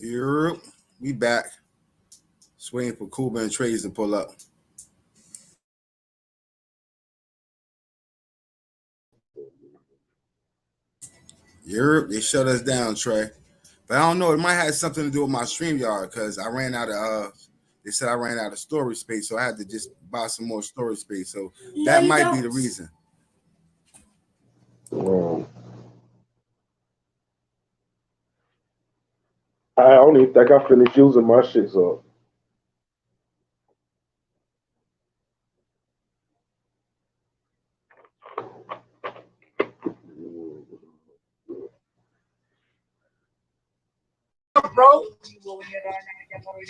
Europe, we back. Just waiting for Cuba and Trades to pull up. Europe, they shut us down, Trey. But I don't know. It might have something to do with my StreamYard because I ran out of. They said I ran out of storage space, so I had to just buy some more storage space. So that might be the reason. I don't even think I finished using my shit, so. Bro,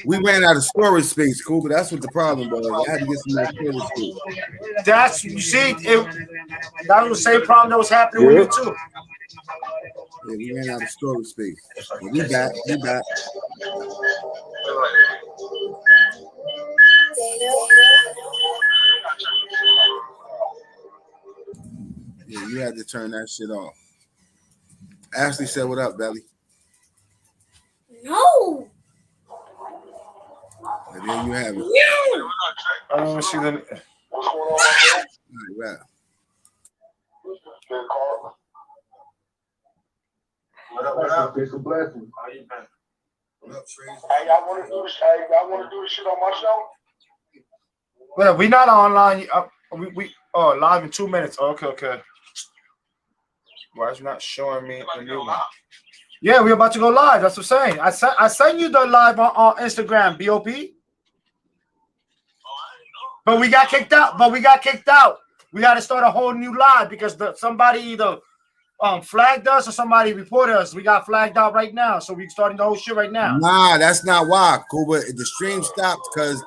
we ran out of storage space, cool, but that's what the problem was. I had to get some more storage space. That's you see, that was the same problem that was happening with you too. Yeah, we ran out of storage space. But we back. We back. Yeah, you had to turn that shit off. Ashley said, "What up, Belly?" No. And there you have it. No. I don't see the. Right. What up? It's a blessing. How you been? What up, Trey? Hey, y'all want to do this? Hey, y'all want to do this shit on my show? Well, we not online. We live in 2 minutes. Okay. Why is it not showing me the new one? Yeah, we're about to go live. That's what I'm saying. I sent you the live on Instagram, BOP. But we got kicked out. We got to start a whole new live because somebody either flagged us or somebody reported us. We got flagged out right now, so we're starting the whole shit right now. Nah, that's not why, Cuba. The stream stopped because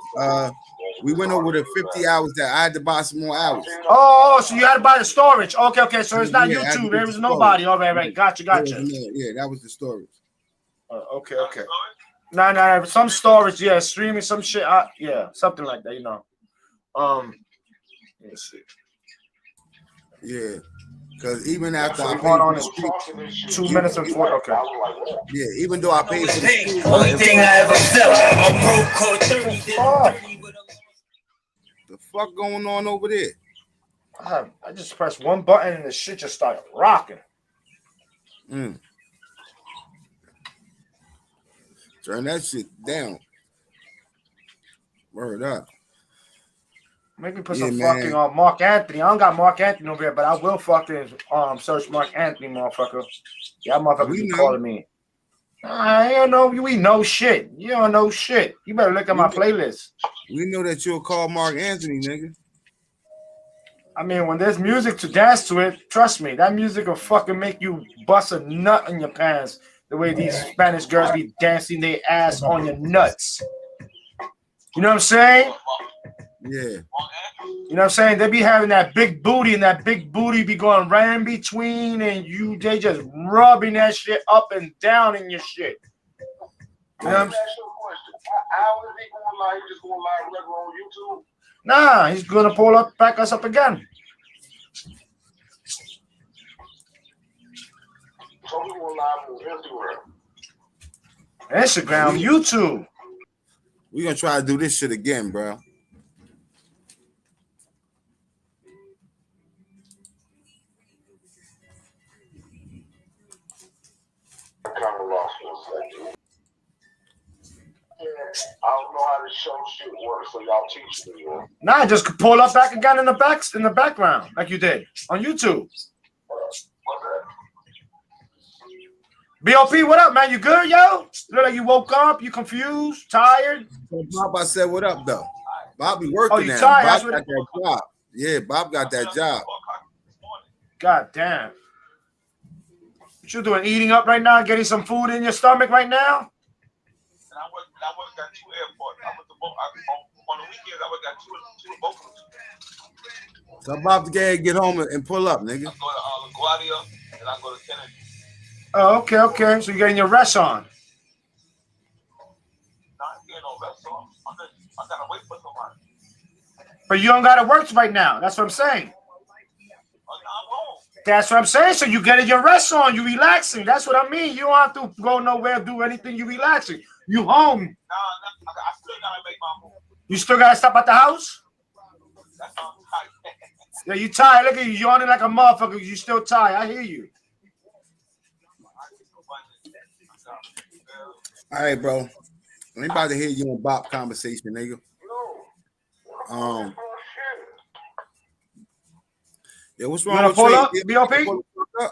we went over the 50 hours that I had to buy some more hours. Oh, so you had to buy the storage. Okay. So it's not YouTube. There was nobody. All right. Gotcha. Yeah, that was the storage. Okay. No. Some storage, yeah, streaming some shit. Yeah, something like that, Let's see. Yeah, because even after I paid on is 2 minutes and 4. Okay. Yeah, even though I paid for the stream, only thing I ever felt. The fuck going on over there? I just pressed one button and the shit just started rocking. Turn that shit down. Word up. Maybe put some fucking Mark Anthony. I don't got Mark Anthony over here, but I will fucking search Mark Anthony, motherfucker. Yeah, motherfucker be calling me. I don't know. We know shit. You don't know shit. You better look at my playlist. We know that you'll call Mark Anthony, nigga. I mean, when there's music to dance to it, trust me, that music will fucking make you bust a nut in your pants. The way these Spanish girls be dancing their ass on your nuts. You know what I'm saying? Yeah. You know what I'm saying? They be having that big booty, and that big booty be going right in between, and they just rubbing that shit up and down in your shit. You know what I'm saying? How is he going live? He just going live regular on YouTube? Nah, he's gonna back us up again. So we going live on Instagram. Instagram, YouTube. We're gonna try to do this shit again, bro. I don't know how this show shit works, so y'all teach me. Nah, just pull up back again in the background, like you did on YouTube. BOP, what up, man? You good, yo? Look like you woke up. You confused, tired. Bob, I said, what up, though? Bob be working you now. tired? Bob got that job. Yeah, Bob got that job. God damn. What you doing? Eating up right now? Getting some food in your stomach right now? I worked at 2 airports. On the weekends, I worked at two airports. So I'm about to get home and pull up, nigga. I go to LaGuardia and I go to Kennedy. Oh, okay. So you're getting your rest on. Not getting no rest on. I gotta wait for somebody. But you don't gotta work right now. That's what I'm saying. I won't. That's what I'm saying. So you getting your rest on, you relaxing. That's what I mean. You don't have to go nowhere, do anything. You relaxing. You home. No, I still gotta make my move. You still gotta stop at the house? That's how I'm tired. Yeah, you tired. Look at you yawning like a motherfucker. You still tired. I hear you. All right, bro. I'm about to hear you on Bop conversation, nigga. Yeah, what's wrong with pull up, BOP? On the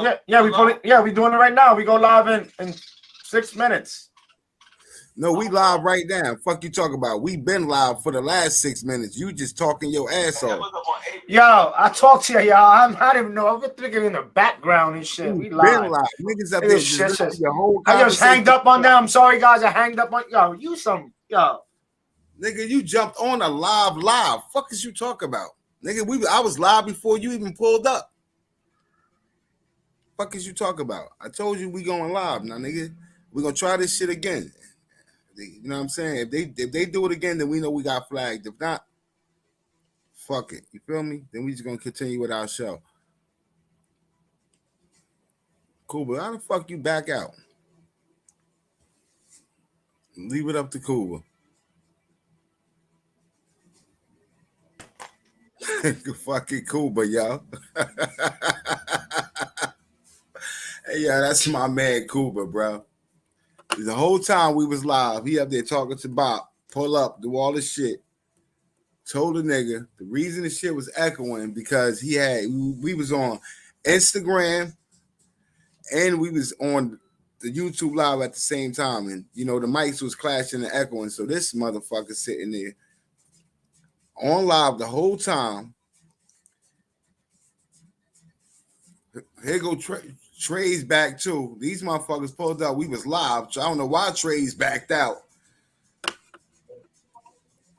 live? Yeah, we pull it. Yeah, we doing it right now. We go live in 6 minutes. No, we live right now. Fuck you talk about. We been live for the last 6 minutes. You just talking your ass off. Yo, I talked to you, y'all. I'm not even know. I'm thinking in the background and shit. We live. Been live. Niggas up there just listening to your whole I just hanged up on them. I'm sorry, guys. I hanged up on yo. You some yo. Nigga, you jumped on a live. Fuck is you talk about? Nigga, I was live before you even pulled up. Fuck is you talk about? I told you we going live now, nigga. We gonna try this shit again. You know what I'm saying? If they do it again, then we know we got flagged. If not, fuck it. You feel me? Then we just gonna continue with our show. Cool, but how the fuck you back out? Leave it up to Cuba. Fucking Cuba, y'all. Hey, yeah, that's my man Cuba, bro. The whole time we was live, he up there talking to Bob, pull up, do all this shit. Told the nigga the reason the shit was echoing because we was on Instagram and we was on the YouTube live at the same time, and you know the mics was clashing and echoing. So this motherfucker sitting there on live the whole time. Here go Trey's back too. These motherfuckers pulled up. We was live. So I don't know why Trey's backed out.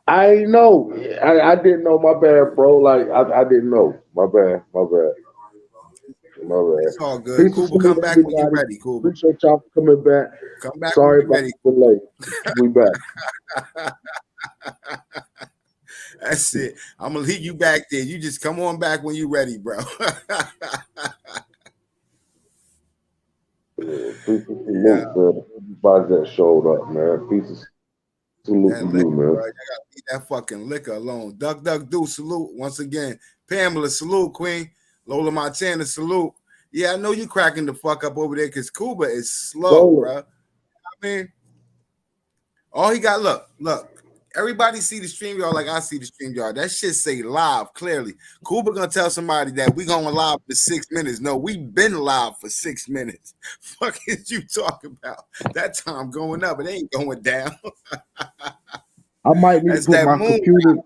I didn't know. I didn't know. My bad, bro. Like I didn't know. My bad. It's all good. Kuba, come back when you're ready, Kuba. Appreciate y'all for coming back. Come back. Sorry about the delay. We back. That's it. I'm gonna leave you back there. You just come on back when you're ready, bro. Peace and salute to everybody that showed up, man. Peace and salute to you, man. Bro. You gotta leave that fucking liquor alone. Duck, do salute once again. Pamela, salute, Queen. Lola Montana, salute. Yeah, I know you cracking the fuck up over there because Cuba is slow, bro. I mean, all he got, look. Everybody see the stream yard like I see the stream yard. That shit say live clearly. Cuba gonna tell somebody that we going live for 6 minutes. No, we been live for 6 minutes. Fuck is you talking about? That time going up, it ain't going down. I might need to put my computer.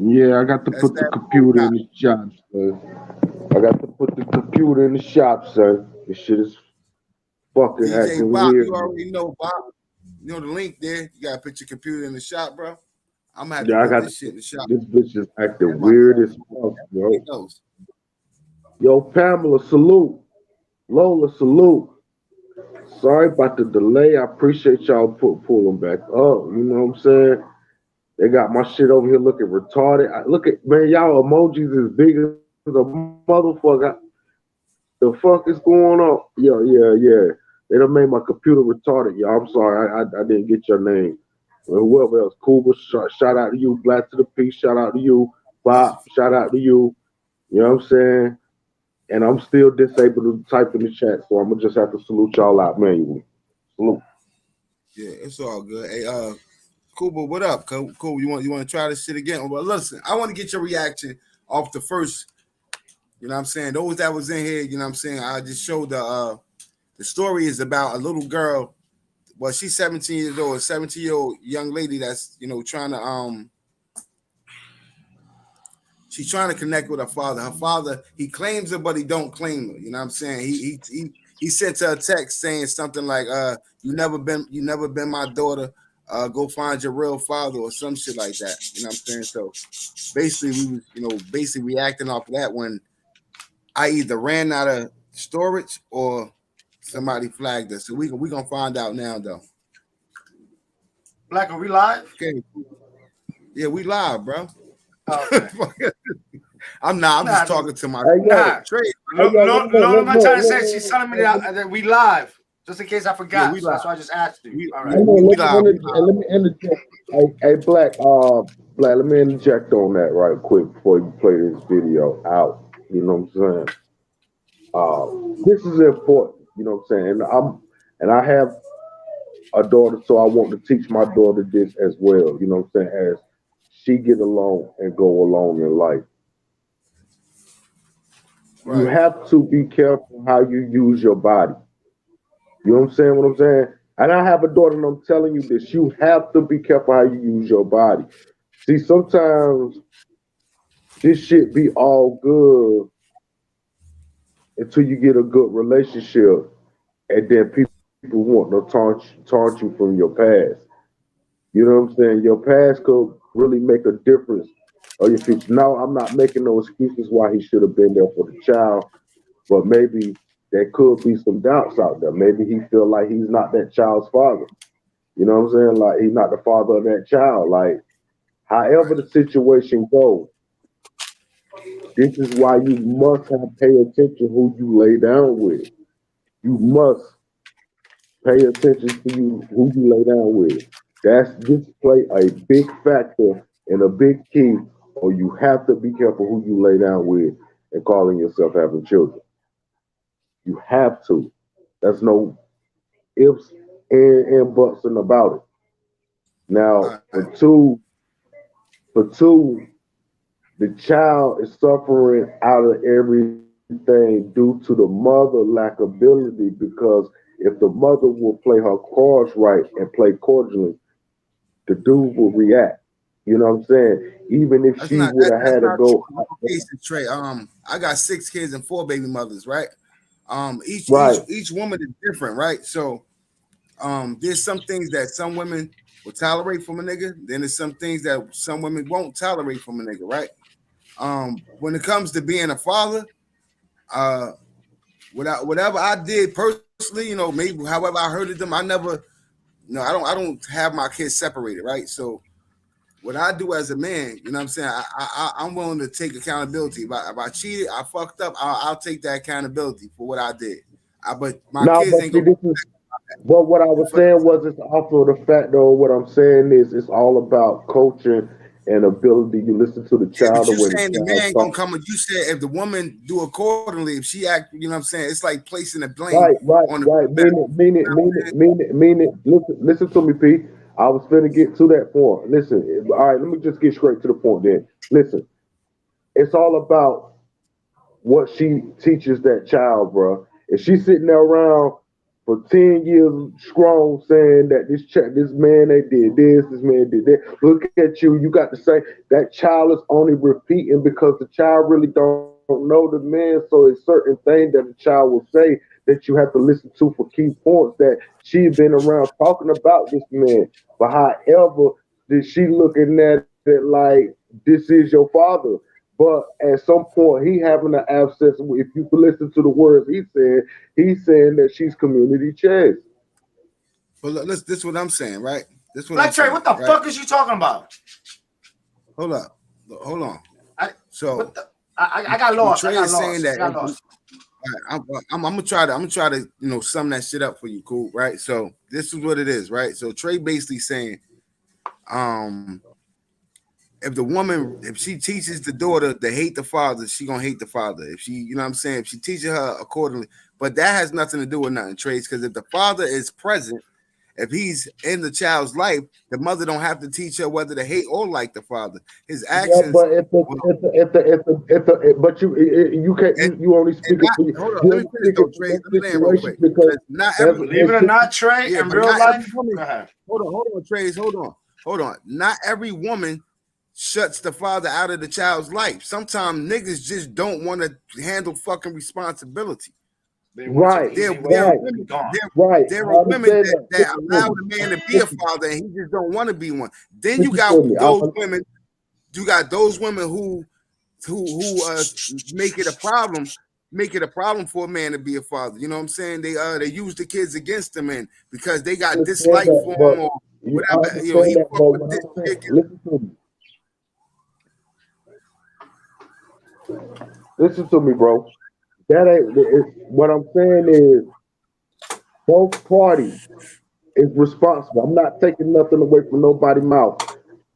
Yeah, I got to put the computer in the shop, sir. I got to put the computer in the shop, sir. This shit is fucking DJ acting Bob, weird. you already know, Bob. You know the link there. You gotta put your computer in the shop, bro. I'm gonna have to put this shit in the shop. This bitch is acting weird as fuck, bro. Yo, Pamela, salute. Lola, salute. Sorry about the delay. I appreciate y'all pulling back up. You know what I'm saying? They got my shit over here looking retarded. Look at, man, y'all emojis is big as a motherfucker. The fuck is going on? Yeah. They done made my computer retarded, y'all. I'm sorry, I didn't get your name. Whoever else, Cuba, shout out to you. Black to the Peace, shout out to you. Bob, shout out to you. You know what I'm saying? And I'm still disabled to type in the chat, so I'm gonna just have to salute y'all out manually. Salute. Yeah, it's all good. Hey, Cuba, what up? Cool. You want to try this shit again? Well, listen, I want to get your reaction off the first. You know what I'm saying? Those that was in here, you know what I'm saying? I just showed the story is about a little girl. Well, she's 17 years old, a 17-year-old young lady that's, you know, trying to she's trying to connect with her father. Her father, he claims her, but he don't claim her. You know what I'm saying? He sent her a text saying something like, you never been my daughter. Go find your real father or some shit like that. You know what I'm saying? So basically we was, you know, reacting off of that when I either ran out of storage or somebody flagged us. So we gonna find out now though. Black, are we live? Okay. Yeah, we live, bro. Okay. I'm just talking to my Trey. Look, I'm trying to say she's telling me that we live. Just in case I forgot. Yeah, so that's why I just asked you. All right. Let me interject. Hey, Black, let me interject on that right quick before you play this video out. You know what I'm saying? This is important. You know what I'm saying? And I have a daughter, so I want to teach my daughter this as well. You know what I'm saying? As she get along and go along in life. Right. You have to be careful how you use your body. You know what I'm saying? What I'm saying? And I have a daughter, and I'm telling you this. You have to be careful how you use your body. See, sometimes this shit be all good until you get a good relationship, and then people want to taunt you from your past. You know what I'm saying? Your past could really make a difference of your future. Now, I'm not making no excuses why he should have been there for the child, but maybe there could be some doubts out there. Maybe he feel like he's not that child's father. You know what I'm saying? Like he's not the father of that child. Like, however the situation goes, this is why you must pay attention who you lay down with. You must pay attention to who you lay down with. This play a big factor and a big key, or you have to be careful who you lay down with and calling yourself having children. You have to. There's no ifs and buts and about it. Now, for two, the child is suffering out of everything due to the mother lack ability, because if the mother will play her cards right and play cordially, the dude will react. You know what I'm saying? Even if she would have had to go. Trey, I got 6 kids and 4 baby mothers, right? Each woman is different, right? So there's some things that some women will tolerate from a nigga. Then there's some things that some women won't tolerate from a nigga, right? When it comes to being a father, whatever I did personally, you know, maybe however I hurted them, I don't have my kids separated, right? So what I do as a man, you know what I'm saying? I'm willing to take accountability. If I cheated, I fucked up, I'll take that accountability for what I did. But my kids ain't gonna. But what I was saying was, it's also the fact, though. What I'm saying is, it's all about coaching and ability. You listen to the child. But you saying the man gonna come? You said if the woman do accordingly, if she act, you know what I'm saying? It's like placing the blame. Right. Mean it. Listen to me, P. I was finna get to that point. Listen, all right. Let me just get straight to the point. Then, listen. It's all about what she teaches that child, bro. If she's sitting there around for 10 years strong saying that this man, they did this man did that. Look at you. You got to say that child is only repeating because the child really don't know the man. So it's certain things that the child will say that you have to listen to for key points that she's been around talking about this man. But however, did she looking at it like this is your father? But at some point, he having an abscess. If you listen to the words he said, he's saying that she's community chest. But this is what I'm saying, right? This what Black Trey, what the fuck is you talking about? Hold on. I got lost. Trey is saying that. I'm gonna try to sum that shit up for you, cool, right? So this is what it is, right? So Trey basically saying, if she teaches the daughter to hate the father, she gonna hate the father. If she, you know what I'm saying, if she teaches her accordingly, but that has nothing to do with nothing, Trace, because if the father is present, if he's in the child's life, the mother don't have to teach her whether to hate or like the father. His actions. Yeah, but you can't. You only speak. Hold on, let me finish though, Trey. Let me land real quick. Because not every, believe it or not, Trey, in real life. Hold on, Trey. Hold on. Not every woman shuts the father out of the child's life. Sometimes niggas just don't want to handle fucking responsibility. Right. There are women that allow the man to be a father and he just don't want to be one. Then you got those women. You got those women who make it a problem for a man to be a father. You know what I'm saying? They use the kids against him, and because they got dislike for him or whatever. You know, he fuck with this chick. Listen to me, bro. That ain't what I'm saying is both parties is responsible. I'm not taking nothing away from nobody's mouth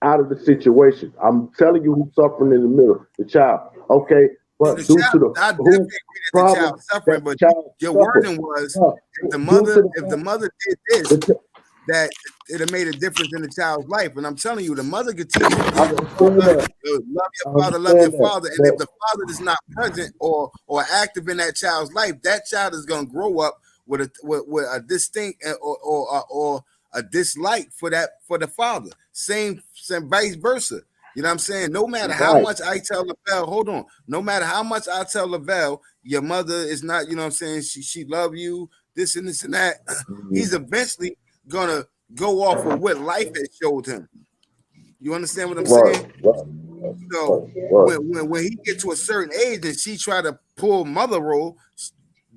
out of the situation. I'm telling you who's suffering in the middle, the child. Okay, No, but the due child, to the I definitely who agree that the problem child suffering, that the but child your suffered, wording was if the due to mother, the if the fact mother did this, that that it have made a difference in the child's life. And I'm telling you, the mother could teach you, I understand that. I love your understand that. father. And if But the father is not present or active in that child's life, that child is gonna grow up with a distinct or a dislike for the father. Same vice versa. You know what I'm saying? No matter how right. much I tell Lavelle, hold on. No matter how much I tell Lavelle, your mother is not, you know what I'm saying? She love you, this and this and that. He's eventually gonna go off of what life has showed him. You understand what I'm Right. saying? Right. So Right. when he get to a certain age and she try to pull mother role,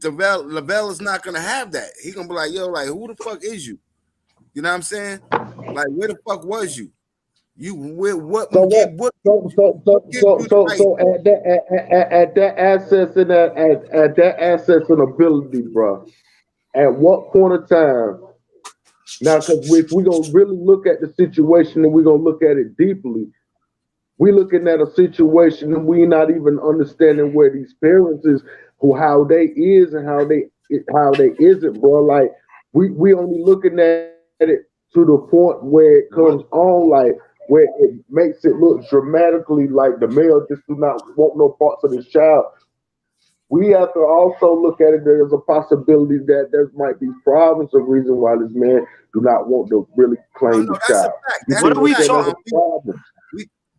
Lavelle is not gonna have that. He gonna be like, yo, like who the fuck is you? You know what I'm saying? Like where the fuck was you? You what So gave what? what gives you the right? So at that access and at that access and ability, bro. At what point of time? Now, because if we're gonna really look at the situation and we're gonna look at it deeply, we looking at a situation and we not even understanding where these parents is, who how they is and how they isn't, bro. Like we only looking at it to the point where it comes on, like where it makes it look dramatically like the male just do not want no parts of this child. We have to also look at it. There's a possibility that there might be problems, a reason why this man do not want to really No, claim no, the that's a child. fact. You That's see What a are what I'm we fact. saying? There's talking? a problem.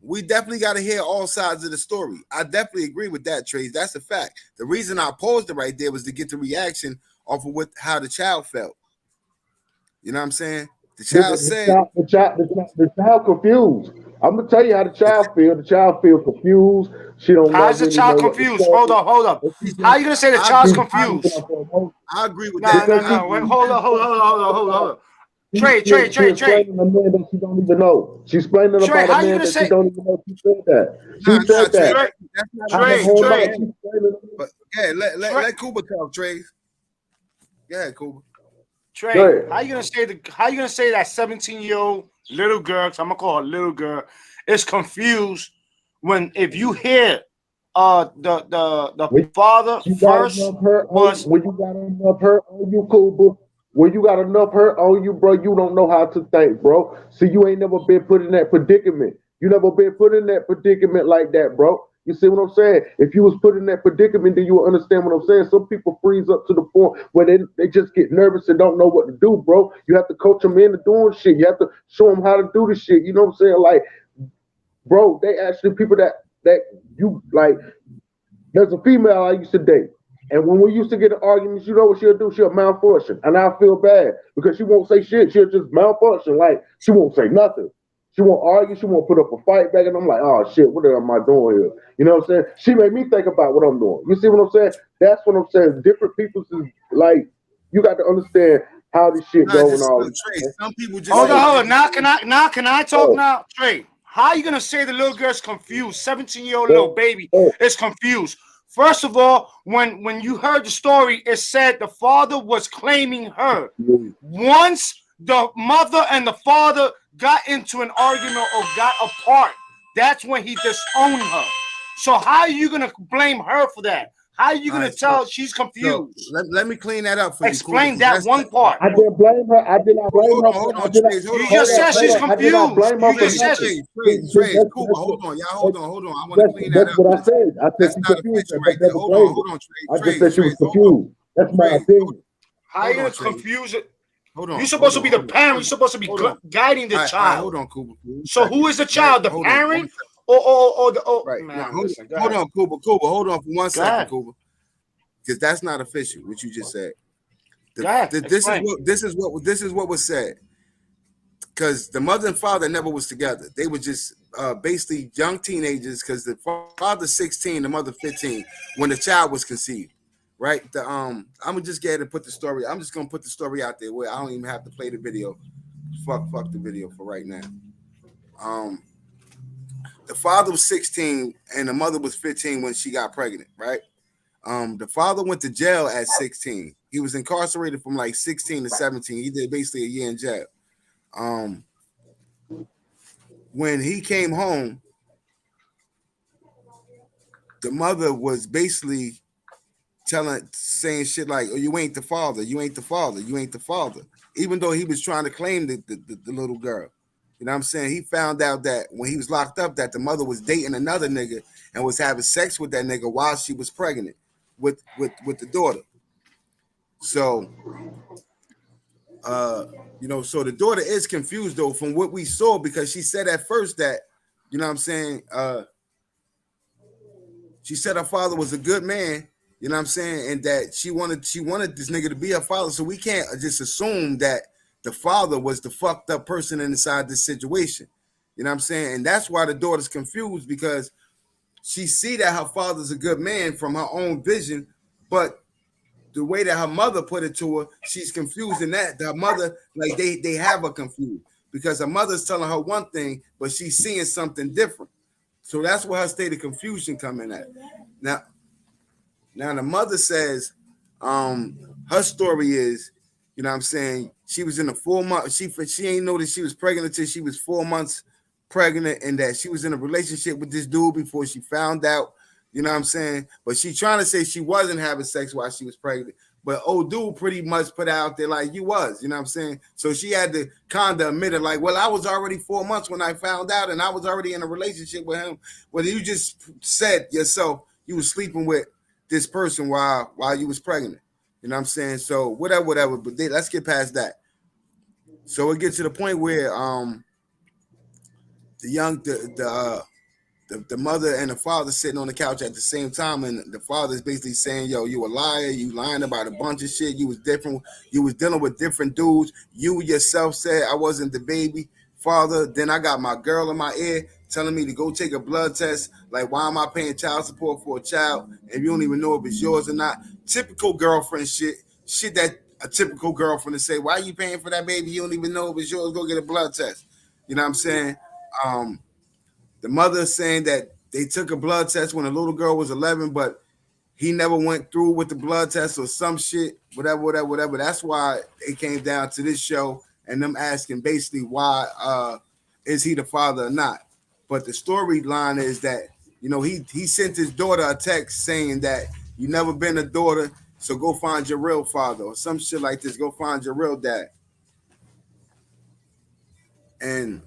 We definitely got to hear all sides of the story. I definitely agree with that, Trace. That's a fact. The reason I paused it right there was to get the reaction off of how the child felt. You know what I'm saying? The child said, The child confused. I'm gonna tell you how the child feel. The child feel confused. She don't know How's the really child know what to confused? say. Hold up. And she's How just you gonna say the I child's agree. she's confused? speaking up her emotions I agree with No, that. no, because I no. agree Wait, with hold that. up, hold up. she Trey. explaining a man that she don't even know. She's explaining Trey, about a how you man gonna that she say don't even know. She said that. She Nah, said Trey. that. Trey, That's not I an have issue whole for lot. Trey, him. She's explaining. But yeah, Trey, let Cooper talk, Trey. Yeah, Cooper. Go Trey, ahead. how you gonna say that 17-year-old little girl, 'cause I'm gonna call her little girl, is confused when if you hear the When father you got first enough hurt on was when you got enough hurt on you, cool, bro. When you got enough hurt on you, bro, you don't know how to think, bro. See, you ain't never been put in that predicament. You never been put in that predicament like that, bro. You see what I'm saying? If you was put in that predicament, then you will understand what I'm saying. Some people freeze up to the point where they just get nervous and don't know what to do, bro. You have to coach them into doing shit. You have to show them how to do the shit. You know what I'm saying? Like, bro, they actually people that you like. There's a female I used to date. And when we used to get in arguments, you know what she'll do? She'll malfunction. And I feel bad because she won't say shit. She'll just malfunction. Like, she won't say nothing. She won't argue. She won't put up a fight back. And I'm like, oh, shit, what am I doing here? You know what I'm saying? She made me think about what I'm doing. You see what I'm saying? That's what I'm saying. Different people's is like, you got to understand how this shit Nah, go and just all look, this. Trey. Some people just hold Like, on, think hold that on. Now can I talk oh, now? Trey, how you gonna say the little girl's confused? 17-year-old little oh, baby oh, is confused. First of all, when you heard the story, it said the father was claiming her. Once the mother and the father got into an argument or got apart, that's when he disowned her. So how are you gonna blame her for that? How are you all gonna right, so tell she's so confused? let me clean that up for you, Cooper, Explain because that that's one part. I didn't blame her. I did not blame her. hold on, I did not. Trace, hold You on, just Trace, said she's Trace. I did not confused. blame her You for just Trace, said nothing. she. Trace, Cooper, hold on, y'all, hold on. I want to clean that That's up. what I said. I said That's she not confused, official but right there. never blamed her. Hold on, I just said she was Trace, hold on, confused. That's my Trace, opinion. How you hold gonna on, Trace, confuse it? hold You're on, supposed to be the parent. You're hold on, supposed to be hold on. guiding the All right, child. hold on, Cooper, for 1 So who second, is the right? child? The Hold on, 1 parent second, or the right now. man? Listen, go Hold ahead. on, Cooper, hold on for 1 second, Go ahead. Cooper, because that's not official. What you just said. Go ahead. This is Explain. what was said. Because the mother and father never was together. They were just basically young teenagers. Because the father's 16, the mother 15, when the child was conceived. Right. I'm gonna just get ahead and put the story. I'm just gonna put the story out there where I don't even have to play the video. Fuck the video for right now. Um, the father was 16 and the mother was 15 when she got pregnant, right? The father went to jail at 16. He was incarcerated from like 16 to 17. He did basically a year in jail. When he came home, the mother was basically saying shit like, "Oh, you ain't the father, you ain't the father, you ain't the father." Even though he was trying to claim the little girl. You know what I'm saying? He found out that when he was locked up that the mother was dating another nigga and was having sex with that nigga while she was pregnant with the daughter. So so the daughter is confused though from what we saw, because she said at first that, you know what I'm saying, she said her father was a good man, you know what I'm saying, and that she wanted this nigga to be her father. So we can't just assume that the father was the fucked up person inside this situation. You know what I'm saying? And that's why the daughter's confused, because she see that her father's a good man from her own vision, but the way that her mother put it to her, she's confused in that her mother, like they have her confused, because her mother's telling her one thing, but she's seeing something different. So that's where her state of confusion coming at. Now the mother says, her story is, you know what I'm saying, she was in the 4 months, she ain't know that she was pregnant until she was 4 months pregnant, and that she was in a relationship with this dude before she found out, you know what I'm saying? But she trying to say she wasn't having sex while she was pregnant. But old dude pretty much put out there like you was, you know what I'm saying? So she had to kind of admit it, like, well, I was already 4 months when I found out, and I was already in a relationship with him. Well, you just said yourself you was sleeping with this person while you was pregnant. You know what I'm saying? So whatever. But let's get past that. So it gets to the point where the mother and the father sitting on the couch at the same time, and the father is basically saying, "Yo, you a liar. You lying about a bunch of shit. You was different. You was dealing with different dudes. You yourself said I wasn't the baby father. Then I got my girl in my ear telling me to go take a blood test. Like, why am I paying child support for a child and you don't even know if it's yours or not? Typical girlfriend shit. Shit that a typical girlfriend to say, why are you paying for that baby? You don't even know if it's yours. Go get a blood test. You know what I'm saying? The mother is saying that they took a blood test when the little girl was 11, but he never went through with the blood test or some shit, whatever. That's why it came down to this show and them asking basically why is he the father or not. But the storyline is that, you know, he sent his daughter a text saying that you never been a daughter, so go find your real father or some shit like this. Go find your real dad. And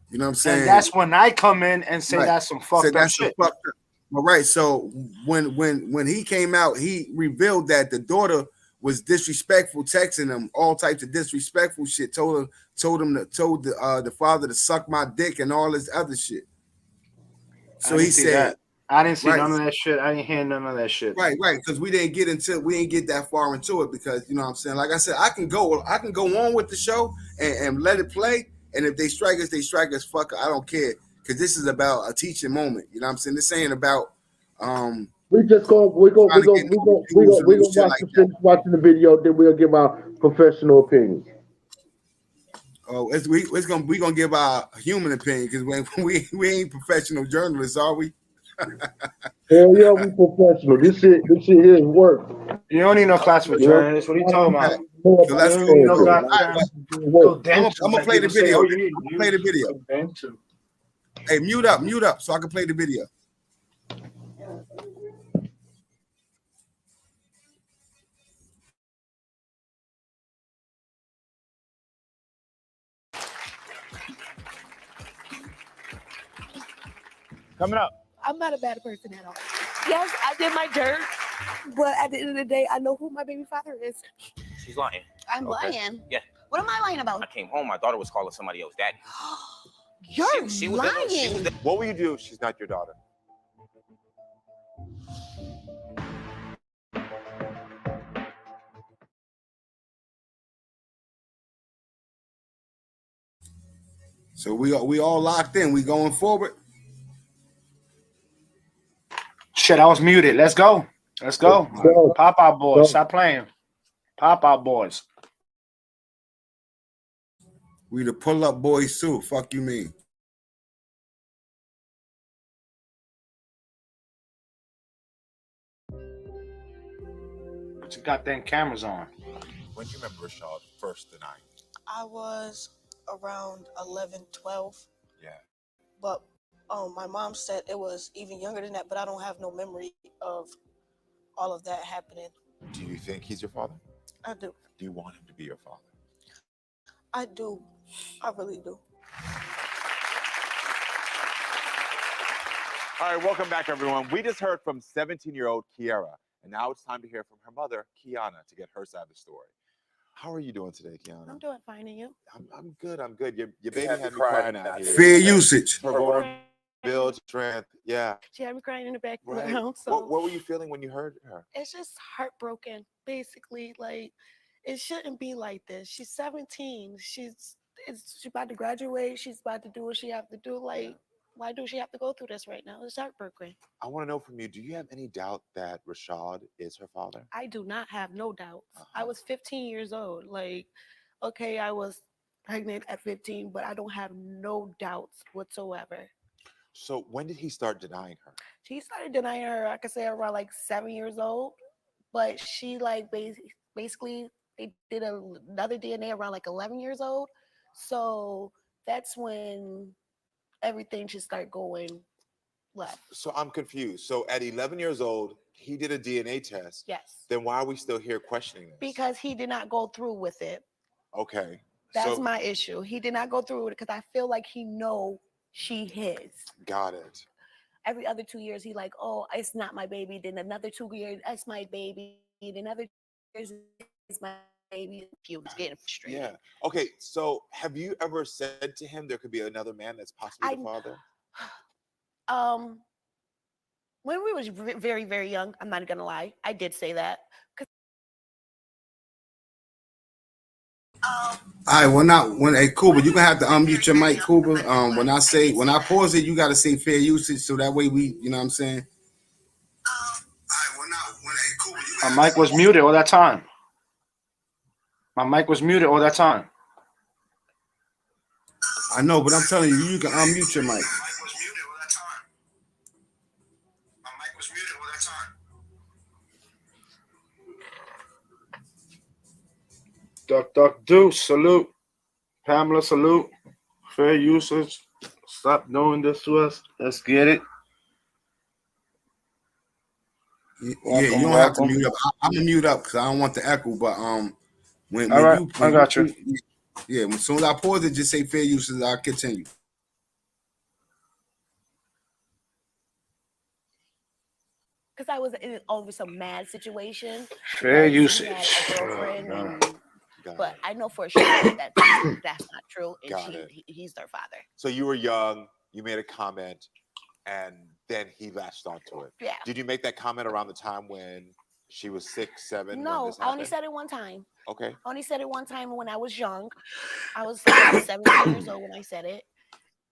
you know what I'm saying? And that's when I come in and say right. That's some fucked up shit. All right. So when he came out, he revealed that the daughter was disrespectful, texting him all types of disrespectful shit. Told the father to suck my dick and all this other shit. So he said, I didn't see none of that shit. I didn't hear none of that shit. Right, because we didn't get that far into it, because you know what I'm saying. Like I said, I can go on with the show and let it play. And if they strike us, they strike us. Fuck, I don't care, because this is about a teaching moment. You know what I'm saying? This ain't about we go watch watching the video, then we'll give our professional opinions. Oh, we gonna give our human opinion, because we ain't professional journalists, are we? Hell yeah, we professional. This shit here is work. You don't need no class for journalists. What are you talking about? So let's go. I'm gonna play the video. Play the video. Hey, mute up so I can play the video. Coming up. I'm not a bad person at all. Yes, I did my dirt, but at the end of the day, I know who my baby father is. She's lying. I'm lying? Yeah. What am I lying about? I came home, my daughter was calling somebody else daddy. You're she lying. What will you do if she's not your daughter? So we all locked in. We going forward. Shit, I was muted. Let's go. Pop out boys. Stop playing. Pop out boys. We the pull up boys too. Fuck you mean? Put your goddamn cameras on. When do you remember Rashad first denying? I was around 11, 12. Yeah. But my mom said it was even younger than that, but I don't have no memory of all of that happening. Do you think he's your father? I do. Do you want him to be your father? I do. I really do. All right, welcome back, everyone. We just heard from 17-year-old Kiara, and now it's time to hear from her mother, Kiana, to get her side of the story. How are you doing today, Kiana? I'm doing fine, and you? I'm good. I'm good. Your baby had me crying out here. Fair usage. Her vulnerability, strength. Yeah. She had me crying in the background. Right. So What were you feeling when you heard her? it's just heartbroken. Basically, like it shouldn't be like this. She's 17. She's about to graduate. She's about to do what she have to do. Like, why do she have to go through this right now? It's heartbroken. I want to know from you, do you have any doubt that Rashad is her father? I do not have no doubts. I was 15 years old. Like, okay, I was pregnant at 15, but I don't have no doubts whatsoever. So when did he start denying her? She started denying her, I could say around like 7 years old, but she like basically they did another DNA around like 11 years old. So that's when everything should start going left. So I'm confused. So at 11 years old, he did a DNA test. Yes. Then why are we still here questioning this? Because he did not go through with it. Okay. That's my issue. He did not go through with it because I feel like he know she his. Got it. Every other 2 years, he like, oh, it's not my baby. Then another 2 years, it's my baby. Then another 2 years, it's my baby. He was getting frustrated. Yeah. Okay. So have you ever said to him there could be another man that's possibly the father? When we was very, very young, I'm not gonna lie, I did say that. All right, hey Kuba, you gonna have to unmute your mic, Kuba. When I pause it, you gotta say fair usage, so that way we, you know what I'm saying. My mic was muted all that time. My mic was muted all that time. I know, but I'm telling you, you can unmute your mic. Duck, Deuce, salute. Pamela, salute. Fair usage. Stop doing this to us. Let's get it. Welcome, you don't have to mute up. I'm gonna mute up because I don't want the echo. But when I got you. Yeah, as soon as I pause it, just say fair usage. I'll continue. Because I was in over some mad situation. Fair usage. He had a girlfriend but I know for sure that that's not true, and he's their father. So you were young, you made a comment, and then he latched onto it. Yeah. Did you make that comment around the time when she was 6, 7? No, I only said it one time. Okay. I only said it one time when I was young. I was like 17 years old when I said it,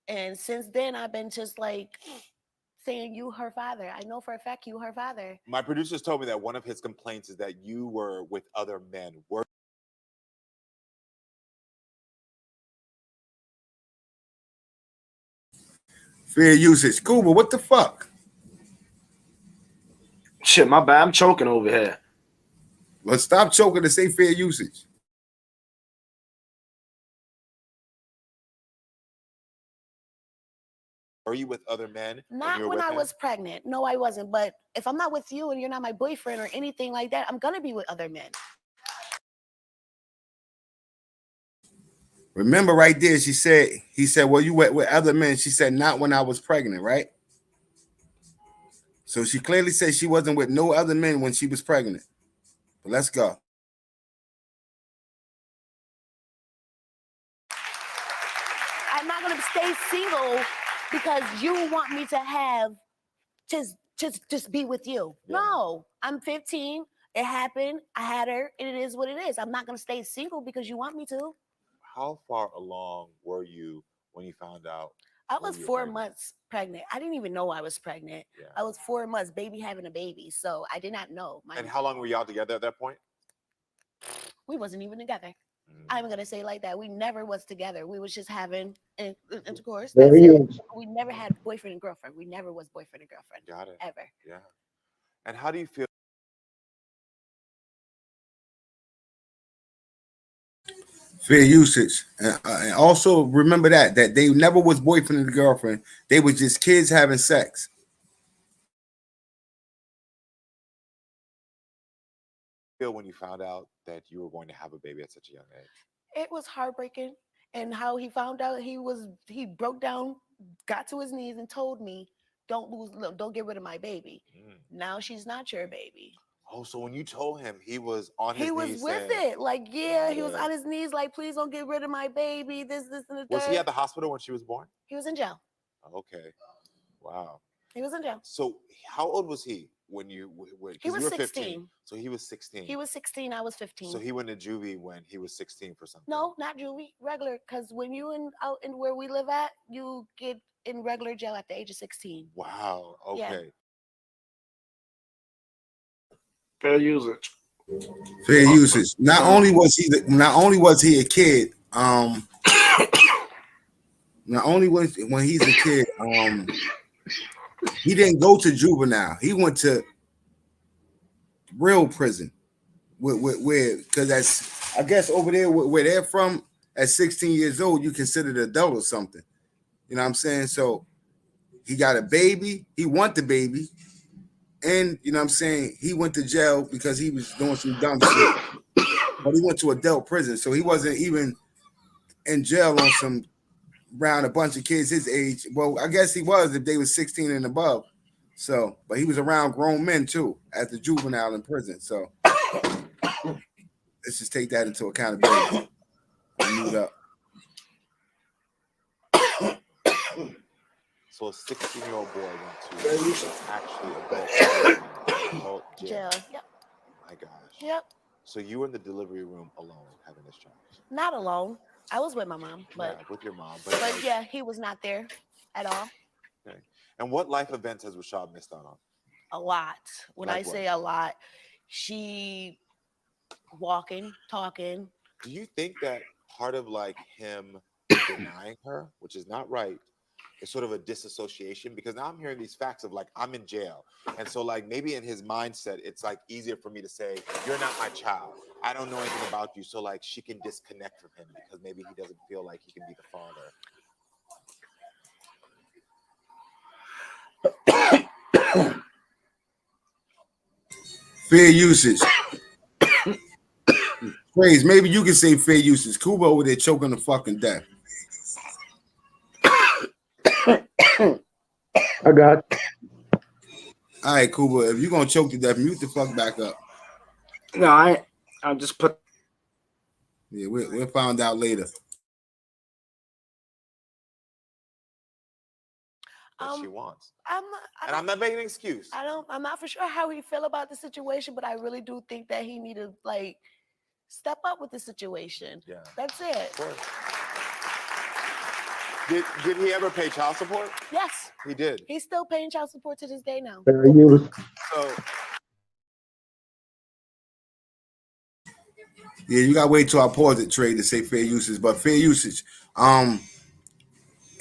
and since then I've been just like saying you her father. I know for a fact you her father. My producers told me that one of his complaints is that you were with other men. Fair usage. Kuba, what the fuck? Shit, my bad. I'm choking over here. Well, stop choking to say fair usage. Are you with other men? Not when I was pregnant. No, I wasn't. But if I'm not with you and you're not my boyfriend or anything like that, I'm going to be with other men. Remember right there, he said, well, you went with other men. She said, not when I was pregnant, right? So she clearly said she wasn't with no other men when she was pregnant. But let's go. I'm not going to stay single because you want me to have just be with you. Yeah. No, I'm 15. It happened. I had her, and it is what it is. I'm not going to stay single because you want me to. How far along were you when you found out? I was 4 months pregnant. I didn't even know I was pregnant. Yeah. I was 4 months, baby having a baby. So I did not know. And how long were y'all together at that point? We wasn't even together. I'm going to say like that. We never was together. We was just having intercourse. That's it. We never had boyfriend and girlfriend. We never was boyfriend and girlfriend. Got it. Ever. Yeah. And how do you feel Fair usage, and also remember that they never was boyfriend and girlfriend. They was just kids having sex. Feel when you found out that you were going to have a baby at such a young age? It was heartbreaking, and how he found out, he broke down, got to his knees, and told me, don't get rid of my baby. Now she's not your baby. Oh, so when you told him, he was on his He was knees with saying, it. Like, yeah, he was on his knees, like, please don't get rid of my baby. This, and the Was he third. at the hospital when she was born? He was in jail. Okay. Wow. He was in jail. So how old was he when He you was you were 16. 15? So he was 16. He was 16. I was 15. So he went to juvie when he was 16 for something. No, not juvie, regular. Because when you out in where we live at, you get in regular jail at the age of 16. Wow. Okay. Yeah. Fair usage. Fair usage. Not only was he a kid, not only was when he's a kid, he didn't go to juvenile. He went to real prison. Where because that's, I guess, over there where they're from, at 16 years old, you considered an adult or something. You know what I'm saying? So he got a baby. He want the baby. And, you know what I'm saying, he went to jail because he was doing some dumb shit. But he went to adult prison. So he wasn't even in jail on some around a bunch of kids his age. Well, I guess he was if they was 16 and above. So, but he was around grown men too at the juvenile in prison. So let's just take that into accountability. Mute up. So a 16-year-old boy went to actually adult jail. Yep. My gosh. Yep. So you were in the delivery room alone having this child? Not alone. I was with my mom, but yeah, with your mom. But yeah, he was not there at all. Okay. And what life events has Rashad missed out on? A lot. When Like I what? say a lot, she walking, talking. Do you think that part of like him denying her, which is not right, is sort of a disassociation? Because now I'm hearing these facts of like, I'm in jail. And so like maybe in his mindset, it's like easier for me to say, you're not my child. I don't know anything about you. So like she can disconnect from him because maybe he doesn't feel like he can be the father. Fair usage. Praise. Maybe you can say fair usage. Kuba over there choking the fucking death. I got. All right, Kuba. If you're gonna choke to death, mute the fuck back up. No, I'll just put. Yeah, we'll find out later. That she wants. I'm not making an excuse. I'm not for sure how he feel about the situation, but I really do think that he need to like step up with the situation. Yeah. That's it. Of course. Did he ever pay child support? Yes. He did. He's still paying child support to this day now. So yeah, you gotta wait till I pause it, Trey, to say fair usage. But fair usage. And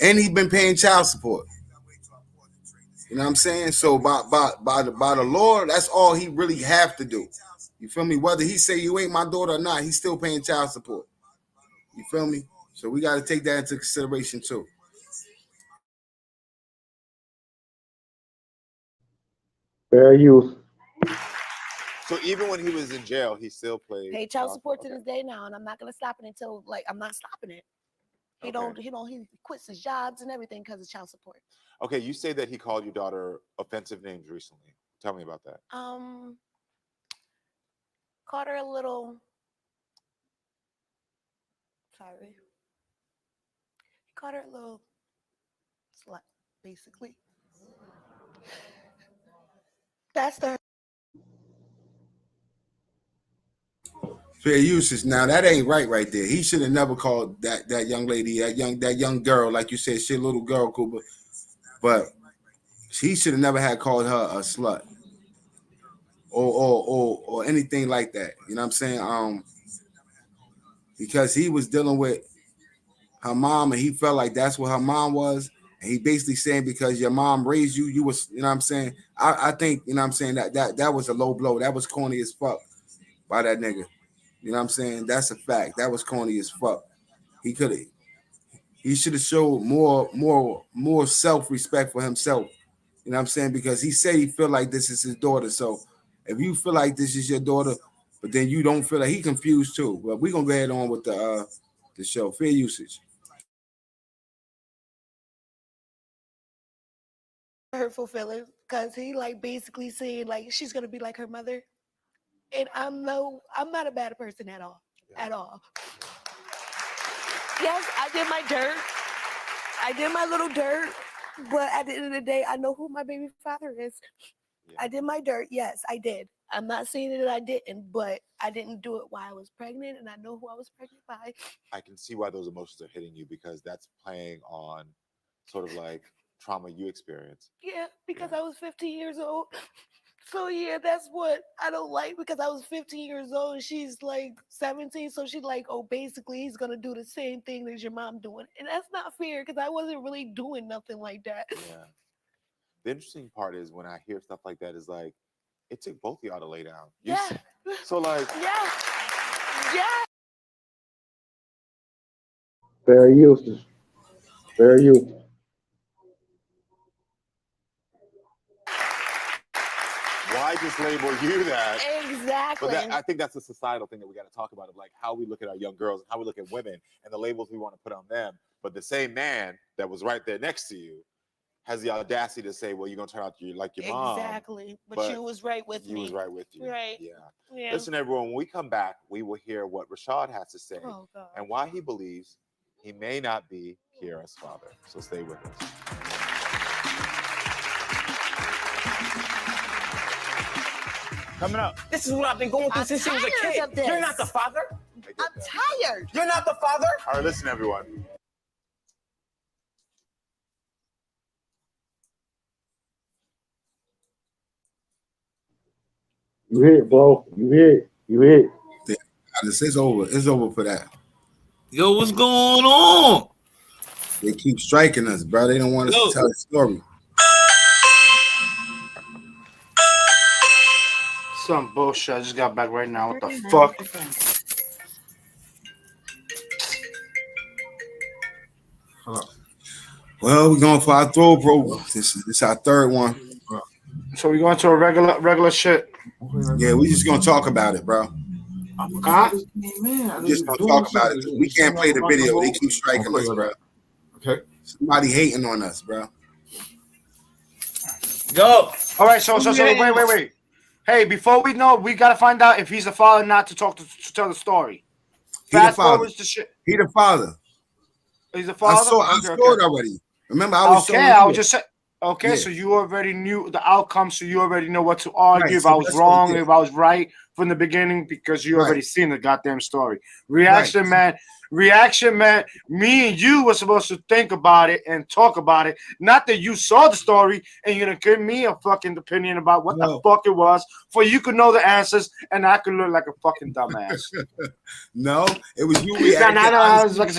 he's been paying child support. You know what I'm saying? So by the law, that's all he really have to do. You feel me? Whether he say you ain't my daughter or not, he's still paying child support. You feel me? So we got to take that into consideration too. Fair use. So even when he was in jail, he still paid child support to this day now, and I'm not gonna stop it until I'm not stopping it. He quits his jobs and everything because of child support. Okay, you say that he called your daughter offensive names recently. Tell me about that. Called her a little. Sorry. He called her a little slut, basically. That's the. Fair usage. Now that ain't right there. He should have never called that young lady, that young girl, like you said, she a little girl, Cooper. But he should have never had called her a slut or anything like that. You know what I'm saying? Because he was dealing with her mom and he felt like that's what her mom was. And he basically saying because your mom raised you, you was, you know what I'm saying? I think, you know what I'm saying, that was a low blow. That was corny as fuck by that nigga. You know what I'm saying? That's a fact. That was corny as fuck. He could have. He should have showed more self-respect for himself. You know what I'm saying? Because he said he feel like this is his daughter. So if you feel like this is your daughter, but then you don't feel like he confused too. But we're gonna go ahead on with the show. Fair usage. Hurtful feelings because he like basically saying like she's gonna be like her mother, and I'm not a bad person at all, at all. Yes, I did my dirt. I did my little dirt, but at the end of the day, I know who my baby father is. I did my dirt. Yes, I did. I'm not saying that I didn't, but I didn't do it while I was pregnant, and I know who I was pregnant by. I can see why those emotions are hitting you because that's playing on sort of like trauma you experience. Yeah, because I was 15 years old. So yeah, that's what I don't like because I was 15 years old and she's like 17. So she's like, oh, basically he's gonna do the same thing as your mom doing, and that's not fair because I wasn't really doing nothing like that. Yeah. The interesting part is when I hear stuff like that is like, it took both of y'all to lay down. Yeah. So like, yeah, yeah. Fair usage. Fair usage. why just label you that? Exactly. But I think that's a societal thing that we got to talk about of like how we look at our young girls and how we look at women and the labels we want to put on them. But the same man that was right there next to you has the audacity to say, well, you're going to turn out like your mom. Exactly. But you was right with me. You was right with you. Right. Yeah. Listen, everyone, when we come back, we will hear what Rashad has to say and why he believes he may not be Kiara's father. So stay with us. Coming up. This is what I've been going through since she was a kid. You're not the father. I'm tired. You're not the father. All right, listen, everyone. You hit, bro. You hit. You hit. It's over. It's over for that. Yo, what's going on? They keep striking us, bro. They don't want us to tell the story. Some bullshit. I just got back right now. What the fuck? Well, we're going for our throw, bro. This is our third one. So we going to a regular shit. Yeah, we just gonna talk about it, bro. Huh? We're just gonna talk about it. We can't play the video. They keep striking us, bro. Okay. Somebody hating on us, bro. Go. All right. So wait. Hey, before we know, we gotta find out if he's the father, not to tell the story. Fast forward to shit. He the father. He's the father. I saw it already. Remember, I was showing you. I was just saying. Okay, so you already knew the outcome, so you already know what to argue. If I was wrong, if I was right from the beginning, because you already seen the goddamn story. Reaction, man. Me and you were supposed to think about it and talk about it. Not that you saw the story and you're gonna give me a fucking opinion about what the fuck it was, for you could know the answers and I could look like a fucking dumbass. No, it was you. I was like,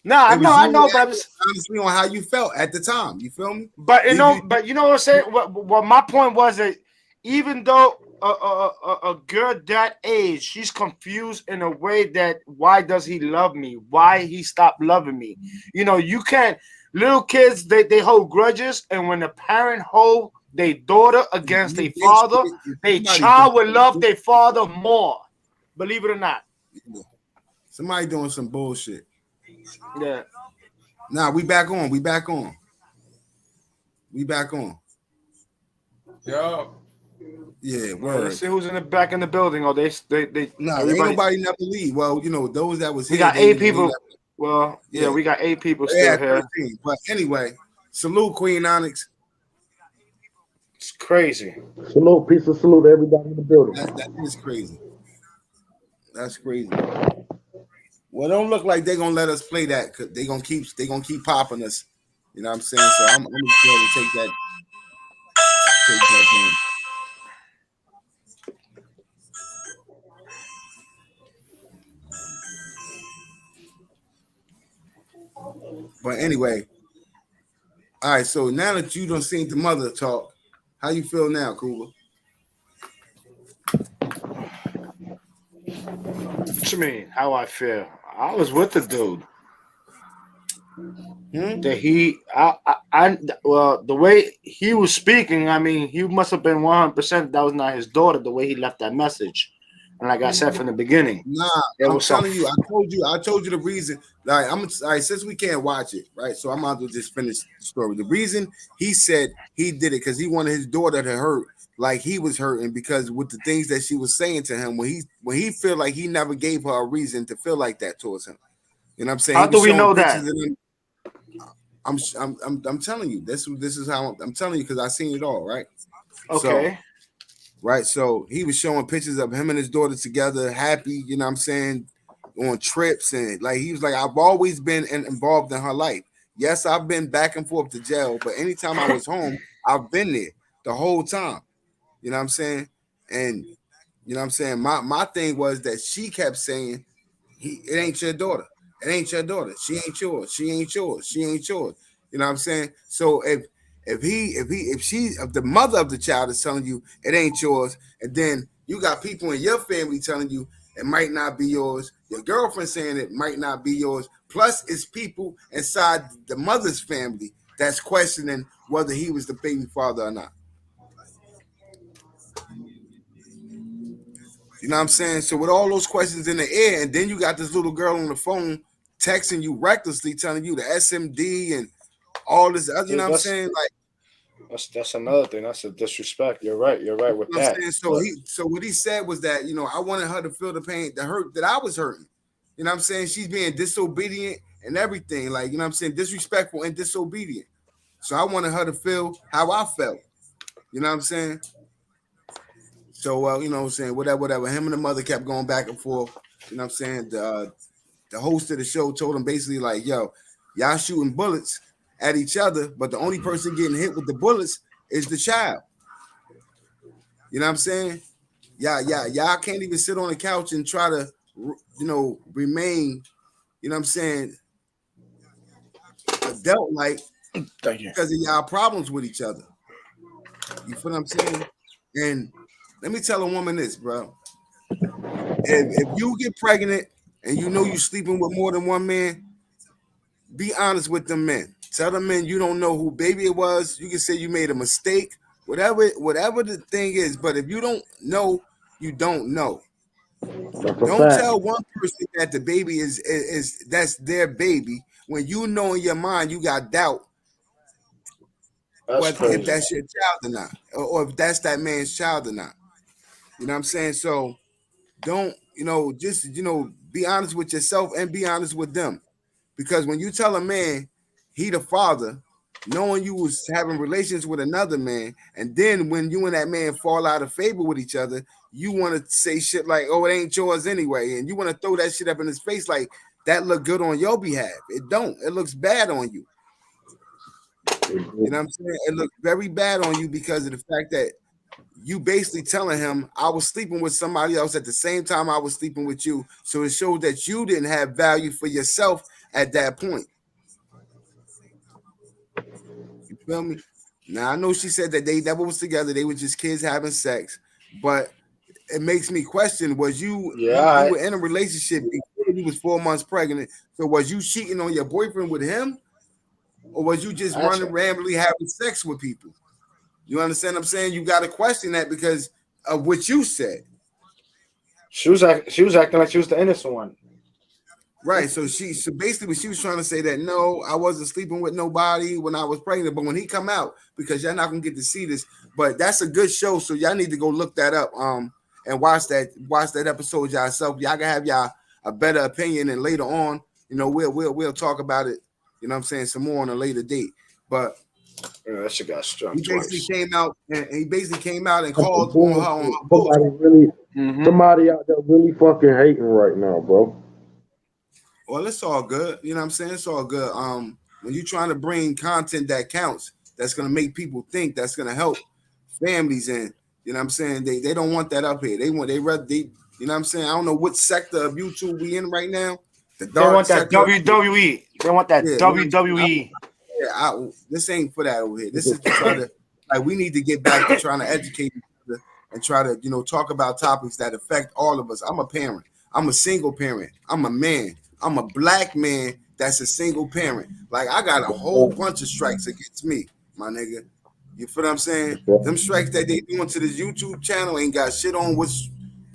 I know, but honestly on how you felt at the time. You feel me? But you know what I'm saying. What my point was that even though a girl that age, she's confused in a way that why does he love me? Why he stopped loving me? You know, you can't. Little kids they hold grudges, and when the parent hold their daughter against their father, their child will love their father more. Believe it or not. Somebody doing some bullshit. Yeah. Nah, we back on. Yo. Yeah, word. Let's see who's back in the building. Oh, they. No, ain't nobody never leave. Well, you know, those that was we here. got 8 people. Well, yeah, we got 8 people still here. 13. But anyway, salute Queen Onyx. It's crazy. Salute, peace and salute to everybody in the building. That is crazy. That's crazy. Well, don't look like they're gonna let us play that. Cause they're gonna keep popping us. You know what I'm saying? So I'm scared to take that game. But anyway, all right. So now that you done seen the mother talk, how you feel now, Kuba? What you mean? How I feel? I was with the dude. Well, the way he was speaking, I mean, he must have been 100%. That was not his daughter. The way he left that message, and like I said from the beginning, Nah, it I'm was some. telling you, I told you the reason. Like, all right, since we can't watch it, right? So I might as well just finish the story. The reason he said he did it because he wanted his daughter to hurt like he was hurting, because with the things that she was saying to him, when he feel like he never gave her a reason to feel like that towards him. You know what I'm saying? How He do was we showing know pictures that? of him. I'm telling you, this is how I'm telling you because I seen it all, right? Okay. So, right. So he was showing pictures of him and his daughter together, happy, you know what I'm saying, on trips. And like he was like, I've always been involved in her life. Yes, I've been back and forth to jail, but anytime I was home, I've been there the whole time. You know what I'm saying? And you know what I'm saying? My thing was that she kept saying, it ain't your daughter. It ain't your daughter. She ain't yours. She ain't yours. She ain't yours. You know what I'm saying? So if the mother of the child is telling you it ain't yours, and then you got people in your family telling you it might not be yours, your girlfriend saying it might not be yours, plus it's people inside the mother's family that's questioning whether he was the baby father or not. You know what I'm saying? So with all those questions in the air, and then you got this little girl on the phone texting you recklessly, telling you the SMD and all this other, you know what I'm saying? Like That's another thing. That's a disrespect. You're right. You're right with you know what that. I'm saying? So what he said was that, I wanted her to feel the pain, the hurt that I was hurting. You know what I'm saying? She's being disobedient and everything, like, you know what I'm saying, disrespectful and disobedient. So I wanted her to feel how I felt. You know what I'm saying? So you know what I'm saying, whatever. Him and the mother kept going back and forth. You know what I'm saying? The host of the show told him basically like, yo, y'all shooting bullets at each other, but the only person getting hit with the bullets is the child. You know what I'm saying? Y'all can't even sit on the couch and try to, remain, you know what I'm saying, adult like because of y'all problems with each other. You feel what I'm saying? And let me tell a woman this, bro. If you get pregnant and you know you're sleeping with more than one man, be honest with them men. Tell them men you don't know who baby it was. You can say you made a mistake, whatever the thing is. But if you don't know, you don't know. That's a Don't fact. tell one person that the baby is that's their baby when you know in your mind you got doubt That's if crazy. that's your child or not, or if that's that man's child or not. You know what I'm saying? So don't, just, be honest with yourself and be honest with them. Because when you tell a man he the father, knowing you was having relations with another man, and then when you and that man fall out of favor with each other, you want to say shit like, oh, it ain't yours anyway. And you want to throw that shit up in his face like that look good on your behalf. It don't. It looks bad on you. You know what I'm saying? It looks very bad on you because of the fact that you basically telling him I was sleeping with somebody else at the same time I was sleeping with you. So it shows that you didn't have value for yourself at that point. You feel me? Now I know she said that they never was together, they were just kids having sex, but it makes me question: was you were in a relationship before you was 4 months pregnant? So was you cheating on your boyfriend with him, or was you just running randomly having sex with people? You understand what I'm saying? You got to question that because of what you said. She was acting like she was the innocent one. Right. So basically what she was trying to say that no, I wasn't sleeping with nobody when I was pregnant. But when he come out, because y'all not gonna get to see this, but that's a good show. So y'all need to go look that up and watch that episode yourself. Y'all can have y'all a better opinion, and later on, we'll talk about it, you know what I'm saying, some more on a later date. But that shit got struck he basically twice. came out and called on her on her Somebody out there really fucking hating right now, bro. Well, it's all good. You know what I'm saying? It's all good. When you're trying to bring content that counts, that's gonna make people think, that's gonna help families, and you know what I'm saying, they don't want that up here. They want you know what I'm saying? I don't know what sector of YouTube we in right now. The dark They want that sector. WWE. They want that WWE. This ain't for that over here. This is to try to we need to get back to trying to educate each other and try to talk about topics that affect all of us. I'm a parent. I'm a single parent. I'm a man. I'm a black man that's a single parent. Like I got a whole bunch of strikes against me, my nigga. You feel what I'm saying? Them strikes that they doing to this YouTube channel ain't got shit on with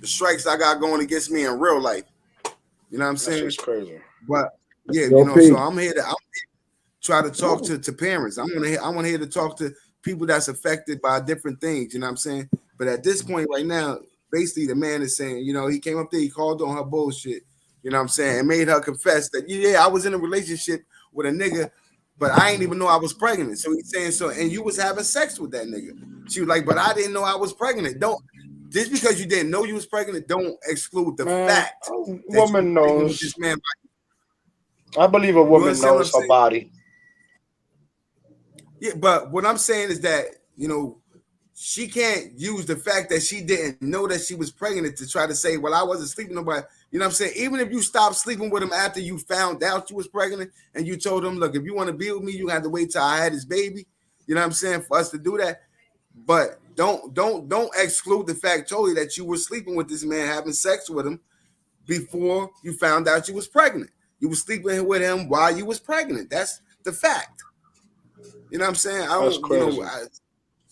the strikes I got going against me in real life. You know what I'm saying? That's crazy. But yeah, Yo, you know, Pete. so I'm here to try to talk to parents. I want here to talk to people that's affected by different things. You know what I'm saying? But at this point right now, basically the man is saying, you know, he came up there, he called on her bullshit. You know what I'm saying? And made her confess that yeah, I was in a relationship with a nigga, but I ain't even know I was pregnant. So he's saying so, and you was having sex with that nigga. She was like, but I didn't know I was pregnant. Don't just because you didn't know you was pregnant, don't exclude the fact that woman knows. with this man. I believe a woman knows her body. Yeah, but what I'm saying is that, you know, she can't use the fact that she didn't know that she was pregnant to try to say, well, I wasn't sleeping with nobody. You know what I'm saying? Even if you stopped sleeping with him after you found out you was pregnant and you told him, look, if you want to be with me, you have to wait till I had his baby. You know what I'm saying? For us to do that. But don't exclude the fact totally that you were sleeping with this man, having sex with him before you found out you was pregnant. You were sleeping with him while you was pregnant. That's the fact. You know what I'm saying? I don't, you know,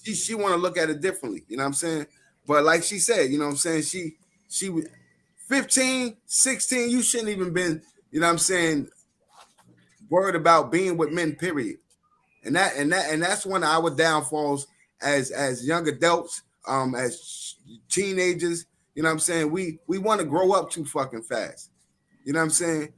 she want to look at it differently. You know what I'm saying? But like she said, you know what I'm saying? She was 15, 16, you shouldn't even been, you know what I'm saying, worried about being with men, period. And that's one of our downfalls as young adults, as teenagers, you know what I'm saying? We want to grow up too fucking fast. You know what I'm saying?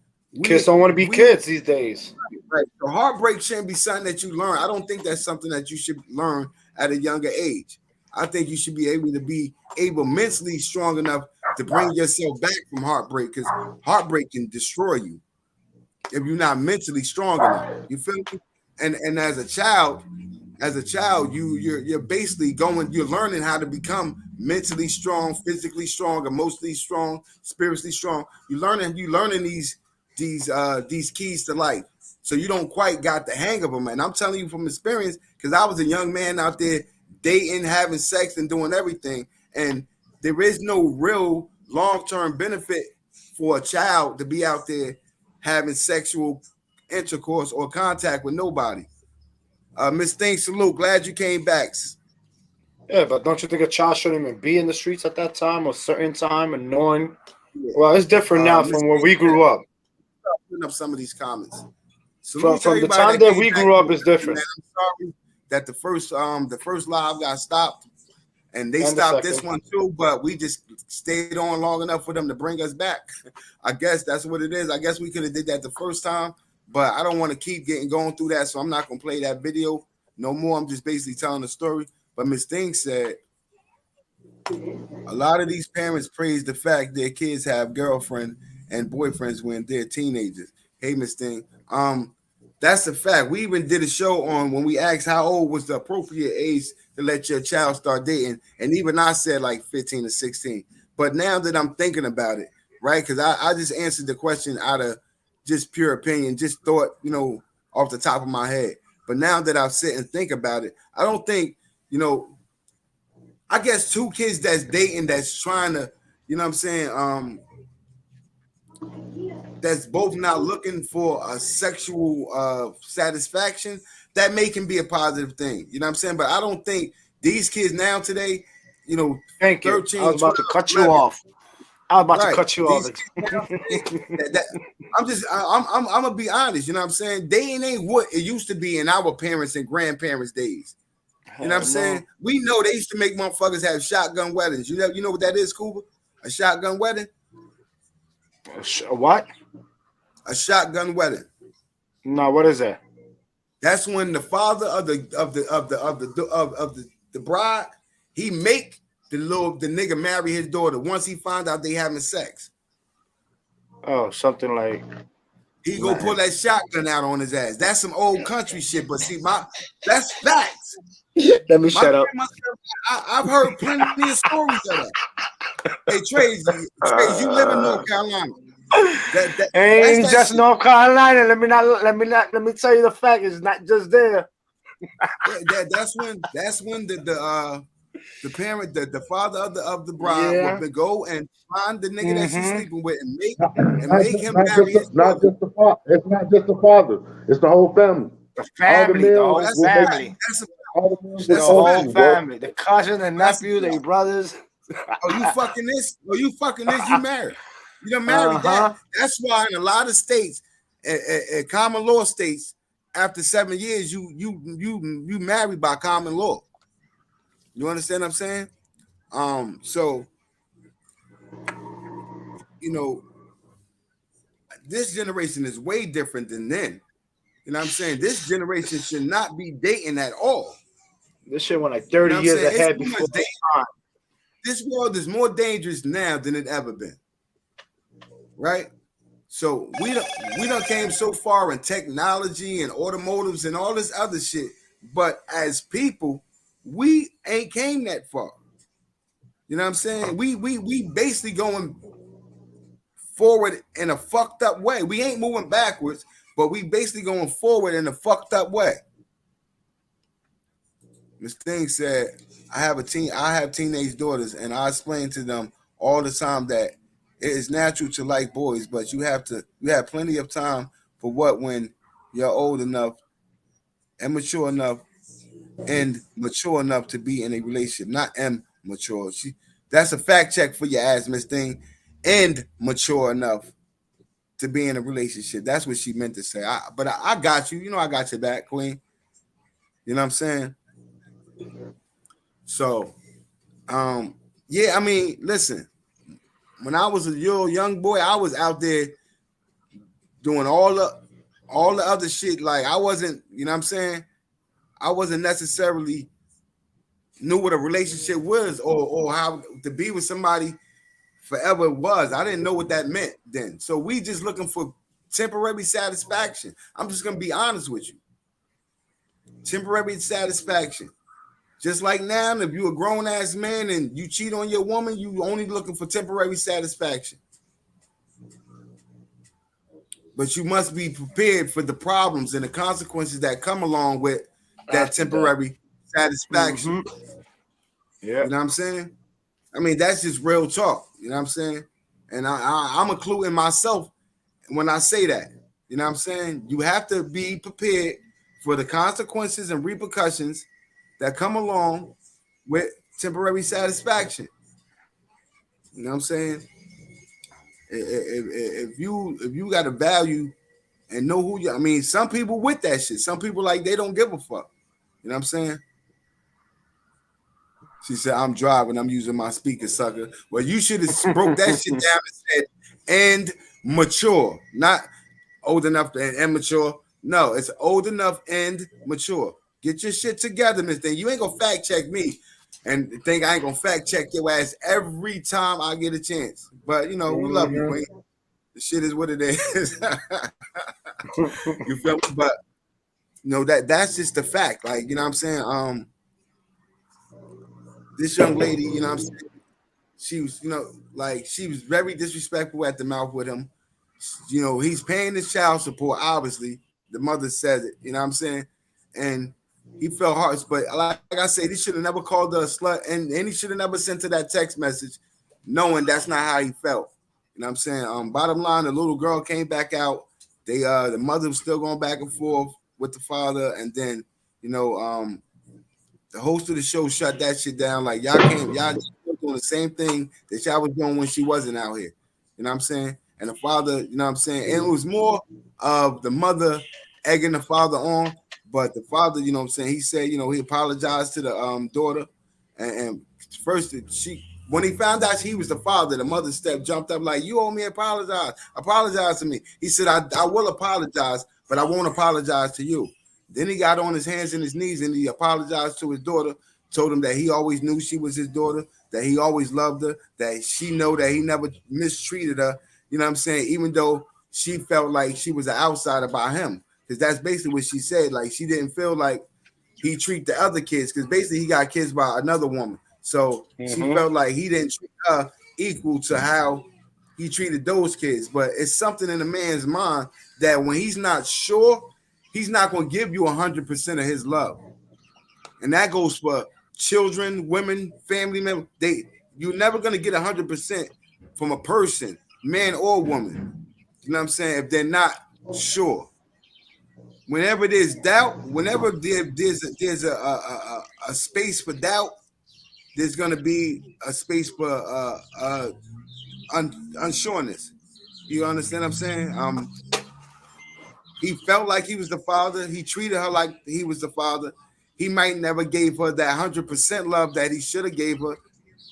Kids don't want to be kids these days. Right. So heartbreak shouldn't be something that you learn. I don't think that's something that you should learn at a younger age. I think you should be able mentally strong enough to bring yourself back from heartbreak, because heartbreak can destroy you if you're not mentally strong enough. You feel me? And as a child, you're basically you're learning how to become mentally strong, physically strong, emotionally strong, spiritually strong. You're learning these keys to life. So you don't quite got the hang of them. And I'm telling you from experience, because I was a young man out there dating, having sex, and doing everything. And there is no real long-term benefit for a child to be out there having sexual intercourse or contact with nobody. Miss Thing, salute. Glad you came back. Yeah, but don't you think a child shouldn't even be in the streets at that time or certain time and knowing? Well, it's different now from when we grew up. Putting up some of these comments. From the time that we grew up is different. Man, I'm sorry that the first live got stopped, and they stopped this one too, but we just stayed on long enough for them to bring us back. I guess that's what it is. I guess we could have did that the first time, but I don't want to keep going through that, so I'm not gonna play that video no more. I'm just basically telling the story. But Miss Thing said a lot of these parents praise the fact their kids have girlfriend and boyfriends when they're teenagers. Hey, Miss Thing, that's a fact. We even did a show on when we asked how old was the appropriate age to let your child start dating, and even I said like 15 or 16. But now that I'm thinking about it, right, because I just answered the question out of just pure opinion, just thought, you know, off the top of my head. But now that I sit and think about it, I don't think, you know, I guess two kids that's dating, that's trying to, you know what I'm saying, that's both not looking for a sexual satisfaction, that can be a positive thing. You know what I'm saying? But I don't think these kids now today, you know, Thank 13, you. I was about 12, to cut 11, you off. I was about right, to cut you off. I'm gonna be honest, you know what I'm saying? Dating ain't what it used to be in our parents and grandparents' days. You know what I'm saying? We know they used to make motherfuckers have shotgun weddings. You know what that is, Cuba? A shotgun wedding? What? A shotgun wedding. No, what is that? That's when the father of the bride, he make the nigga marry his daughter once he find out they having sex. Oh, something like he go pull that shotgun out on his ass. That's some old country shit. But see, that's facts. Let me shut up. I've heard plenty of stories of that. Hey, Trace, you live in North Carolina. Ain't just North Carolina. Let me tell you the fact. It's not just there. That's when the parent, the father of the bride would go and find the nigga that she's sleeping with and make him marry his daughter. It's not just the father. It's the whole family. The family, the whole family. The whole family. The cousin, the nephew, the brothers. Oh, you fucking this? Oh, you fucking this? You married? You done married that? That's why in a lot of states, common law states, after 7 years, you married by common law. You understand what I'm saying? So you know, this generation is way different than then. You know what I'm saying? This generation should not be dating at all. This shit went like 30 years ahead before time. This world is more dangerous now than it ever been. Right? So we don't came so far in technology and automotives and all this other shit. But as people, we ain't came that far. You know what I'm saying? We basically going forward in a fucked up way. We ain't moving backwards, but we basically going forward in a fucked up way. Miss Thing said, I have teenage daughters, and I explain to them all the time that it is natural to like boys, but you have plenty of time for what when you're old enough and mature enough and mature enough to be in a relationship, not immature. That's a fact check for your ass, Miss Thing. And mature enough to be in a relationship. That's what she meant to say. But I got you. You know I got your back, Queen. You know what I'm saying? So, yeah, I mean, listen. When I was a young boy, I was out there doing all the other shit. Like I wasn't, you know what I'm saying? I wasn't necessarily knew what a relationship was or how to be with somebody forever was. I didn't know what that meant then. So we just looking for temporary satisfaction. I'm just gonna be honest with you. Temporary satisfaction. Just like now, if you're a grown-ass man and you cheat on your woman, you only looking for temporary satisfaction. But you must be prepared for the problems and the consequences that come along with that temporary satisfaction. Yeah. You know what I'm saying? I mean, that's just real talk. You know what I'm saying? And I'm including myself when I say that. You know what I'm saying? You have to be prepared for the consequences and repercussions that come along with temporary satisfaction. You know what I'm saying? If you got a value and know who you, I mean, some people with that shit. Some people like they don't give a fuck. You know what I'm saying? She said, I'm driving, I'm using my speaker, sucker. Well, you should have broke that shit down and said, and mature, not old enough and immature. No, it's old enough and mature. Get your shit together, Miss Thing. You ain't gonna fact check me and think I ain't gonna fact check your ass every time I get a chance. But, you know, we love you, Queen. The shit is what it is. You feel me? But, you know, that's just the fact. Like, you know what I'm saying? This young lady, you know what I'm saying? She was, you know, like she was very disrespectful at the mouth with him. You know, he's paying his child support, obviously. The mother says it, you know what I'm saying? And he felt harsh, but like I said, he should have never called her a slut, and he should have never sent her that text message knowing that's not how he felt. You know what I'm saying? Bottom line, the little girl came back out. They the mother was still going back and forth with the father, and then, you know, the host of the show shut that shit down. Like y'all doing the same thing that y'all was doing when she wasn't out here. You know what I'm saying? And the father, you know what I'm saying? And it was more of the mother egging the father on, but the father, you know what I'm saying? He said, you know, he apologized to the daughter. And first when he found out he was the father, the mother jumped up like, you owe me apologize to me. He said, I will apologize, but I won't apologize to you. Then he got on his hands and his knees and he apologized to his daughter, told him that he always knew she was his daughter, that he always loved her, that she know that he never mistreated her, you know what I'm saying, even though she felt like she was an outsider by him, because that's basically what she said. Like she didn't feel like he treat the other kids, because basically he got kids by another woman. So she felt like he didn't treat her equal to how he treated those kids. But it's something in a man's mind that when he's not sure, he's not going to give you 100% of his love. And that goes for children, women, family members. You're never gonna get 100% from a person, man or woman. You know what I'm saying? If they're not sure. Whenever there's doubt, whenever there's a space for doubt, there's gonna be a space for unsureness. You understand what I'm saying? He felt like he was the father. He treated her like he was the father. He might never gave her that 100% love that he should have gave her.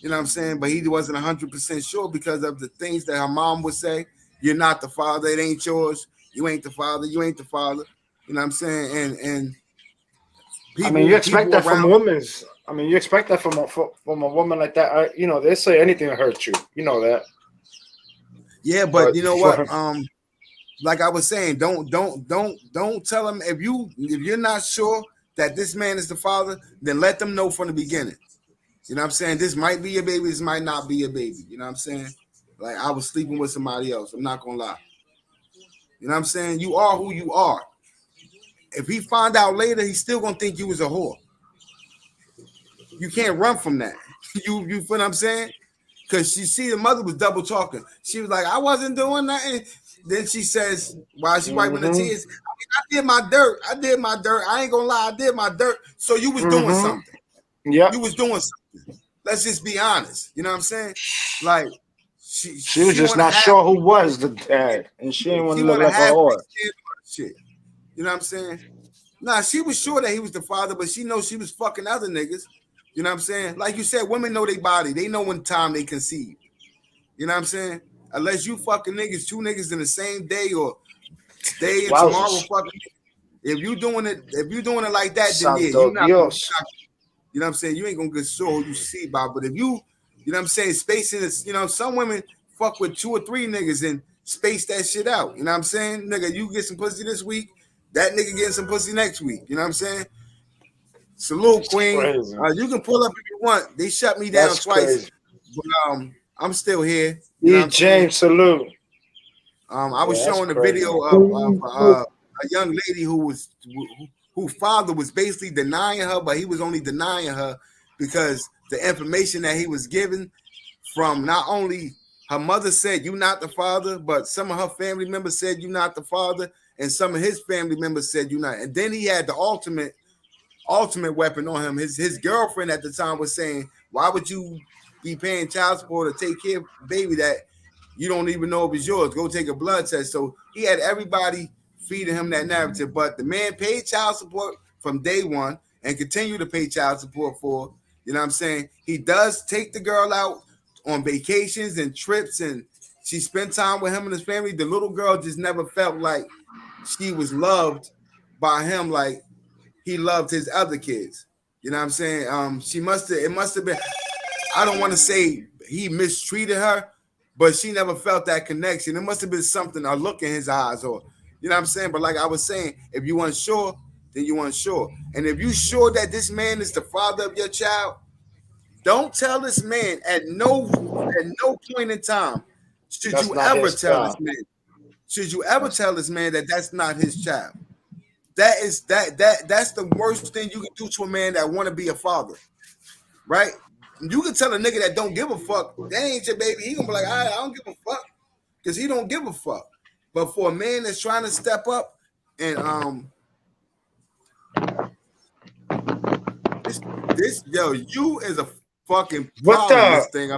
You know what I'm saying? But he wasn't 100% sure because of the things that her mom would say. You're not the father. It ain't yours. You ain't the father. You ain't the father. You know what I'm saying? And people, I mean, you expect that from women's. I mean, you expect that from a woman like that. You know, they say anything to hurt you. You know that. Yeah, but you know what? Like I was saying, don't tell him if you're not sure that this man is the father, then let them know from the beginning. You know what I'm saying? This might be your baby, this might not be your baby. You know what I'm saying? Like I was sleeping with somebody else. I'm not gonna lie. You know what I'm saying? You are who you are. If he find out later, he's still gonna think you was a whore. You can't run from that. You feel what I'm saying? Because she see the mother was double talking. She was like, I wasn't doing nothing. Then she says, while she wiping her tears, I did my dirt. I ain't gonna lie, I did my dirt. So you was doing something. Yeah. You was doing something. Let's just be honest. You know what I'm saying? Like she was just not sure who was the dad, and she didn't want to look like a whore. Shit. You know what I'm saying? Nah, she was sure that he was the father, but she knows she was fucking other niggas. You know what I'm saying? Like you said, women know their body. They know when time they conceive. You know what I'm saying? Unless you fucking niggas, two niggas in the same day or today and tomorrow fucking. If you doing it like that, then yeah, you not. You know what I'm saying? You ain't gonna get sure who you see about. But if you know what I'm saying, spacing is, you know, some women fuck with 2 or 3 niggas and space that shit out. You know what I'm saying? Nigga, you get some pussy this week, that nigga getting some pussy next week. You know what I'm saying? Salute, Queen. You can pull up if you want. They shut me down twice, but I'm still here. You know James, salute. I was showing a video of a young lady whose father was basically denying her, but he was only denying her because the information that he was given from not only her mother said you're not the father, but some of her family members said you're not the father, and some of his family members said you're not. And then he had the ultimate weapon on him. His girlfriend at the time was saying, why would you be paying child support to take care of a baby that you don't even know if it's yours? Go take a blood test. So he had everybody feeding him that narrative, but the man paid child support from day one and continue to pay child support for, you know what I'm saying? He does take the girl out on vacations and trips, and she spent time with him and his family. The little girl just never felt like she was loved by him like he loved his other kids. You know what I'm saying? It must have been, I don't want to say he mistreated her, but she never felt that connection. It must have been something, a look in his eyes, or, you know what I'm saying? But like I was saying, if you unsure, then you unsure. And if you sure that this man is the father of your child, don't tell this man at no point in time should you ever tell this man. Should you ever tell this man that that's not his child? That's the worst thing you can do to a man that want to be a father, right? You can tell a nigga that don't give a fuck, that ain't your baby. He gonna be like, I don't give a fuck, because he don't give a fuck. But for a man that's trying to step up and this yo, you is a fucking problem. This thing,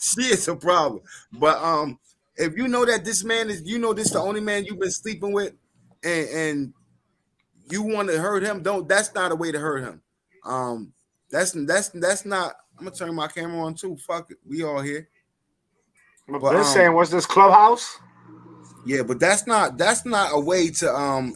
she is a problem. But if you know that this man is, you know, this the only man you've been sleeping with, and you want to hurt him, that's not a way to hurt him. That's not. I'm gonna turn my camera on too. Fuck it, we all here. But they're saying, what's this clubhouse? Yeah, but that's not a way to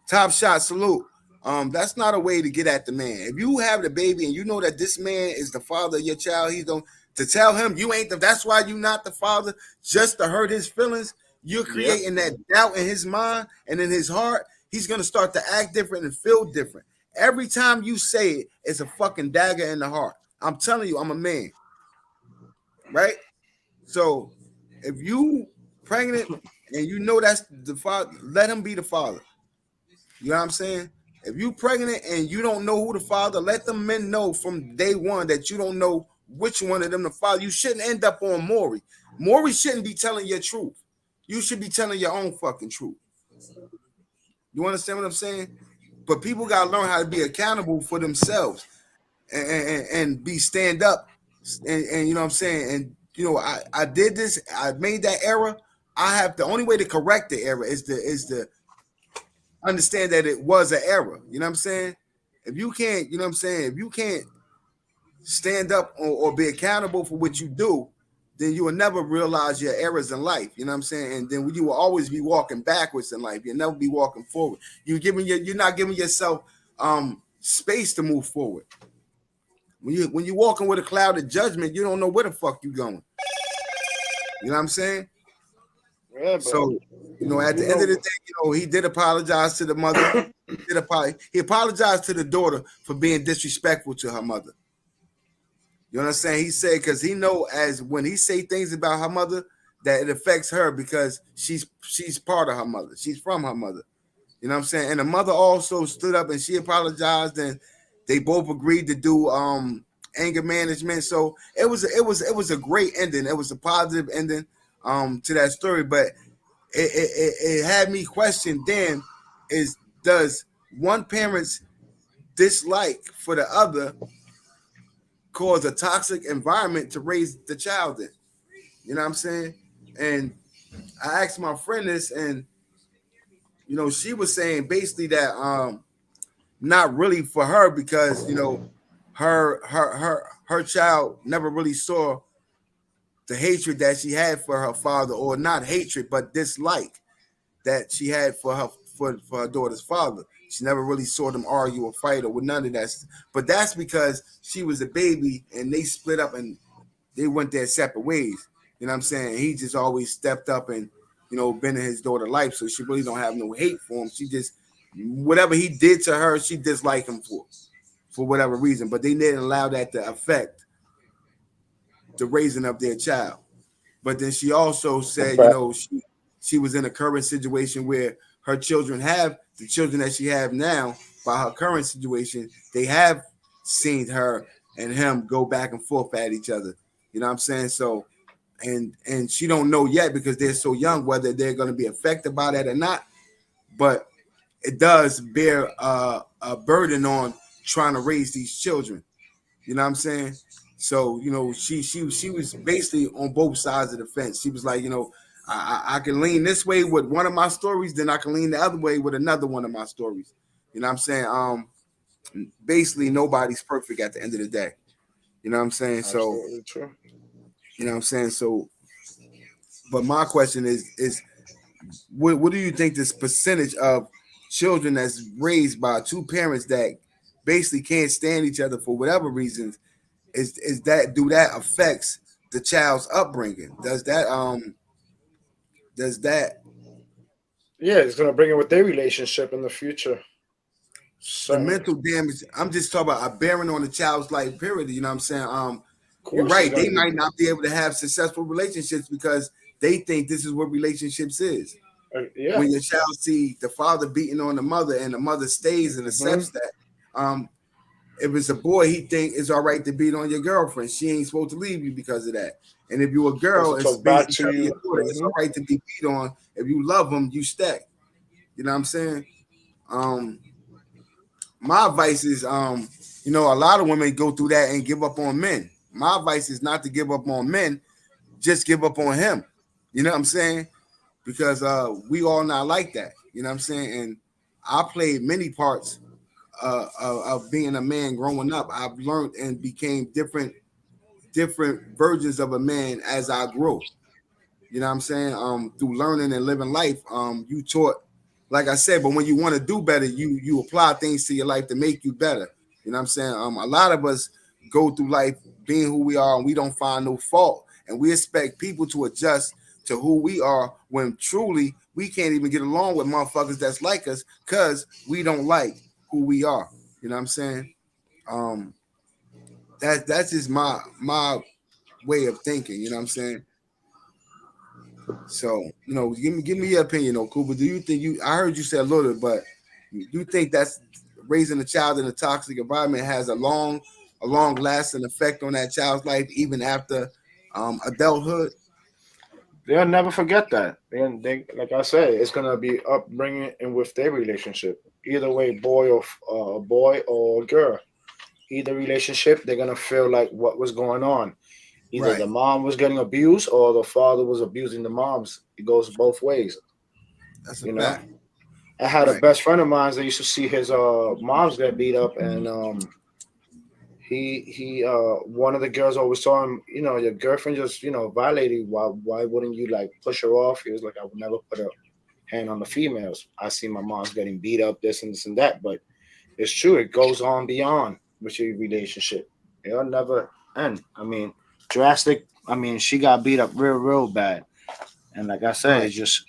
Top Shot, salute. That's not a way to get at the man. If you have the baby and you know that this man is the father of your child, he's going to tell him you ain't that's why you not the father, just to hurt his feelings. You're creating that doubt in his mind and in his heart. He's gonna start to act different and feel different. Every time you say it, it's a fucking dagger in the heart. I'm telling you, I'm a man. Right? So if you pregnant and you know that's the father, let him be the father. You know what I'm saying? If you pregnant and you don't know who the father, let the men know from day one that you don't know which one of them the father. You shouldn't end up on Maury. Maury shouldn't be telling your truth. You should be telling your own fucking truth. You understand what I'm saying? But people gotta learn how to be accountable for themselves and be stand up and you know what I'm saying. And you know, I did this. I made that error. I have the only way to correct the error is to understand that it was an error. You know what I'm saying? If you can't, you know what I'm saying, if you can't stand up or be accountable for what you do, then you will never realize your errors in life. You know what I'm saying? And then you will always be walking backwards in life. You'll never be walking forward. You're not giving yourself space to move forward. When you're walking with a cloud of judgment, you don't know where the fuck you're going. You know what I'm saying? Yeah, so, you know, at the end of the day, you know, he did apologize to the mother. He apologized to the daughter for being disrespectful to her mother. You understand? He said because he know as when he say things about her mother that it affects her because she's part of her mother. She's from her mother. You know what I'm saying? And the mother also stood up and she apologized and they both agreed to do anger management. So it was a great ending. It was a positive ending to that story. But it had me question then does one parent's dislike for the other cause a toxic environment to raise the child in? You know what I'm saying? And I asked my friend this, and you know, she was saying basically that not really for her because you know her child never really saw the hatred that she had for her father, or not hatred but dislike that she had for her daughter's father. She never really saw them argue or fight or with none of that. But that's because she was a baby and they split up and they went their separate ways. You know what I'm saying? He just always stepped up and, you know, been in his daughter's life. So she really don't have no hate for him. She just, whatever he did to her, she disliked him for whatever reason. But they didn't allow that to affect the raising of their child. But then she also said, you know, she was in a current situation where her children have the children that she have now by her current situation. They have seen her and him go back and forth at each other. You know what I'm saying? So, and she don't know yet because they're so young whether they're going to be affected by that or not. But it does bear a burden on trying to raise these children. You know what I'm saying? So, you know, she was basically on both sides of the fence. She was like, you know, I can lean this way with one of my stories, then I can lean the other way with another one of my stories. You know what I'm saying? Basically, nobody's perfect at the end of the day. You know what I'm saying? Absolutely true. You know what I'm saying? So, but my question is what do you think this percentage of children that's raised by two parents that basically can't stand each other for whatever reasons is that do that affects the child's upbringing? Does that yeah, it's gonna bring it with their relationship in the future. the Certainly. mental damage? I'm just talking about a bearing on the child's life period. You know what I'm saying? You're It's right. gonna They be- might not be able to have successful relationships because they think this is what relationships is. yeah. When your child see the father beating on the mother and the mother stays and accepts that, if it's a boy, he think it's all right to beat on your girlfriend. She ain't supposed to leave you because of that. And if you're a girl, Supposed to it's talk back basically to telling you. your daughter it's all right to be beat on. If you love them, you stay. You know what I'm saying? My advice is, you know, a lot of women go through that and give up on men. My advice is not to give up on men, just give up on him. You know what I'm saying? Because we all not like that. You know what I'm saying? And I played many parts of being a man growing up. I've learned and became different versions of a man as I grew. You know what I'm saying? Through learning and living life, you taught, like I said, but when you want to do better, you apply things to your life to make you better. You know what I'm saying? A lot of us go through life being who we are and we don't find no fault. And we expect people to adjust to who we are when truly we can't even get along with motherfuckers that's like us because we don't like who we are. You know what I'm saying? That's just my way of thinking. You know what I'm saying? So, you know, give me your opinion, though, Cooper. Do you think I heard you say a little bit, but do you think that's raising a child in a toxic environment has a long lasting effect on that child's life, even after adulthood. They'll never forget that. They like I said, it's gonna be upbringing and with their relationship. Either way, boy or girl. Either relationship, they're gonna feel like what was going on. Either Right. the mom was getting abused or the father was abusing the moms. It goes both ways. That's a You know. fact. I had a Right. best friend of mine that used to see his moms get beat up, and he one of the girls always told him, you know, your girlfriend just violated you. Why wouldn't you like push her off? He was like, I would never put a hand on the females. I see my mom's getting beat up, this and this and that, but it's true. It goes on beyond with your relationship. It'll never end. I mean, drastic. I mean, she got beat up real bad, and like I said, Right. it's just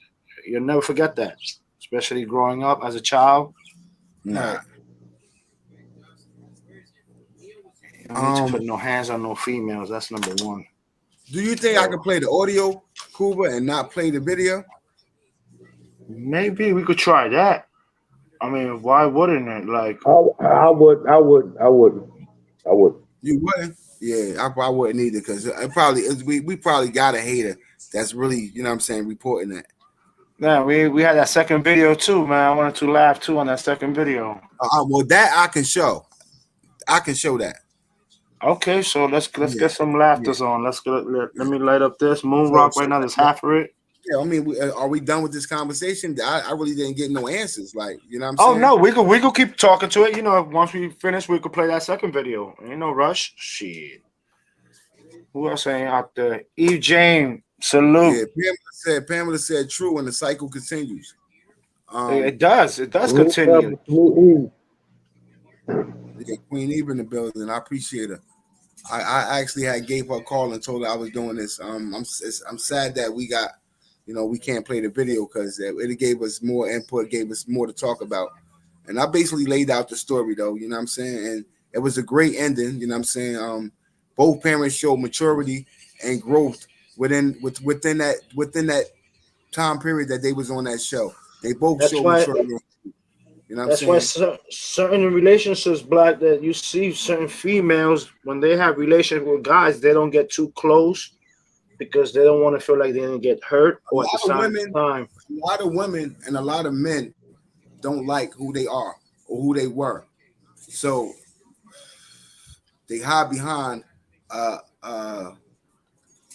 you'll never forget that, especially growing up as a child. Nah. You don't need to put no hands on no females. That's number one. Do you think I could play the audio, Kuba, and not play the video? Maybe we could try that. I mean, why wouldn't it? Like, I would. You wouldn't? Yeah, I wouldn't either because it probably we probably got a hater that's really, you know what I'm saying, reporting that. yeah, we had that second video too, man. I wanted to laugh too on that second video. Well, that I can show. I can show that. Okay, so let's get some laughters on. Let me light up this moon rock right now. There's half of it. Yeah, I mean, are we done with this conversation? I really didn't get no answers. Like, you know what I'm Oh saying? no, we could keep talking to it. You know, once we finish, we could play that second video. Ain't no rush. Shit. Who else ain't out there? Eve Jane, salute. Yeah, Pamela said true, and the cycle continues. It does continue. Yeah, Queen Eve in the building. I appreciate her. I actually had gave her a call and told her I was doing this. I'm sad that we got, we can't play the video because it gave us more input, gave us more to talk about. And I basically laid out the story though, you know what I'm saying? And it was a great ending, you know what I'm saying? Both parents showed maturity and growth within that time period that they was on that show. They both showed maturity. You know what I'm saying? Why certain relationships, Black, that you see certain females when they have relations with guys, they don't get too close because they don't want to feel like they didn't get hurt. Or at the same time, a lot of women and a lot of men don't like who they are or who they were, so they hide behind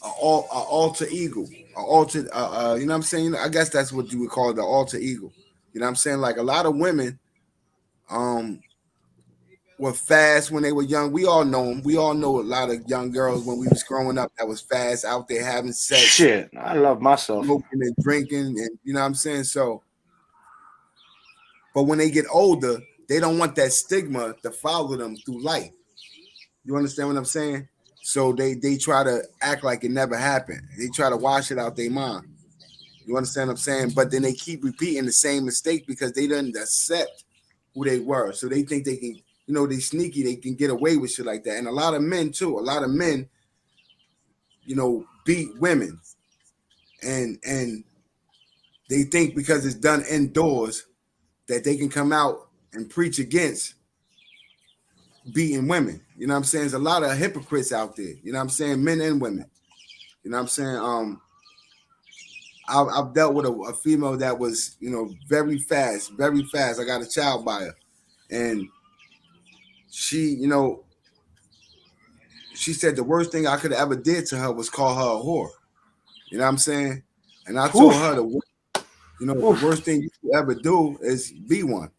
alter ego, you know what I'm saying? I guess that's what you would call the alter ego. You know what I'm saying? Like a lot of women were fast when they were young. We all know them. We all know a lot of young girls when we was growing up that was fast out there having sex. Shit, I love myself. Smoking and drinking, and you know what I'm saying? So, but when they get older, they don't want that stigma to follow them through life. You understand what I'm saying? So they try to act like it never happened. They try to wash it out their mind. You understand what I'm saying? But then they keep repeating the same mistake because they didn't accept who they were. So they think they can, they sneaky, they can get away with shit like that. And a lot of men too. A lot of men, beat women. And they think because it's done indoors that they can come out and preach against beating women. You know what I'm saying? There's a lot of hypocrites out there. You know what I'm saying? Men and women. You know what I'm saying? I've dealt with a female that was, very fast, very fast. I got a child by her. And she, she said the worst thing I could have ever did to her was call her a whore. You know what I'm saying? And I told her, the worst thing you could ever do is be one.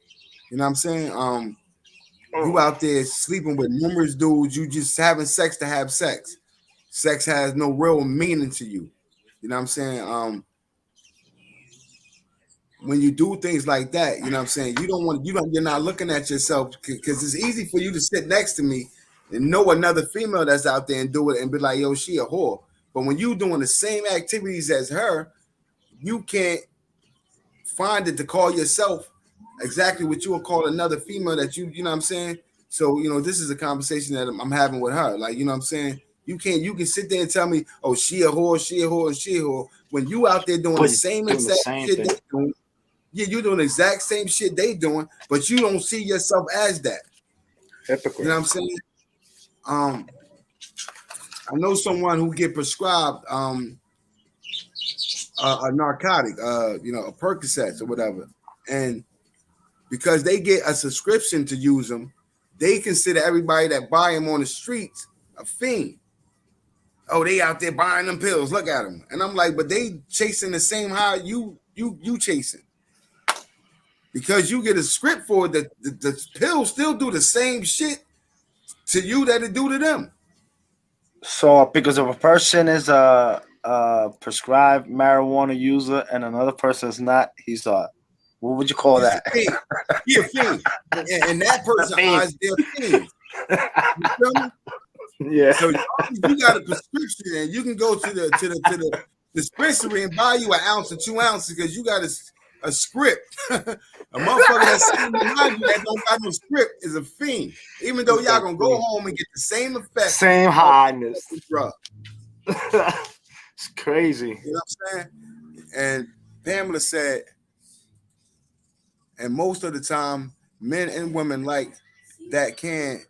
You know what I'm saying? You out there sleeping with numerous dudes. You just having sex to have sex. Sex has no real meaning to you. You know what I'm saying? When you do things like that, you know what I'm saying? You're not looking at yourself because it's easy for you to sit next to me and know another female that's out there and do it and be like, yo, she a whore. But when you doing the same activities as her, you can't find it to call yourself exactly what you would call another female that you know what I'm saying? So, this is a conversation that I'm having with her. Like, you know what I'm saying? You can sit there and tell me, oh, she a whore, she a whore, she a whore. When you out there doing the same exact shit they doing, Yeah, you're doing the exact same shit they doing, but you don't see yourself as that. Hypocrite. You know what I'm saying? I know someone who get prescribed a narcotic, a Percocets or whatever, and because they get a subscription to use them, they consider everybody that buy them on the streets a fiend. Oh, they out there buying them pills. Look at them, and I'm like, but they chasing the same high you chasing. Because you get a script for it, the pills still do the same shit to you that it do to them. So because if a person is a prescribed marijuana user and another person is not, he's what would you call that? He's a fiend. And that person eyes they're fiends. You feel me? Yeah. So you got a prescription and you can go to the dispensary and buy you an ounce or 2 ounces because you got a script. A motherfucker that's sitting behind you that don't got no script is a fiend. Even though y'all gonna go home and get the same effect, same highness. It's crazy. You know what I'm saying? And Pamela said, and most of the time, men and women like that can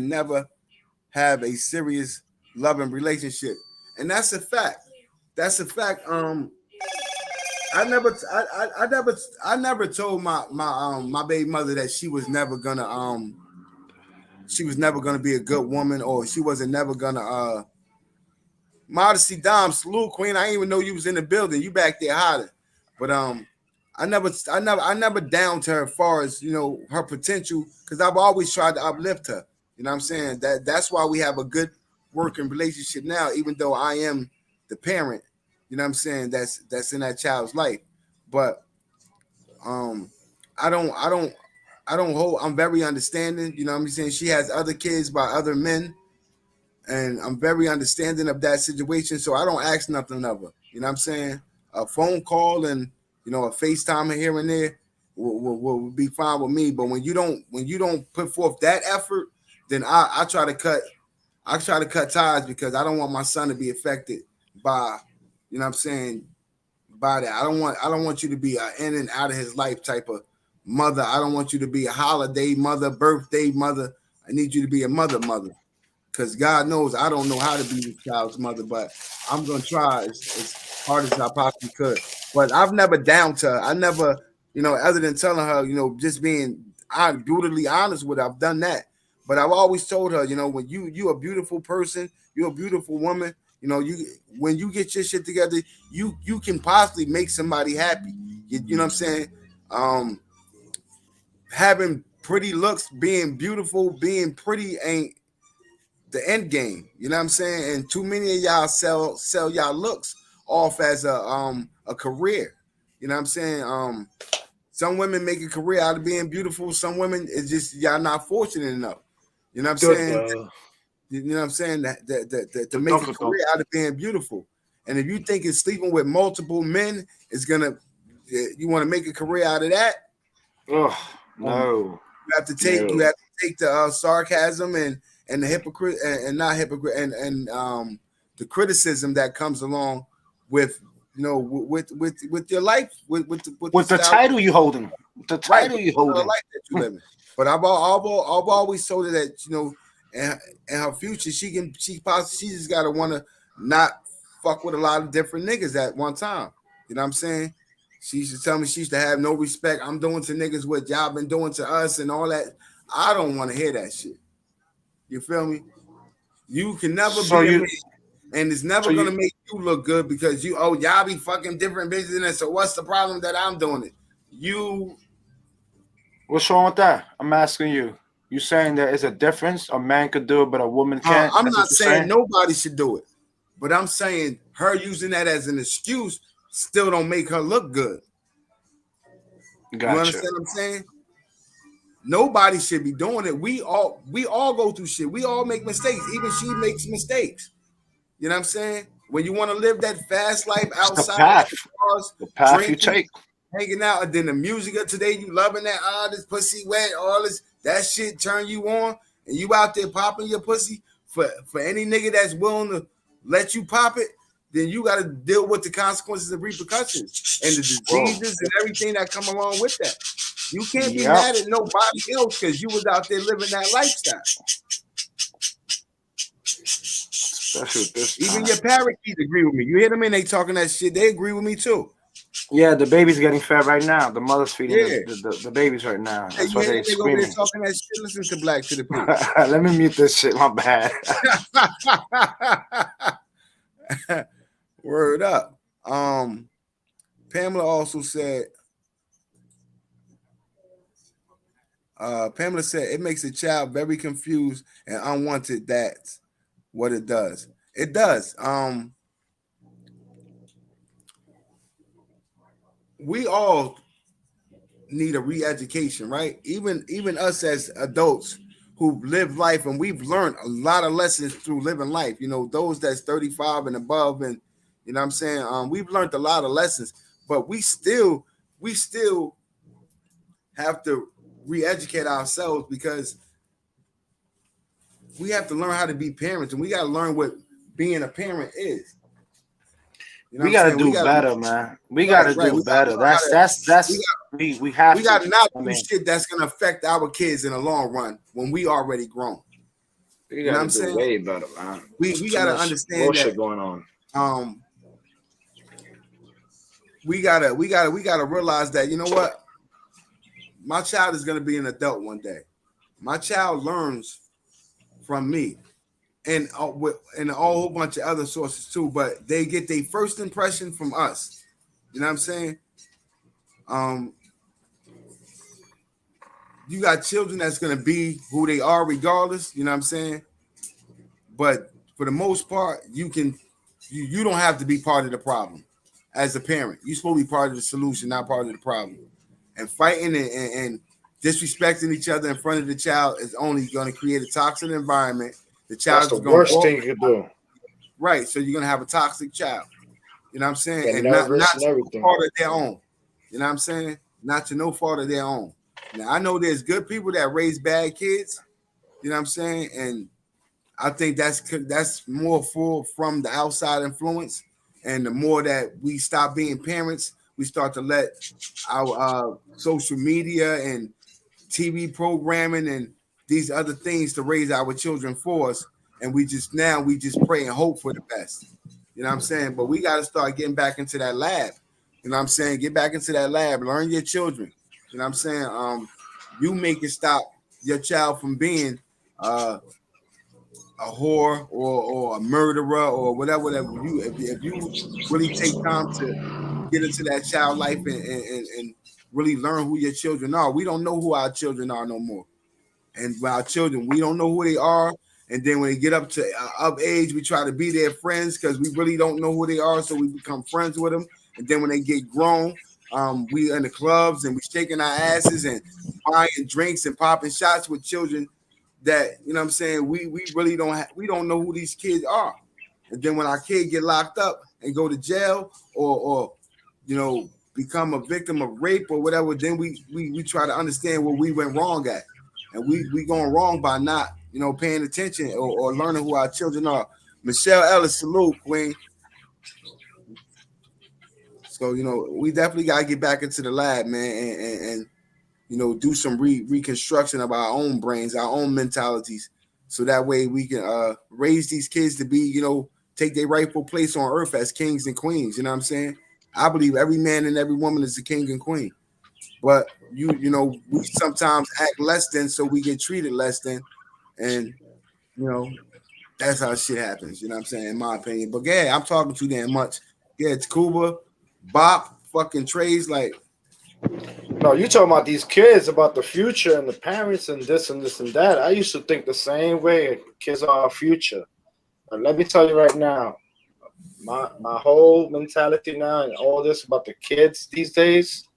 never have a serious loving relationship, and that's a fact. That's a fact. I never told my baby mother that she was never gonna be a good woman, or she wasn't never gonna Modesty Dom, salute queen. I didn't even know you was in the building. You back there hiding. But I never down to her as far as her potential, because I've always tried to uplift her. You know what I'm saying? That's why we have a good working relationship now, even though I am the parent. You know what I'm saying? That's in that child's life. But I'm very understanding. You know what I'm saying? She has other kids by other men, and I'm very understanding of that situation. So I don't ask nothing of her. You know what I'm saying? A phone call and a FaceTime here and there will be fine with me. But when you don't put forth that effort, then I try to cut ties, because I don't want my son to be affected by, you know what I'm saying, by that. I don't want you to be an in and out of his life type of mother. I don't want you to be a holiday mother, birthday mother. I need you to be a mother. Because God knows I don't know how to be this child's mother, but I'm going to try as hard as I possibly could. But I've never down to her. I never, other than telling her, just being brutally honest with her, I've done that. But I've always told her, when you a beautiful person, you're a beautiful woman, when you get your shit together, you can possibly make somebody happy. You know what I'm saying? Having pretty looks, being beautiful, being pretty ain't the end game. You know what I'm saying? And too many of y'all sell y'all looks off as a career. You know what I'm saying? Some women make a career out of being beautiful. Some women, it's just y'all not fortunate enough. You know what I'm saying? You know what I'm saying? That to make a career out of being beautiful. And if you think it's sleeping with multiple men is gonna, you want to make a career out of that? Oh no! You have to take the sarcasm and the hypocrite and not hypocrite and the criticism that comes along with with your life with the title you holding, the title you holding, the life that you living. But I've always told her that in her future she just gotta want to not fuck with a lot of different niggas at one time. You know what I'm saying? She used to tell me she used to have no respect. I'm doing to niggas what y'all been doing to us and all that. I don't want to hear that shit. You feel me? You can never be a man, and it's never gonna make you look good because y'all be fucking different bitches in it. So what's the problem that I'm doing it? What's wrong with that? I'm asking you. You saying there is a difference? A man could do it, but a woman can't. I'm not saying nobody should do it, but I'm saying her using that as an excuse still don't make her look good. Gotcha. You understand what I'm saying? Nobody should be doing it. We all go through shit. We all make mistakes. Even she makes mistakes. You know what I'm saying? When you want to live that fast life outside, the path drinking, you take, hanging out, and then the music of today, you loving that, this pussy wet, all this, that shit turn you on, and you out there popping your pussy for any nigga that's willing to let you pop it, then you got to deal with the consequences and repercussions and the diseases and everything that come along with that. You can't be mad at nobody else because you was out there living that lifestyle. Even your parakeets agree with me. You hear them and they talking that shit. They agree with me too. Yeah, the baby's getting fed right now. The mother's feeding the babies right now. That's why they're screaming. They're talking that shit. Listen to Black to the Peak. Let me mute this shit. My bad. Word up. Pamela also said, Pamela said it makes a child very confused and unwanted. That's what it does. It does. We all need a re-education, right? Even us as adults who've lived life and we've learned a lot of lessons through living life. You know, those that's 35 and above, and you know what I'm saying? We've learned a lot of lessons, but we still have to re-educate ourselves because we have to learn how to be parents, and we got to learn what being a parent is. You know we got to do better, man. We got to do better. We have to not do shit that's gonna affect our kids in the long run when we already grown. You know what I'm saying? Way better, man. We got to understand that going on. We gotta realize that, you know what, my child is gonna be an adult one day. My child learns from me. And a whole bunch of other sources too, but they get their first impression from us. You know what I'm saying? You got children that's gonna be who they are regardless. You know what I'm saying? But for the most part, you don't have to be part of the problem as a parent. You're supposed to be part of the solution, not part of the problem. And fighting and disrespecting each other in front of the child is only going to create a toxic environment. The child's That's the worst thing you could do. Right. So you're gonna have a toxic child. You know what I'm saying? They're and not and to no fault of their own. You know what I'm saying? Not to no fault of their own. Now I know there's good people that raise bad kids. You know what I'm saying? And I think that's more from the outside influence. And the more that we stop being parents, we start to let our social media and TV programming and these other things to raise our children for us, and we just pray and hope for the best. You know what I'm saying? But we got to start getting back into that lab. You know what I'm saying? Get back into that lab, learn your children. You know what I'm saying? You make it stop your child from being a whore or a murderer or whatever. If you really take time to get into that child life and really learn who your children are. We don't know who our children are no more. And with our children, we don't know who they are. And then when they get up to up age, we try to be their friends because we really don't know who they are. So we become friends with them. And then when they get grown, we in the clubs and we shaking our asses and buying drinks and popping shots with children that, you know what I'm saying, we really don't know who these kids are. And then when our kid get locked up and go to jail or you know, become a victim of rape or whatever, then we try to understand where we went wrong at. And we going wrong by not, you know, paying attention or learning who our children are. Michelle Ellis, salute, Queen. So, you know, we definitely got to get back into the lab, man, and you know, do some reconstruction of our own brains, our own mentalities, so that way we can raise these kids to be, you know, take their rightful place on earth as kings and queens. You know what I'm saying? I believe every man and every woman is a king and queen. But you know, we sometimes act less than, so we get treated less than, and you know, that's how shit happens. You know what I'm saying? In my opinion. But yeah, I'm talking too damn much. Yeah, it's Cuba, Bop, fucking Trey's like. No, you talking about these kids, about the future and the parents and this and this and that. I used to think the same way. Kids are our future. But let me tell you right now, my whole mentality now and all this about the kids these days.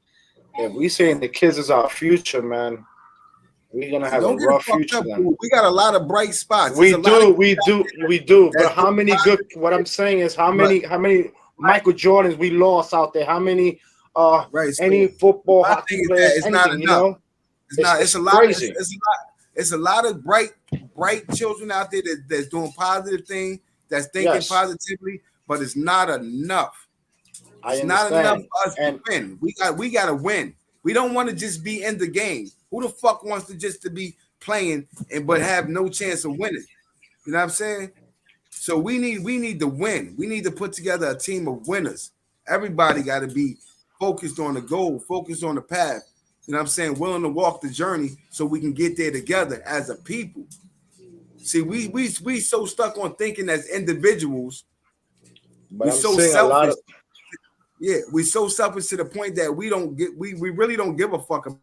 If we saying the kids is our future, man, we're gonna have a rough future. We got a lot of bright spots. We do. But how many good? What I'm saying is, how many Michael Jordans we lost out there? How many any football, hockey players? It's anything, not enough. you know? It's a lot. Crazy. It's a lot of bright children out there that's doing positive things, that's thinking positively. but it's not enough. I It's not enough understand. for us to win. We got to win. We don't want to just be in the game. Who the fuck wants to be playing but have no chance of winning? You know what I'm saying? So we need to win. We need to put together a team of winners. Everybody got to be focused on the goal, focused on the path. You know what I'm saying? Willing to walk the journey so we can get there together as a people. See, we so stuck on thinking as individuals. But we're I'm so seeing selfish. a lot of we're so selfish to the point that we really don't give a fuck about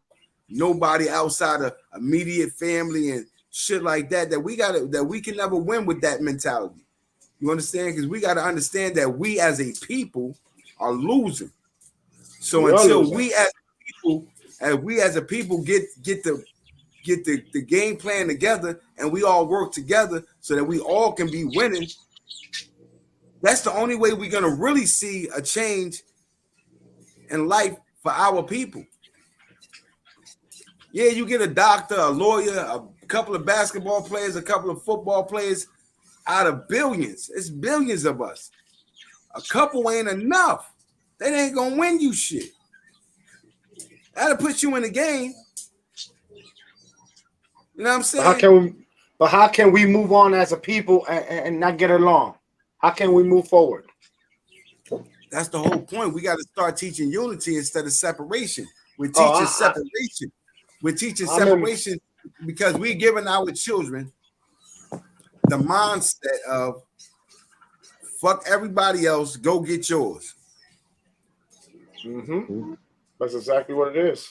nobody outside of immediate family and shit like that. That we can never win with that mentality. You understand? Because we got to understand that we as a people are losing. So until we as a people get the game plan together and we all work together so that we all can be winning, that's the only way we're going to really see a change in life for our people. Yeah, you get a doctor, a lawyer, a couple of basketball players, a couple of football players out of billions. It's billions of us. A couple ain't enough. They ain't going to win you shit. That'll put you in the game. You know what I'm saying? How can we move on as a people and not get along? How can we move forward? That's the whole point. We got to start teaching unity instead of separation. We're teaching separation. We're teaching separation because we're giving our children the mindset of fuck everybody else, go get yours. Mm-hmm. That's exactly what it is.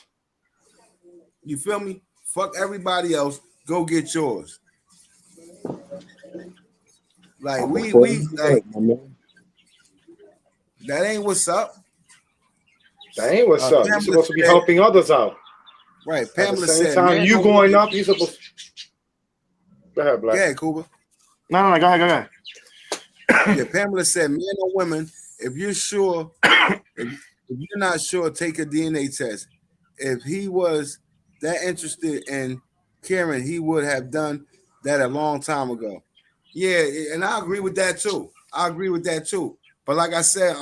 You feel me? Fuck everybody else, go get yours. Like we like that ain't what's up. That ain't what's up. You're supposed to be helping others out. Right. Pamela said, at the same time, you going up, you supposed. Go ahead, Black. Go ahead, Cuba. No, go ahead. Yeah, Pamela said, men or women, if you're sure, if you're not sure, take a DNA test. If he was that interested in Karen, he would have done that a long time ago. Yeah, and I agree with that too. But like I said,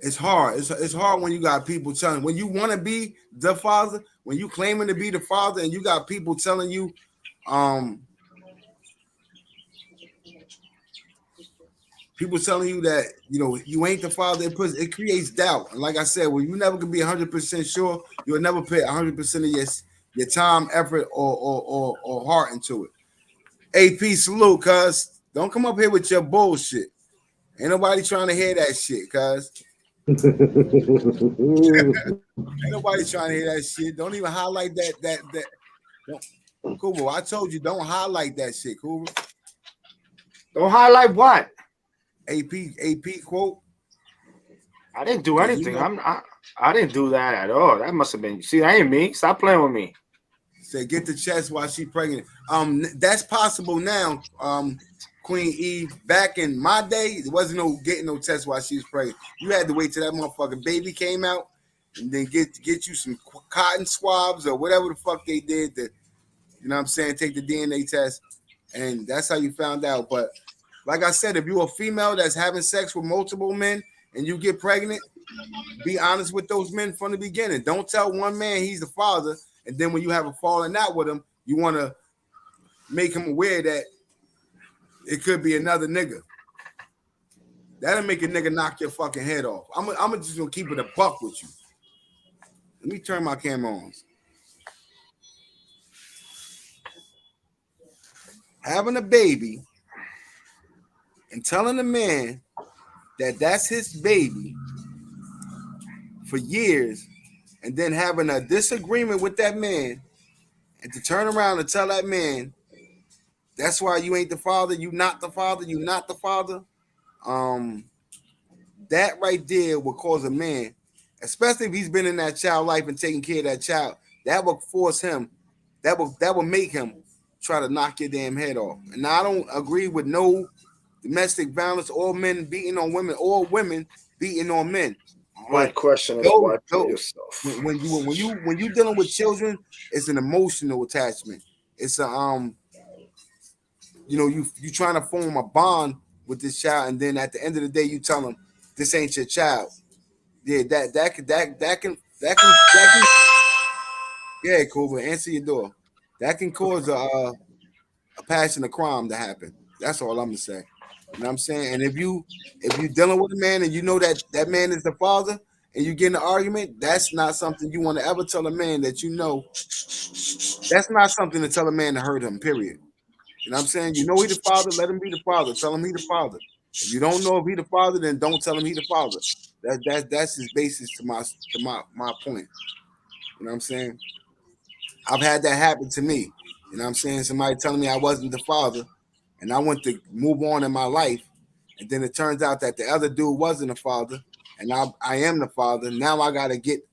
it's hard. It's hard when you got people telling, when you want to be the father, when you claiming to be the father, and you got people telling you, people telling you that you ain't the father. It creates doubt. And like I said, when you never can be 100% sure, you'll never put 100% of your time, effort, or heart into it. AP salute, cuz don't come up here with your bullshit. Ain't nobody trying to hear that shit, cuz. Ain't nobody trying to hear that shit. Don't even highlight that. Kubo, I told you don't highlight that shit, Kubo. Don't highlight what? AP quote. I didn't do anything. I didn't do that at all. That must have been. See, that ain't me. Stop playing with me. Say get the chest while she pregnant. That's possible now. Queen Eve. Back in my day, there wasn't no getting no test while she was pregnant. You had to wait till that motherfucking baby came out, and then get you some cotton swabs or whatever the fuck they did. You know what I'm saying? Take the DNA test, and that's how you found out. But like I said, if you're a female that's having sex with multiple men and you get pregnant, be honest with those men from the beginning. Don't tell one man he's the father, and then when you have a falling out with him, you want to make him aware that it could be another nigga. That'll make a nigga knock your fucking head off. I'm just gonna keep it a buck with you. Let me turn my camera on. Having a baby and telling a man that that's his baby for years, and then having a disagreement with that man, and to turn around and tell that man, that's why you ain't the father, you not the father, you not the father. That right there will cause a man, especially if he's been in that child life and taking care of that child, that will force him, that will make him try to knock your damn head off. And I don't agree with no domestic violence or men beating on women or women beating on men. My question is, why put yourself? When you dealing with children, it's an emotional attachment. It's a you trying to form a bond with this child, and then at the end of the day, you tell them this ain't your child. Yeah, that can yeah, cool. Answer your door. That can cause a passion of crime to happen. That's all I'm gonna say. You know what I'm saying? And if you dealing with a man and you know that that man is the father and you get in an argument, that's not something you want to ever tell a man that you know. That's not something to tell a man to hurt him, period. You know what I'm saying? You know he the father, let him be the father. Tell him he the father. If you don't know if he the father, then don't tell him he the father. That's his basis to my point. You know what I'm saying? I've had that happen to me. You know what I'm saying? Somebody telling me I wasn't the father, and I went to move on in my life, and then it turns out that the other dude wasn't a father, and I am the father. Now I got to get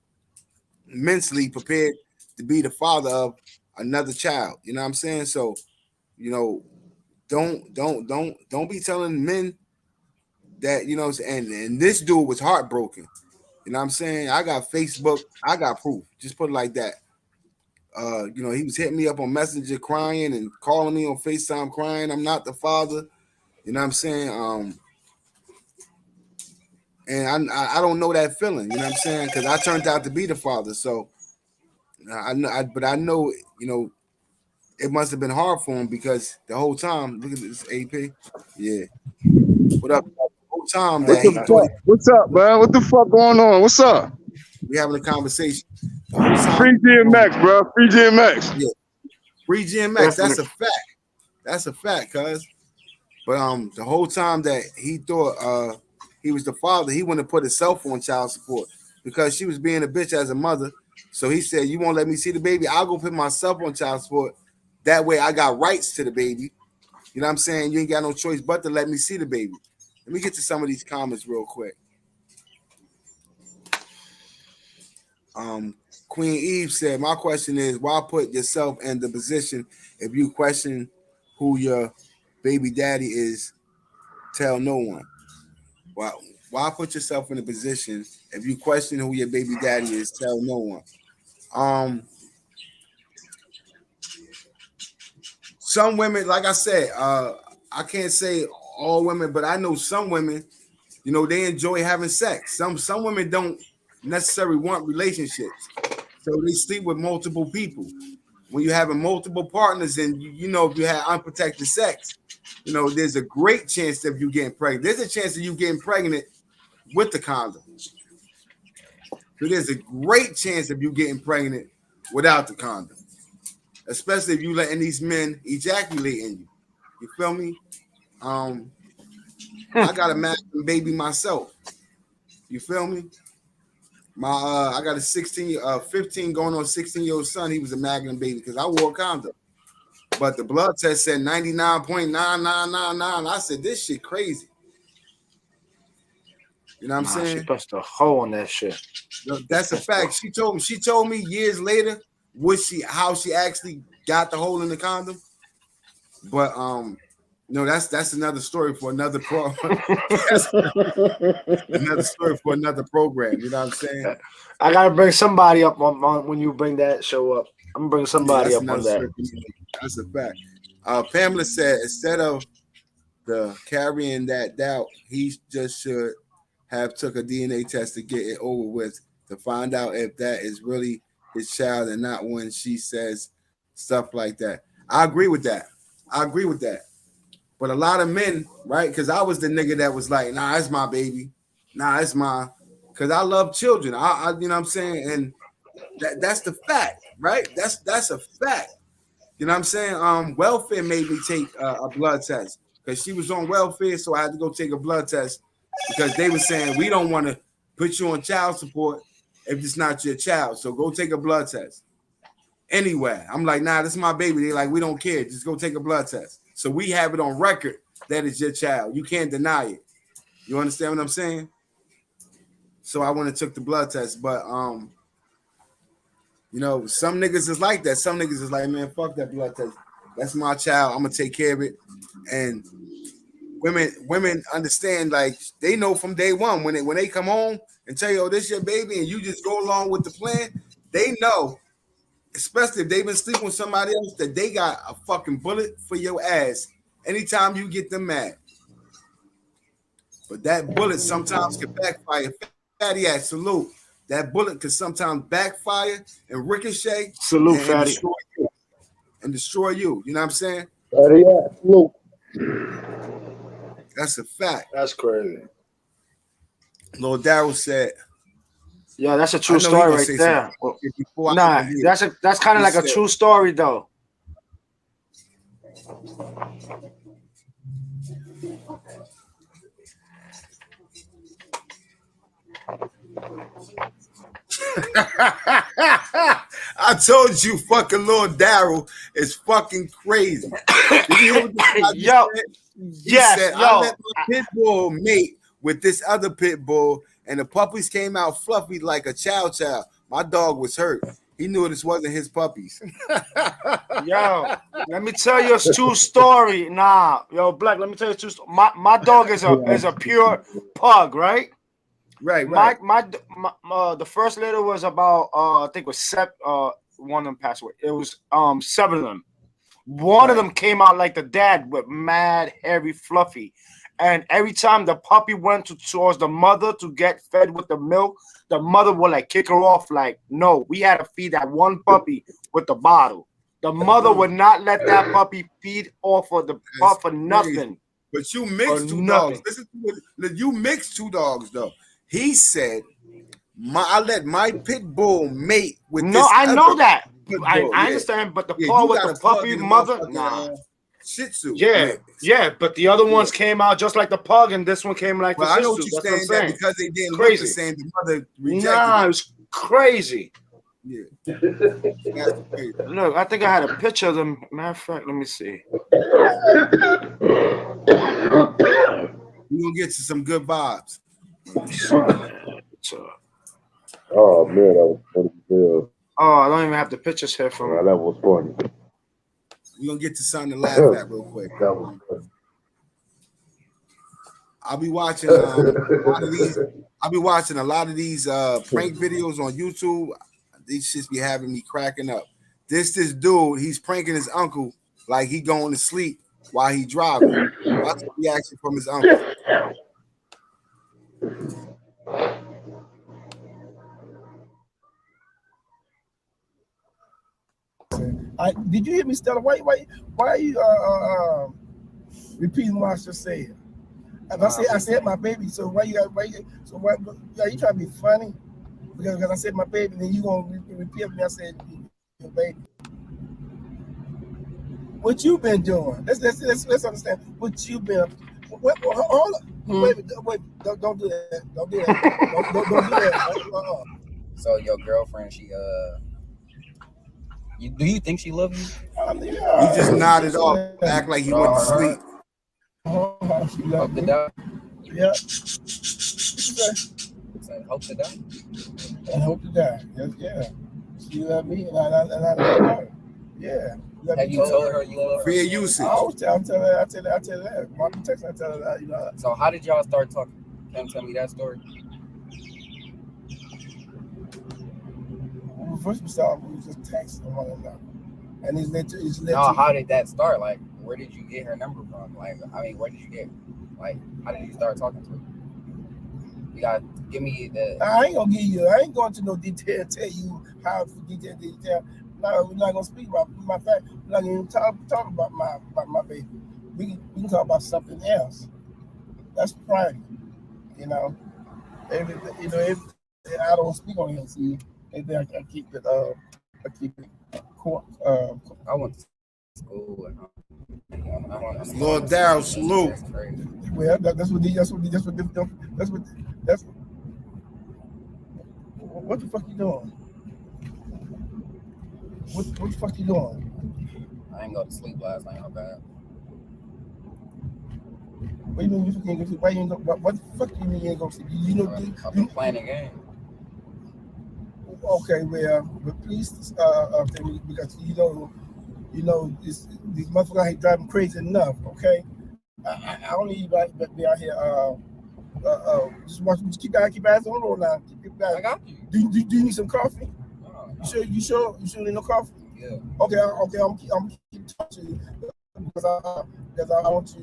mentally prepared to be the father of another child. You know what I'm saying? So, you know, don't be telling men that, you know, and this dude was heartbroken. You know what I'm saying? I got Facebook, I got proof. Just put it like that. You know, he was hitting me up on Messenger crying and calling me on FaceTime crying. I'm not the father. You know what I'm saying? And I don't know that feeling. You know what I'm saying? Because I turned out to be the father. So but I know, you know, it must have been hard for him because the whole time, look at this AP. Yeah. What up? The whole time What that the he thought fuck? What's up, man? What the fuck going on? What's up? we having a conversation. The whole time. Free GMX, bro. Free GMX. Yeah. Free GMX. That's a fact. That's a fact, cuz. But the whole time that he thought he was the father, he wouldn't put himself on child support because she was being a bitch as a mother. So he said, "You won't let me see the baby. I'll go put myself on child support. That way, I got rights to the baby. You know what I'm saying? You ain't got no choice but to let me see the baby." Let me get to some of these comments real quick. Queen Eve said, "My question is, why put yourself in the position if you question who your baby daddy is? Tell no one. Why put yourself in a position if you question who your baby daddy is? Tell no one." Some women, like I said, I can't say all women, but I know some women. You know, they enjoy having sex. Some women don't necessarily want relationships, so they sleep with multiple people. When you're having multiple partners, and you know if you have unprotected sex, you know there's a great chance of you getting pregnant. There's a chance of you getting pregnant with the condom. So there's a great chance of you getting pregnant without the condom, especially if you letting these men ejaculate in you. You feel me? I got a Magnum baby myself. You feel me? I got a 15 going on 16-year-old son. He was a Magnum baby because I wore a condom. But the blood test said 99.9999. I said, this shit crazy. You know what I'm saying? She punched a hole in that shit. That's a fact. She told me years later how she actually got the hole in the condom. But no, that's another story for another another story for another program. You know what I'm saying? I gotta bring somebody up on when you bring that show up. I'm gonna bring somebody up on that. That's a fact. Pamela said instead of the carrying that doubt, he just should have took a DNA test to get it over with to find out if that is really his child and not when she says stuff like that. I agree with that. But a lot of men, right? Because I was the nigga that was like, nah, it's my baby. Nah, it's mine. Because I love children. I you know what I'm saying? And that's the fact, right? That's a fact. You know what I'm saying? Welfare made me take a blood test because she was on welfare, so I had to go take a blood test because they were saying we don't want to put you on child support if it's not your child. So go take a blood test. Anyway, I'm like, nah, this is my baby. They're like, we don't care. Just go take a blood test. So we have it on record that it's your child. You can't deny it. You understand what I'm saying? So I went and took the blood test, but you know, some niggas is like that. Some niggas is like, man, fuck that blood test. That's my child. I'm gonna take care of it. And women understand, like they know from day one when they come home and tell you, oh, this your baby, and you just go along with the plan. They know, especially if they've been sleeping with somebody else, that they got a fucking bullet for your ass anytime you get them mad. But that bullet sometimes can backfire. Fatty at salute. That bullet can sometimes backfire and ricochet. Salute, and Fatty. destroy you. And destroy you. You know what I'm saying? Fatty at salute. That's a fact. That's crazy. Lil Daryl said. Yeah, that's a true story right there. Well, nah, that's kind of like a true story though. I told you, fucking Lord Daryl is fucking crazy. Did you hear what this yo, said? He yes, said, yo. I let my pit bull mate with this other pit bull, and the puppies came out fluffy like a chow. My dog was hurt. He knew this wasn't his puppies. Yo, let me tell you a true story. Nah, yo, Black, let me tell you a true story. My dog is a pure pug, right? Right. My the first litter was about I think it was seven. One of them passed away. It was 7 of them. One of them came out like the dad, with mad, hairy, fluffy. And every time the puppy went towards the mother to get fed with the milk, the mother would like kick her off. Like, no, we had to feed that one puppy with the bottle. The mother would not let that puppy feed off of the pup for nothing. But you mixed two dogs. Listen to what you mixed two dogs though. He said, I let my pit bull mate with this. No, I know that. I Yeah. understand, but the part with the puppy mother, nah. Shih Tzu. Yeah, but the other ones came out just like the pug, and this one came like the Shih Tzu. I know what you're saying, that because they didn't look the same, the mother rejected it was crazy. Yeah. Look, I think I had a picture of them. Matter of fact, let me see. We're gonna get to some good vibes. Oh man, that was funny. Yeah. Oh, I don't even have the pictures here from. That was funny. We're gonna get to something to laugh at real quick. That was funny. I'll be watching a lot of these. I'll be watching a lot of these prank videos on YouTube. These shits be having me cracking up. This dude, he's pranking his uncle like he going to sleep while he driving. Watch the reaction from his uncle. Did you hear me, Stella? Why are you repeating what I just said? I said my baby. So why you are you trying to be funny? Because I said my baby, then you gonna repeat me. I said your baby. What you been doing? Let's understand what you been. Hold on. Wait, don't do that. Don't do that. don't do that. So your girlfriend, she do you think she loves you? He just nodded off, act like he went to sleep. Hope to die. Yeah. Hope to die. And hope to die. Yeah. She love me, and I love her. Yeah. Have you told her you love her? Fair usage. I always tell her. I tell her that. My text, I tell her that. You know. So how did y'all start talking? Can you tell me that story? When we first started, we was just texting one another. And how did that start? Like, where did you get her number from? Like, I mean, where did you get? Like, how did you start talking to her? You gotta give me the. I ain't going to no detail. Tell you how detail. No, we're not gonna speak about my fact. We're not gonna talk about my baby. We can talk about something else. That's private, you know. I don't speak on him. See, maybe I keep it. I keep it. I went to school. Lord Daryl, salute. Well, that's what what the fuck you doing? What the fuck you doing? I ain't go to sleep last night, no bad. What do you mean you can't go to sleep? Why you ain't go? What the fuck do you mean you ain't go to sleep? You know, I've been playing a game. Okay, well, but please, because you know, these motherfuckers ain't driving crazy enough. Okay, I don't need to be out here. Just keep eyes on the road now. I got you. Do you need some coffee? No. You sure need no coffee? Yeah. Okay. I'm keep talking to you because I want you,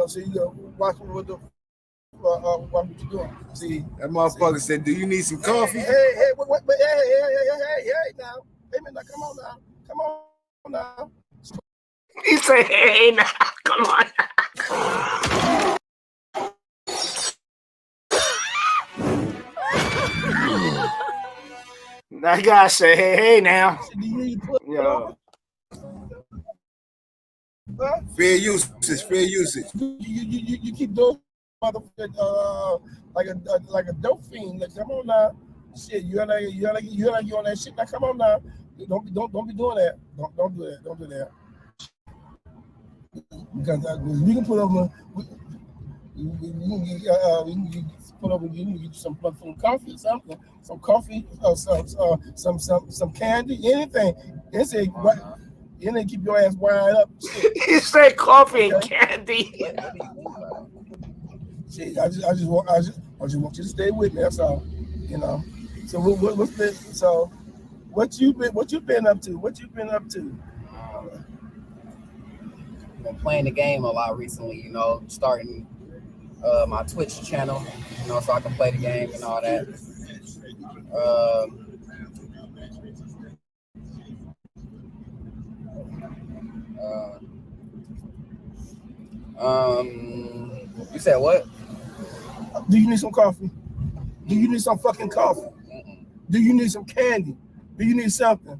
so you watch what the what you doing? See, that motherfucker said, "Do you need some coffee?" Hey, now. Hey, man, now, come on now. He said, "Hey, now, come on." That guy said, "Hey, now." Yo. Fair usage. You keep those motherfuckers like a dope fiend. Like, come on now, shit. You like you on that shit. Now come on now. Don't be doing that. Don't do that. Don't do that. Because we can put over. We can put over. You can get some coffee or something. Some coffee or some candy. Anything. It's a what. You need to keep your ass wired up. He said coffee and candy. See, I just want you to stay with me. That's all. You know. So what's been? So what you been up to? What you been up to? Been playing the game a lot recently. You know, starting my Twitch channel. You know, so I can play the game and all that. You said what? Do you need some coffee? Do you need some fucking coffee? Do you need some candy? Do you need something?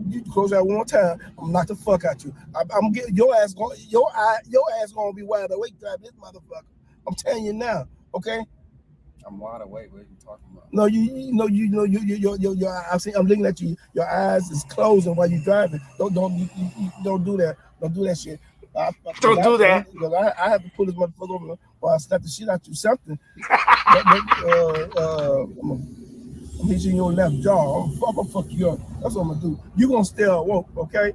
You close that one more time. I'm knock the fuck out you. I'm getting your ass going. Your ass gonna be wide awake driving this motherfucker. I'm telling you now. Okay. I'm wide awake. What are you talking about? No, you I'm looking at you. Your eyes is closing while you driving. Don't do that. Don't do that shit. Don't do that. I have to pull this motherfucker over while I slap the shit out you. Something. I'm hitting your left jaw. I'm gonna fuck you up. That's what I'm gonna do. You gonna stay awoke, okay?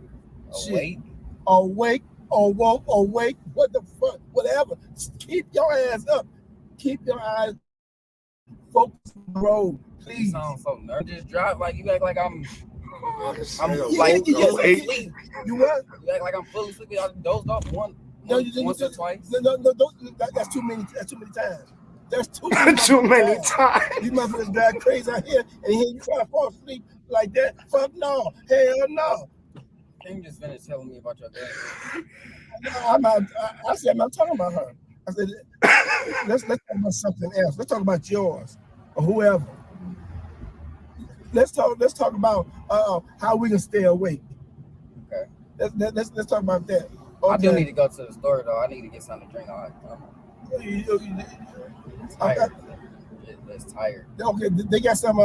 Awake. Awake. What the fuck? Whatever. Keep your ass up. Keep your eyes focused on the road, please. You sound so nervous. Just drive like you act like I'm like you asleep. You what? You act like I'm fully asleep. I dozed off once or twice. No, that's too many. That's too many times. There's too many times. These motherfuckers drive crazy out here, and here you try to fall asleep like that. Fuck no. Hell no. Can you just finish telling me about your dad? I said I'm not talking about her. I said let's talk about something else. Let's talk about yours or whoever. Let's talk about how we can stay awake. Okay. Let's talk about that. Okay. I do need to go to the store though. I need to get something to drink. It's tired. Okay, they got some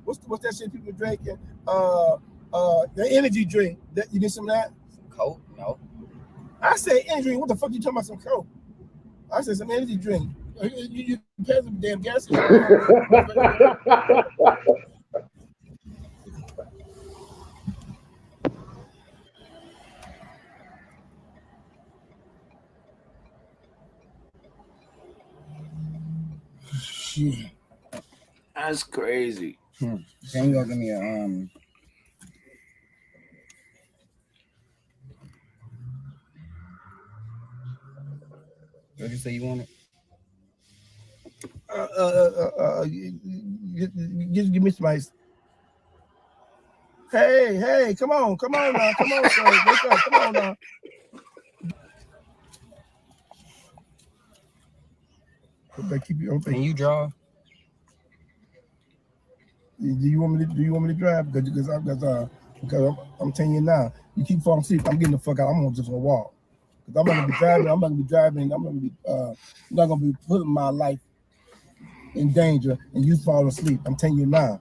what's that shit people drinking? The energy drink. You need some of that? Some Coke? No. I say energy drink. What the fuck you talking about some Coke? I said some energy drink. You pay some damn gas. Shit. That's crazy. Can you go give me a what did you say you wanted? Just give me some ice. Hey, come on now, sir. Wake up, come on now. Keep you open. Can you draw? Do you want me to drive? Because I'm telling you now, you keep falling asleep. I'm getting the fuck out. I'm just gonna walk. Because I'm not gonna be driving. I'm not gonna be putting my life in danger and you fall asleep. I'm telling you now.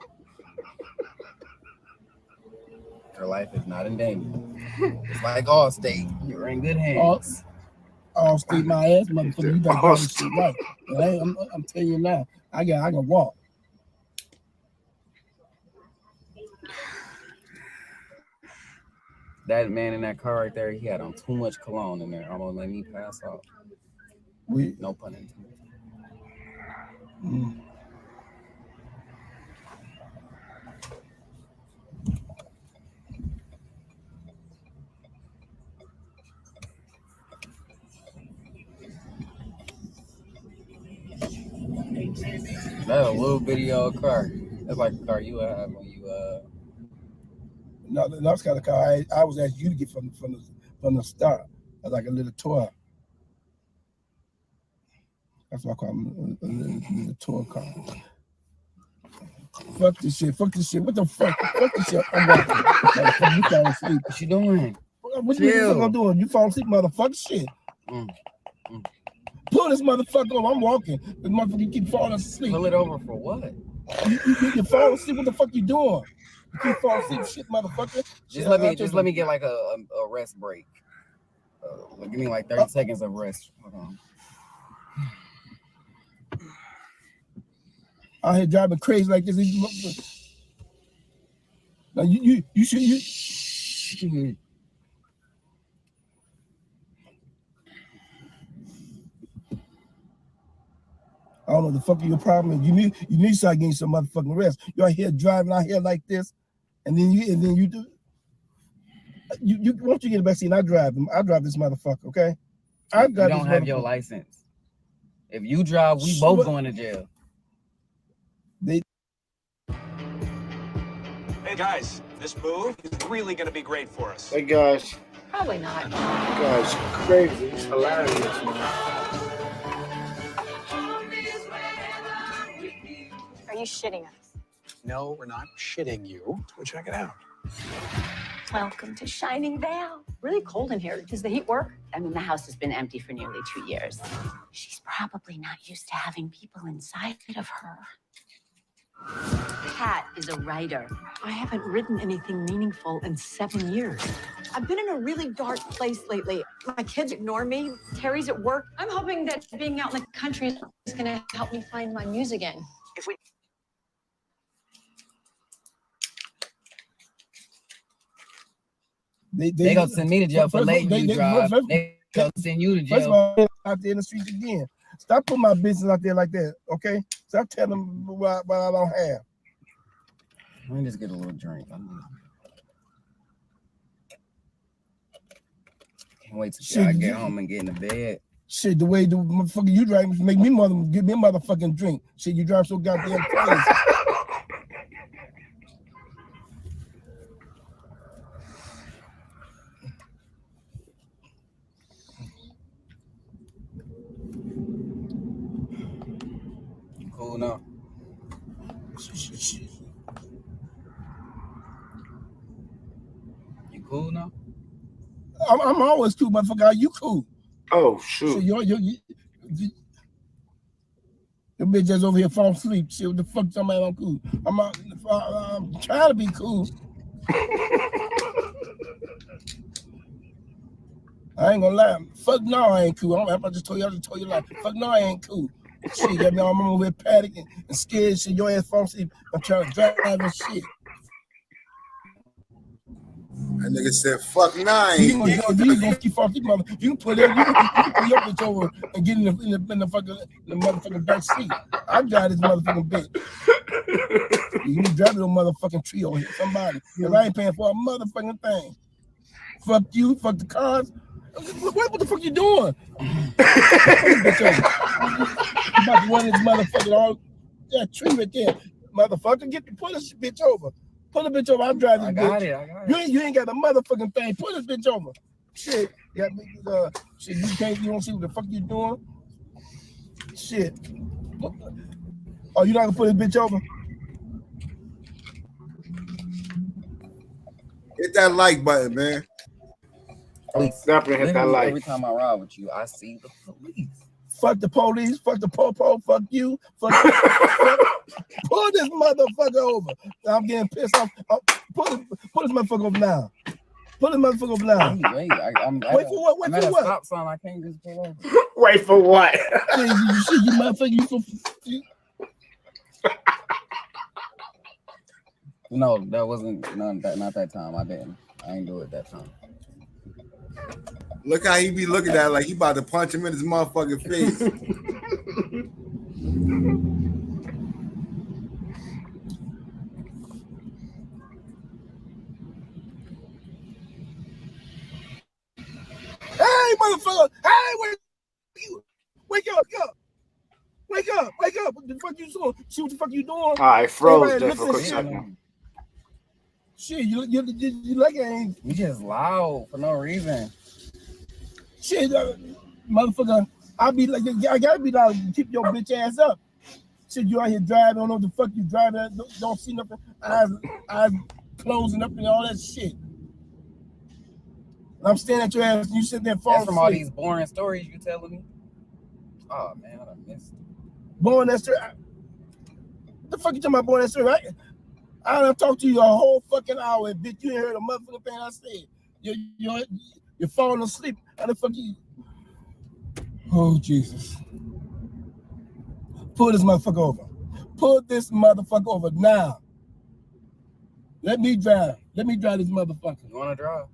Your life is not in danger. It's like Allstate. You're in good hands. Allstate my ass, motherfucker. You got this shit right. I'm telling you now. I can walk. That man in that car right there, he had on too much cologne in there. Almost let me pass out. No pun intended. That's a little bitty old car. That's like a car you would have when you No, that's kind of car I was asking you to get from the start. That's like a little toy. That's why I call them a little toy car. Fuck this shit. Fuck this shit. What the fuck? Fuck this shit. I'm walking. Motherfucker, you falling asleep. What you doing? What you doing? You falling asleep, motherfucker? Shit. Pull this motherfucker over. I'm walking. This motherfucker, you keep falling asleep. Pull it over for what? You fall asleep. What the fuck you doing? You keep falling asleep, shit, motherfucker. Just let me get like a rest break. Give me like 30 seconds of rest. Hold on. Out here driving crazy like this. Now you should. I don't know the fuck your problem is. You need to start getting some motherfucking rest. You're out here driving out here like this, and then you do. You once you get the back seat, I drive this motherfucker. Okay, You don't have your license. If you drive, we both going to jail. Hey guys, this move is really going to be great for us. Hey guys. Probably not. You guys crazy. It's hilarious, man. Are you shitting us? No, we're not shitting you. Go check it out. Welcome to Shining Vale. Really cold in here. Does the heat work? I mean, the house has been empty for nearly 2 years. She's probably not used to having people inside of her. Kat is a writer. I haven't written anything meaningful in 7 years. I've been in a really dark place lately. My kids ignore me. Terry's at work. I'm hoping that being out in the country is going to help me find my muse again. If we They gonna send me to jail for letting you drive. They gonna send you to jail. First of all, out there in the streets again. Stop putting my business out there like that, okay? Stop telling them what I don't have. Let me just get a little drink. Can't wait till I get home and get in the bed. Shit, the way the motherfucker you drive make me give me a motherfucking drink. Shit, you drive so goddamn crazy. You cool now? You cool now? I'm always cool, motherfucker. Are you cool? Oh shoot! So your bitch just over here falling asleep. Shit, what the fuck? Somebody I'm cool. I'm trying to be cool. I ain't gonna lie. Fuck no, I ain't cool. I just told you like, fuck no, I ain't cool. Shit, got me on my way panicking and scared. Shit, your ass falling asleep. I'm trying to drive and shit. That nigga said, "Fuck nine." You gonna keep falling asleep, mother. You can put it. You can put your bitch over and get in the motherfucking back seat. I drive this motherfucking bitch. You need to drive the motherfucking tree over here. Somebody. Cause I ain't paying for a motherfucking thing. Fuck you. Fuck the cars. What the fuck you doing? You about to run this motherfucking all that tree right there. Motherfucker, pull this bitch over. Pull the bitch over. I'm driving this bitch. I got it. You ain't got a motherfucking thing. Pull this bitch over. Shit. Shit, you don't see what the fuck you doing? Shit. Oh, you not gonna pull this bitch over? Hit that like button, man. Definitely hit that like. Every time I ride with you, I see the police. Fuck the police. Fuck the po-po. Fuck you. Fuck pull this motherfucker over. I'm getting pissed off. Pull this motherfucker over now. Pull this motherfucker over now. Wait for what? Wait I'm for at what? a stop sign. I can't just pull over. Wait for what? You motherfucker. No, that wasn't not that time. I ain't do it that time. Look how he be looking at it like he about to punch him in his motherfucking face. Hey, motherfucker! Hey, wake up! Wake up. What the fuck you doing? See what the fuck you doing? All right, froze there for a quick second. Shit, you like it ain't. You just loud for no reason. Shit, motherfucker, I gotta be loud to keep your bitch ass up. Shit, you out here driving, don't know what the fuck you driving at, don't see nothing, eyes closing up and all that shit. I'm standing at your ass and you sit there falling asleep. That's from all these boring stories you telling me? Oh, man, I done missed it. Boring that story? The fuck you talking about boring that story? I done talked to you a whole fucking hour, bitch. You ain't heard a motherfucking thing I said. You're falling asleep. How the fuck you? Oh, Jesus. Pull this motherfucker over. Pull this motherfucker over now. Let me drive. Let me drive this motherfucker. You want to drive?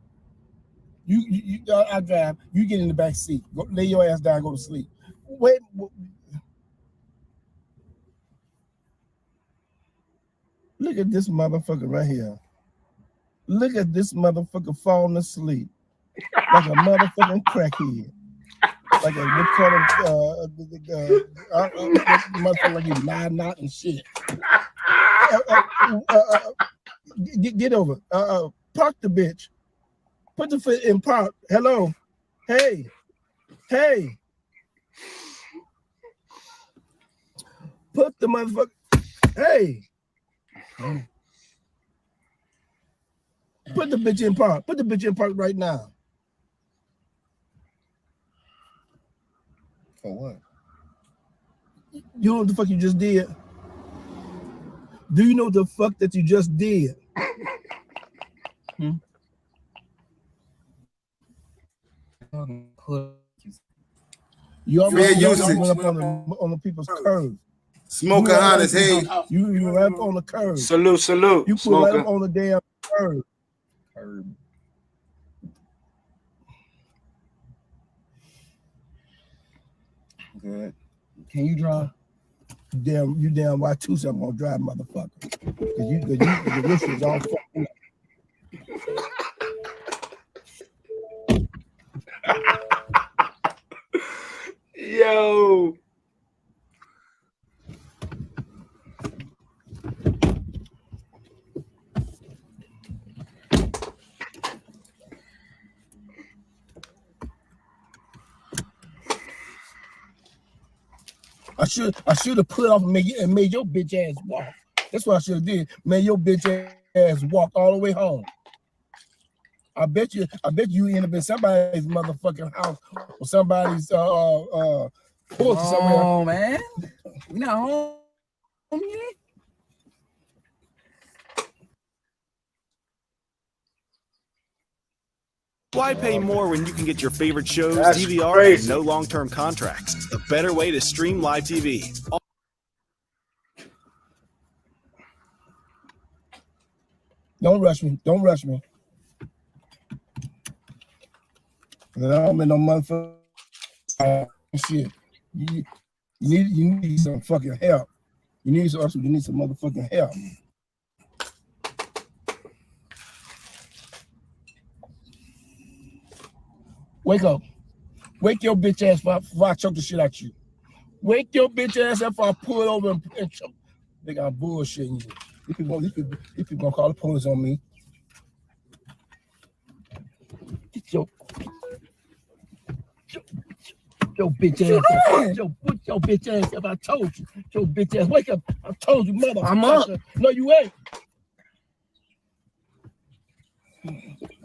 I drive. You get in the back seat. Go, lay your ass down. Go to sleep. Wait. Look at this motherfucker right here. Look at this motherfucker falling asleep like a motherfucking crackhead. Like a motherfucker like he's lying out and shit. Get over. Park the bitch. Put the foot in park. Hello. Hey. Put the motherfucker. Hey. Put the bitch in park. Put the bitch in park right now. For what? You know what the fuck you just did? Do you know the fuck that you just did? You already went up on the people's curve. Smoking Honest, hey. You right up on the curve. Salute. You put right up on the damn curve. Good. Can you drive? You damn right too, so I'm gonna drive, motherfucker. Cause your shit's all fucking up. Yo. I should have put off and made your bitch ass walk. That's what I should have did. Made your bitch ass walk all the way home. I bet you end up in somebody's motherfucking house or somebody's porch somewhere. Oh man, we not home yet. Why pay more when you can get your favorite shows, That's DVR, crazy. and no long-term contracts? A better way to stream live TV. Don't rush me. I don't make no motherfucking shit. You need some fucking help. You need some motherfucking help. Wake up. Wake your bitch ass before I choke the shit out you. Wake your bitch ass up before I pull it over and choke. They got bullshitting you. These people gonna call the police on me. Get your bitch ass up. Your bitch ass up. I told you. Your bitch ass. Wake up. I told you, mother. I'm up. No, you ain't.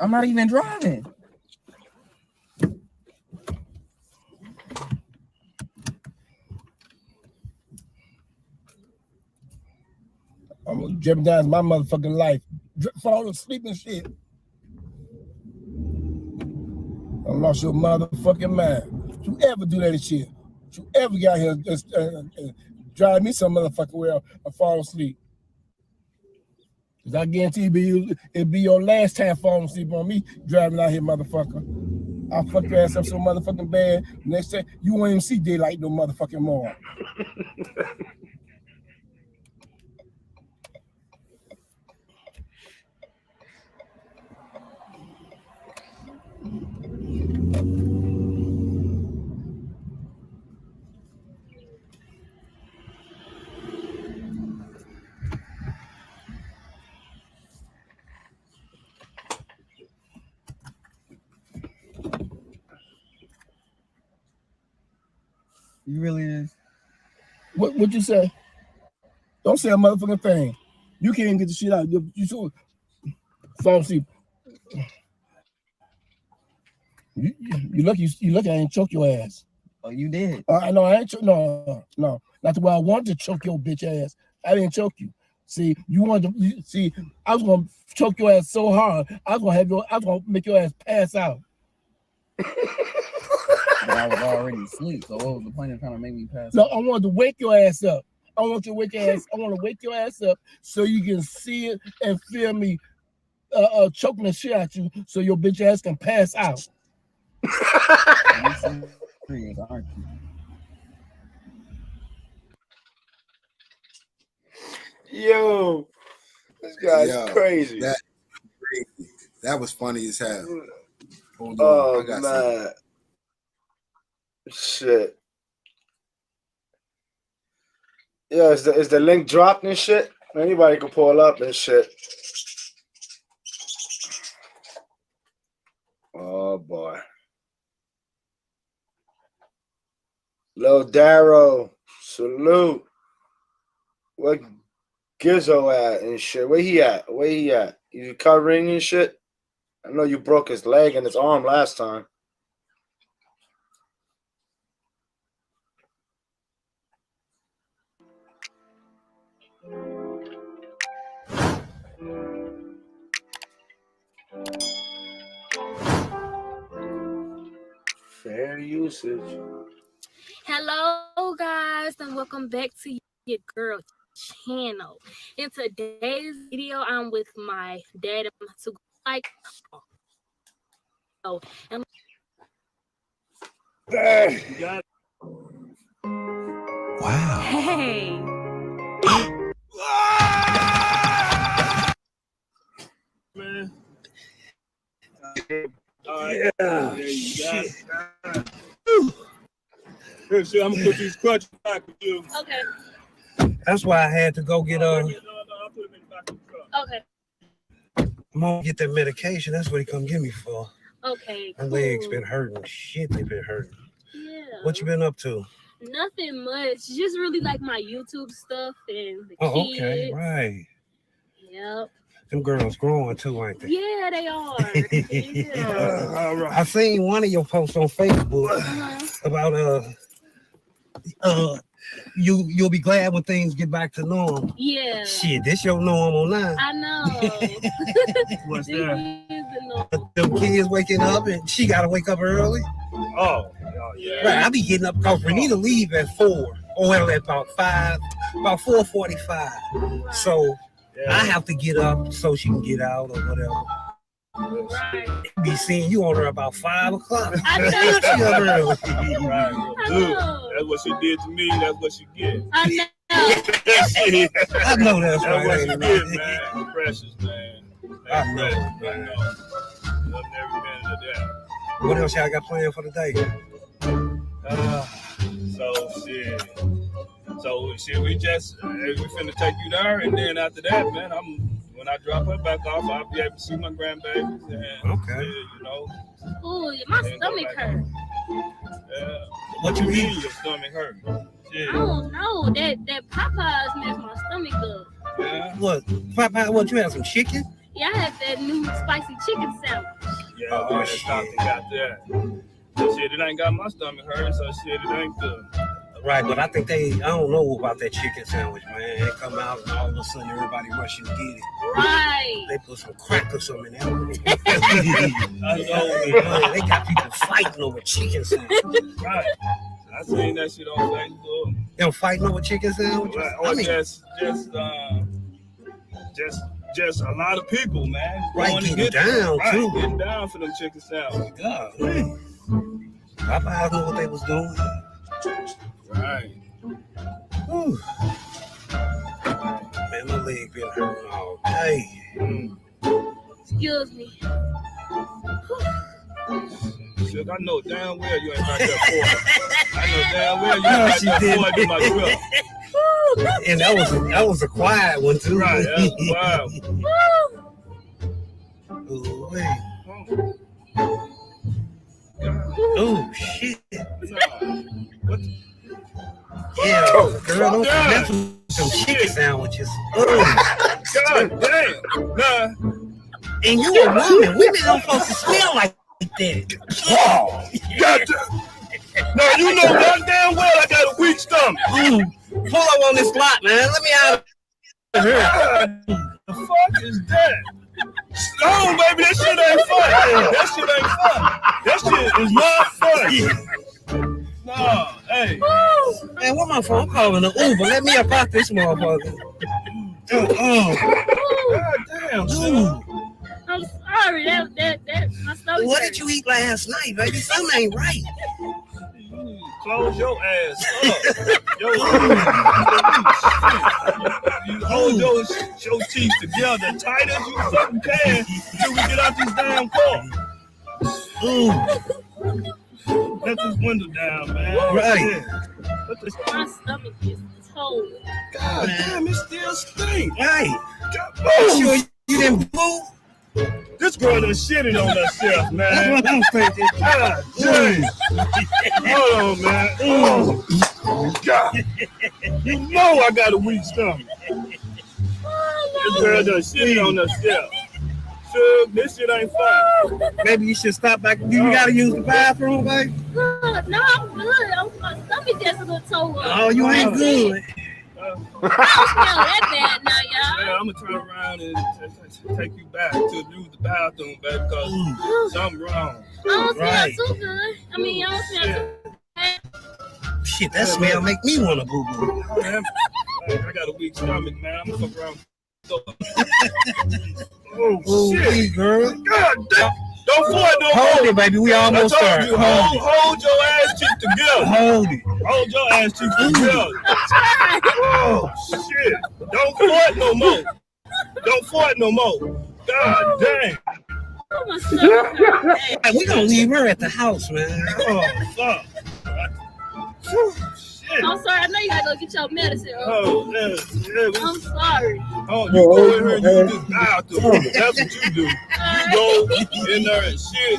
I'm not even driving. I'm gonna jeopardize my motherfucking life. Fall asleep and shit. I lost your motherfucking mind. Don't you ever do that shit. Don't you ever get out here and drive me some motherfucking way and fall asleep. Cause I guarantee it'll be your last time falling asleep on me driving out here, motherfucker. I'll fuck your ass up so motherfucking bad. Next time you won't even see daylight no motherfucking more. You really is. What you say? Don't say a motherfucking thing. You can't even get the shit out. You so fall asleep. You lucky I didn't choke your ass. Oh, you did? No, I ain't no. Not the way I wanted to choke your bitch ass. I didn't choke you. See, you wanted to see. I was gonna choke your ass so hard. I was gonna make your ass pass out. But I was already asleep. So what was the point of trying to make me pass? No, I wanted to wake your ass up. I want to wake your ass up so you can see it and feel me choking the shit out you, so your bitch ass can pass out. You serious, aren't you? Yo, this guy's crazy. That was funny as hell. Hold on, Oh I got man, something. shit. Yeah, is the link dropped and shit? Anybody can pull up and shit. Oh boy. Lil Darrow, salute. What Gizzo at and shit? Where he at? You recovering and shit? I know you broke his leg and his arm last time. Fair usage. Hello, guys, and welcome back to your girl channel. In today's video, I'm with my dad to like. Oh, and You got it. Wow. Hey. Man. All right. Yeah. There you got it. Here, see, I'm gonna put these crutches back with you. Okay. That's why I had to go get I'll put them in the back of the truck. Okay. I'm gonna get that medication. That's what he come get me for. Okay. My legs been hurting. Shit, they been hurting. Yeah. What you been up to? Nothing much. Just really like my YouTube stuff and the Oh, kids. okay, right. Yep. Them girls growing too, ain't they? Yeah, they are. Yeah. I seen one of your posts on Facebook about you'll be glad when things get back to normal. Yeah. Shit, this your normal now. I know. What's This that? is the normal. Them kids waking up and she gotta wake up early. Oh yeah. Right, I be getting up because we need to leave at 4 or well at about 4:45. So I have to get up so she can get out or whatever. Right. Be seeing you on her about 5 o'clock. I know. She up early. Right. That's what she did to me. That's what she get. I know. I know that's right. That's what she get, man. Precious, man. I know, man. Love every minute of that. What else y'all got planned for the day? So shit, we finna take you there, and then after that, man, when I drop her back off, I'll be able to see my grandbabies, and okay, you know. Ooh, my stomach hurt. Yeah. What you eat? Your stomach hurt. I don't know. That Popeyes messed my stomach up. Yeah. What? Popeye? What? You have some chicken? Yeah, I had that new spicy chicken sandwich. Yeah, that doctor got that. So shit, it ain't got my stomach hurt, so shit, it ain't good. Right, but I think I don't know about that chicken sandwich, man. They come out and all of a sudden everybody rushing to get it. Right. They put some crack or something in there. I know, man. They got people fighting over chicken sandwich. Right. I seen that shit on Facebook. Them fighting over chicken sandwiches? Right. Or just a lot of people, man. Right, getting down, too. Getting down for them chicken sandwiches. God, man. Popeyes knew what they was doing. Right. Whew. Man, my leg been hurting all day. Excuse me. Shit, I know damn well you ain't got that for. I know damn well you ain't got that for in my truck. And that was a quiet one too. Right, that was wild. Oh, wait. Oh shit. What? Yeah, girl, don't forget some chicken sandwiches. God damn. Nah. And you a woman. Women don't supposed to smell like that. Wow. Goddamn. Now you know goddamn well I got a weak stomach. Pull up on this lot, man. Let me out of here. The fuck is that? Oh, baby, that shit ain't fun. That shit ain't fun. That shit is not fun. No, hey. Man, what my phone? I'm calling an Uber. Let me up out this motherfucker. God damn, dude. I'm sorry. That my stomach. What did you eat last night, baby? Something ain't right. Close your ass up. You hold your teeth together tight as you fucking can until we get out this damn car. Let this window down, man. Right. Yeah. My stomach is cold. God damn, it still stinks. Right. Oh, sure you didn't boo? This girl done shitted on herself, man. That's what I'm thinking. God damn. Hold on, man. Oh, God. You know I got a weak stomach. This girl done shitted on herself. Sure, this shit ain't fun. Maybe you should stop back. You gotta use the bathroom, baby. Good. No, I'm good. My stomach just a little toe up. Oh, you ain't good. I don't smell that bad now, y'all. Yeah, I'm gonna turn around and take you back to use the bathroom, baby, because something wrong. I don't smell too good. I mean, I don't smell too bad. Shit, that smell make me want to boo boo. I got a weak stomach, man. I'm gonna fuck around. Oh, shit, girl. God damn. Don't fart no more. Hold it, baby. We almost started. Hold your ass cheek together. Hold it. Hold your ass cheek together. Oh, shit. Don't fart no more. Don't fart no more. God damn. Hey, we gonna leave her at the house, man. Oh, fuck. Shit. I'm sorry. I know you gotta go get your medicine. Oh, yeah. I'm sorry. Oh, you go in here and you just bathroom. That's what you do. You go in there and shit.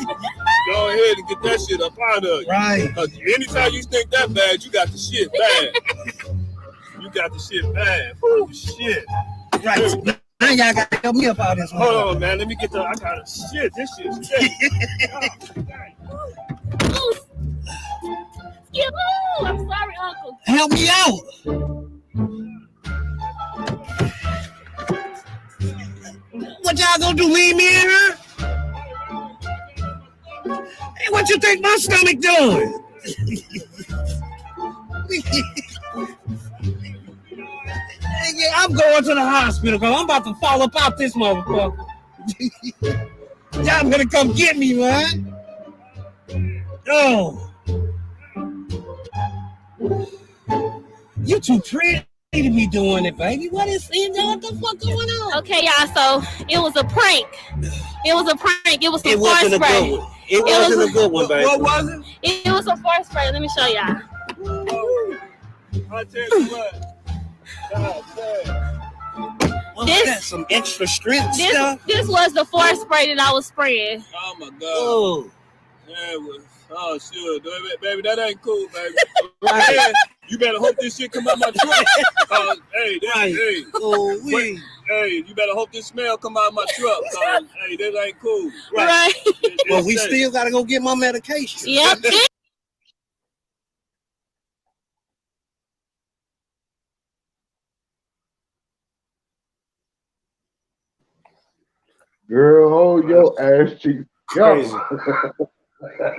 Go ahead and get that shit up out of you. Right. Because anytime you think that bad, you got the shit bad. You got the shit bad. Oh, shit. Right. Now y'all gotta help me up out this one. Hold on, man. Let me get the. I got to shit. This shit's shit. I'm sorry, Uncle. Help me out. What y'all gonna do? Leave me in here? Hey, what you think my stomach doing? Yeah, I'm going to the hospital because I'm about to fall up out this motherfucker. Y'all better come get me, man. Oh. You too pretty to be doing it, baby. What the fuck going on? Okay, y'all. So it was a prank. It was a prank. It was some fart wasn't a spray. good one. It wasn't a good one, baby. What was it? It was some fart spray. Let me show y'all. I'll tell you what. God damn. That's some extra strength stuff. This was the fart spray that I was spraying. Oh my god. Oh. That was, oh shit, baby, that ain't cool, baby. Right. You better hope this shit come out my truck. Hey, hey, hey, you better hope this smell come out my truck. Hey, that ain't cool. Right. Well, we still gotta go get my medication. Yep. Girl, hold your ass cheeks. Crazy.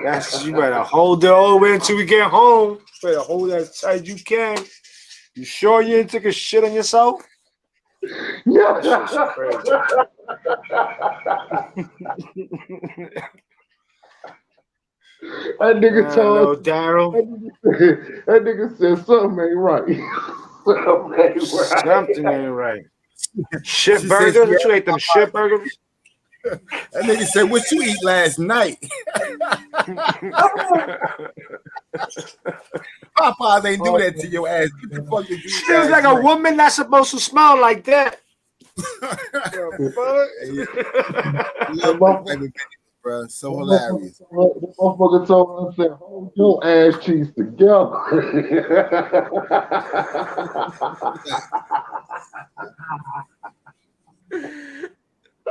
That's, you better hold it all the way until we get home. You better hold that as tight as you can. You sure you didn't take a shit on yourself? Yeah. That's just crazy. That nigga told Daryl. That nigga said something ain't right. Something ain't right. Shit burgers? What you ate, them shit burgers? That nigga said, what you eat last night? Popeyes ain't do that to your ass. Get the fuck did you eat Feels like a woman not supposed to smell like that. bro. So hilarious. The motherfucker told us, said, hold your ass cheeks together.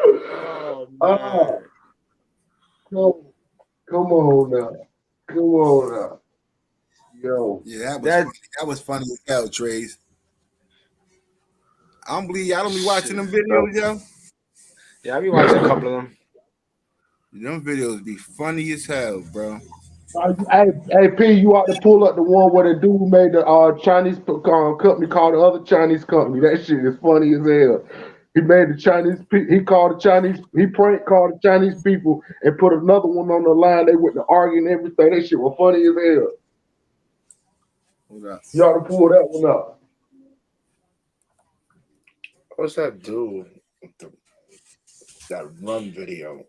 Oh man. Come on now. Come on now. Yo. Yeah, that was funny as hell, Trace. I don't believe y'all don't be watching them videos, yo. Yeah, I be watching a couple of them. Them videos be funny as hell, bro. Hey, P, you ought to pull up the one where the dude made the Chinese company called the other Chinese company. That shit is funny as hell. He made the Chinese. He called the Chinese. He prank called the Chinese people and put another one on the line. They went to argue and everything. That shit was funny as hell. Hold up. You ought to pull that one up. What's that dude? That run video.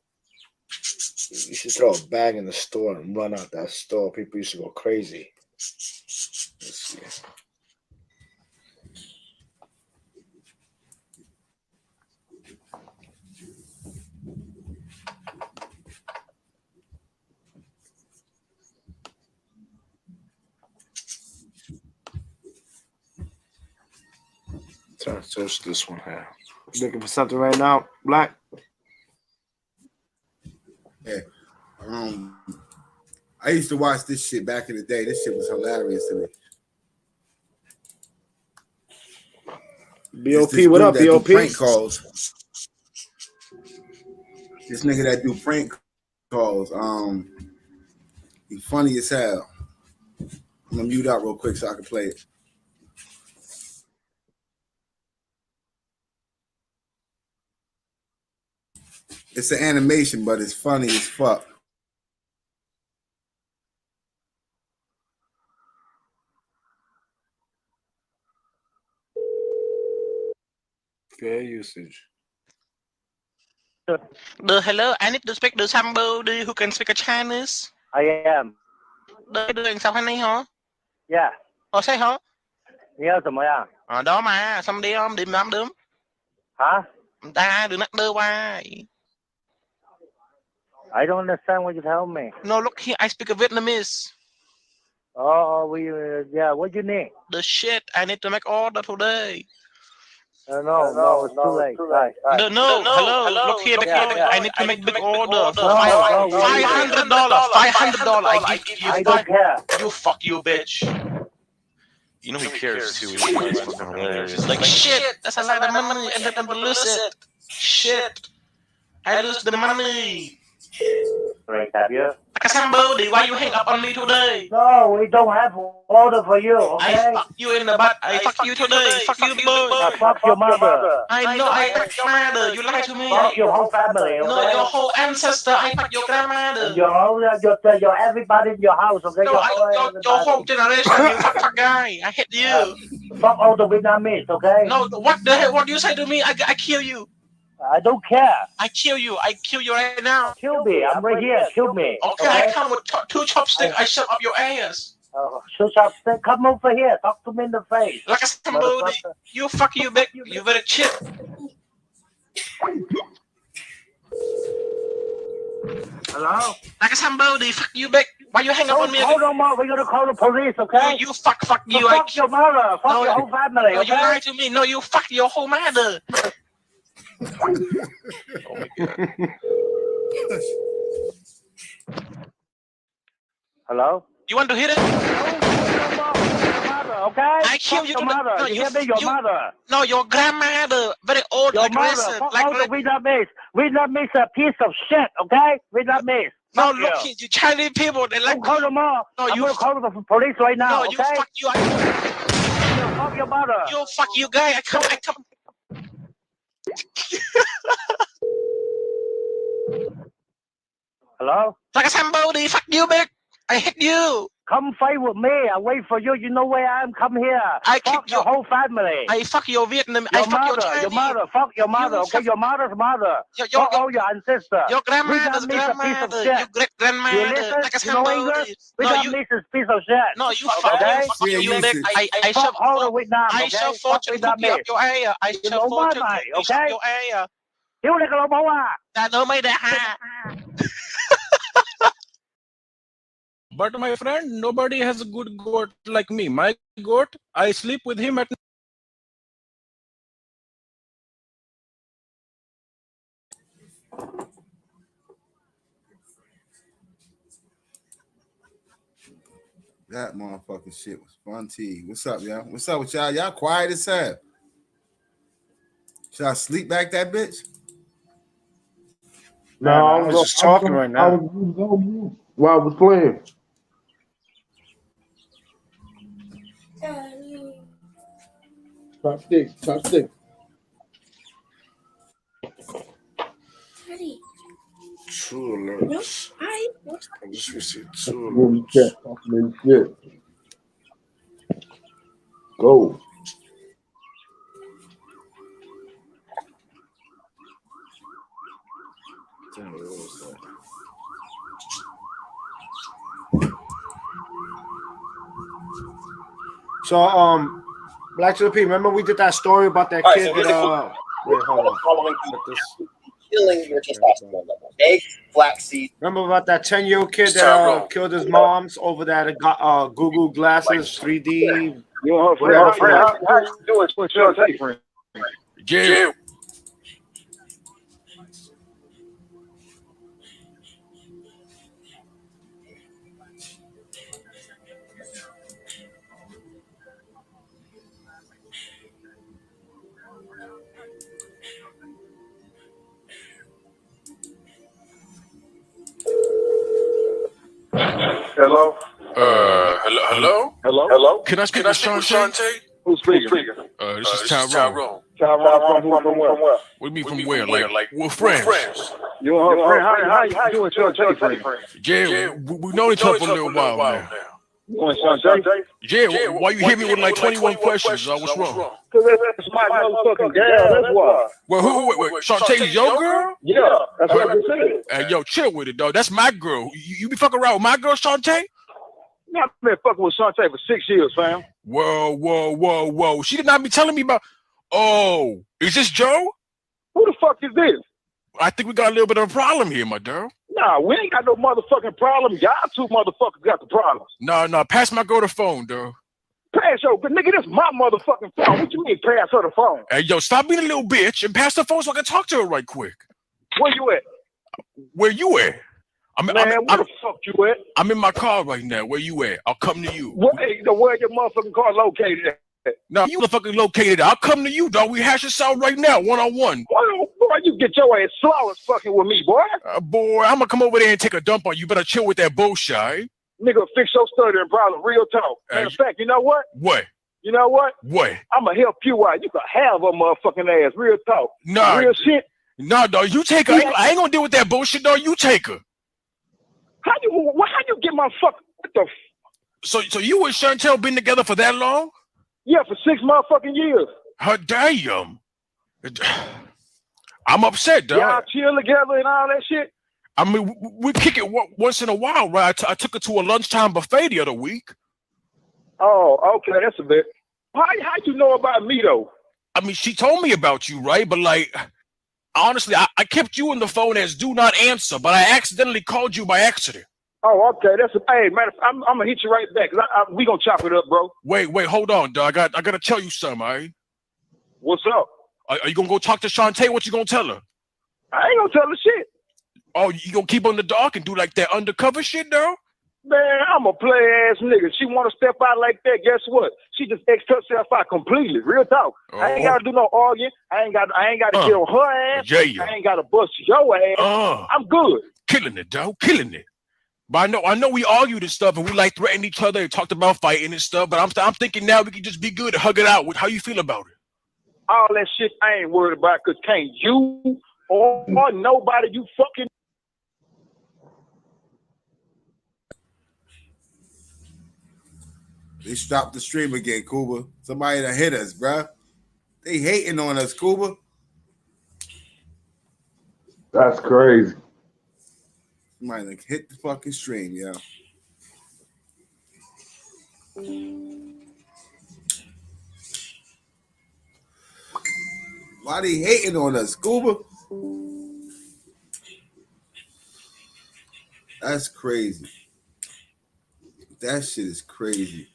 You should throw a bag in the store and run out that store. People used to go crazy. Let's see. Trying to search this one here. You looking for something right now, Black? Yeah. I used to watch this shit back in the day. This shit was hilarious to me. BOP, what up, BOP? Prank calls. This nigga that do prank calls. He's funny as hell. I'm gonna mute out real quick so I can play it. It's an animation, but it's funny as fuck. Fair usage. Hello, I need to speak to somebody who can speak a Chinese. I am. Doing something này hả? Yeah. Say hả? 你要怎么样? Đó mà, xong đi không? Đi làm đớm. Hả? Ta đừng nắc đơ qua. I don't understand what you tell me. No, look here, I speak a Vietnamese. Oh, yeah, what you need? The shit, I need to make order today. No, it's too late. Bye. No, hello, look here, I need to make big order for $500. $500, I give you. I don't care. You fuck you, bitch. You know he cares too. It's fucking hilarious. It's like, shit, that's a lot of money, and then I'm gonna lose it. Shit, I lose the money. Right, have you? Like somebody, why you hang up on me today? No, we don't have order for you, okay? I fuck you in the butt. I fuck you today. Fuck you, boy. Fuck your mother. I know I fuck your mother. You lied to me. Fuck your whole family, okay? No, your whole ancestor. I fuck your grandmother. Your everybody in your house, okay? No, your whole generation. You fuck guy. I hate you. Fuck all the Vietnamese, okay? No, what the hell? What do you say to me? I kill you. I don't care. I kill you. I kill you right now. Kill me. I'm right here. Kill me. Okay, I come with 2 chopsticks. I shove up your ass. Chopstick, come over here. Talk to me in the face. Like somebody. You fuck you, bitch. You better chip. Hello? Like somebody. Fuck you, bitch. Why you hang up on me? Hold on, Mark. We're gonna call the police, okay? No, you fuck you. Fuck your mother. Fuck your whole family, no, okay? You lied to me. No, you fuck your whole mother. Oh my god. Hello? You want to hit it? Okay? I kill you. Your mother. No, you hear me? Your mother. No, your grandmother. Very old, your aggressive. Mother. Fuck all the Vietnamese. Vietnamese a piece of shit, okay? Vietnamese. No, look here, you Chinese people. They like. Don't call them all. No, I'm gonna call the police right now, no, okay? You fuck you. Fuck your mother. You fuck you, guy. I come. Hello? Like somebody. Fuck you, bitch. I hate you. Come fight with me. I wait for you. You know where I am. Come here. I fuck your whole family. I fuck your Vietnam. Your I fuck mother. your Chinese. Your mother. Fuck your mother. Okay, your mother's mother. Fuck all your ancestors. Your grandmother's grandmother. Your great grandmother. You listen? Like you know English? Vietnamese is piece of shit. No, you fuck you, bitch. I shove all the Vietnam. I shove fortune cookie up your ass. I shove fortune cookie up your ass. Hiếu này cái lỗ máu à? Đã đỡ mấy đã ha. But my friend, nobody has a good goat like me. My goat, I sleep with him at That motherfucking shit was fun. T. What's up, y'all? What's up with y'all? Y'all quiet as hell. Should I sleep back that bitch? No, I was just talking right now. I was on mute while I was playing. Top six. True alerts. I just received two When alerts. you kept talking this shit. Go. Damn, what was that? So, Black to the P, remember we did that story about that kid that wait, hold on. Killing your testosterone level. Eggs, flaxseed. Remember about that 10-year-old kid that killed his moms over that Google Glasses 3D? Yo, friend, how you doing? What's your take, friend? Jail. Hello? Hello? Hello? Can I speak with Shantae? Who's speaking? This is Tyrone. Tyrone from where? What do you mean from where? Like, we're friends. You and her friend? How you doing, Shantae, friend? Yeah, we've known each other for a little while now. You and Shantae? Yeah, why you hit me with like 21 questions? What's wrong? Because that's my motherfucking gal, that's why. Well, wait, Shantae's your girl? Yeah, that's what I just said. Hey, yo, chill with it, dog. That's my girl. You be fucking around with my girl, Shantae? Yeah, I've been fucking with Shantae for 6 years, fam. Whoa. She did not be telling me about... Oh, is this Joe? Who the fuck is this? I think we got a little bit of a problem here, my girl. Nah, we ain't got no motherfucking problem. Y'all two motherfuckers got the problems. No, pass my girl the phone, dog. Pass your, but nigga, this my motherfucking phone. What you mean pass her the phone? Hey, yo, stop being a little bitch and pass the phone so I can talk to her right quick. Where you at? Where you at? Where the fuck you at? I'm in my car right now. Where you at? I'll come to you. Where your motherfucking car located at? No, you motherfucking located. I'll come to you, dog. We hash this out right now, one-on-one. Boy, you get your ass flawless fucking with me, boy. Boy, I'm gonna come over there and take a dump on you. Better chill with that bullshit, eh? Nigga, fix your stuttering problem. Real talk. Matter of fact, you know what? What? You know what? What? I'm gonna help you out. You can have a motherfucking ass. Real talk. Nah. Real shit. Nah, dog. You take her. I ain't gonna deal with that bullshit, dog. You take her. How you get my fucking... What the... So you and Chantel been together for that long? Yeah, for 6 motherfucking years. Her damn. I'm upset, dog. Y'all chill together and all that shit? I mean, we kick it once in a while, right? I took her to a lunchtime buffet the other week. Oh, okay, that's a bit. How you know about me, though? I mean, she told me about you, right? But, like, honestly, I kept you in the phone as do not answer, but I accidentally called you by accident. Oh, okay, that's a... Hey, man, I'm gonna hit you right back, because we gonna chop it up, bro. Wait, hold on, dog. I gotta tell you something, all right? What's up? Are you gonna go talk to Shantae? What you gonna tell her? I ain't gonna tell her shit. Oh, you gonna keep on the dark and do like that undercover shit, though? Man, I'm a play-ass nigga. She want to step out like that, guess what? She just X herself out completely. Real talk. I ain't got to do no arguing. I ain't got to get on her ass. Yeah. I ain't got to bust your ass. I'm good. Killing it, dog. Killing it. But I know we argued and stuff, and we like threatened each other and talked about fighting and stuff. But I'm thinking now we can just be good and hug it out. How you feel about it? All that shit I ain't worried about, because can't you or nobody you fucking... They stopped the stream again, Cuba. Somebody that hit us, bruh. They hating on us, Cuba. That's crazy. Somebody like hit the fucking stream, yo. Why they hating on us, Cuba? That's crazy. That shit is crazy.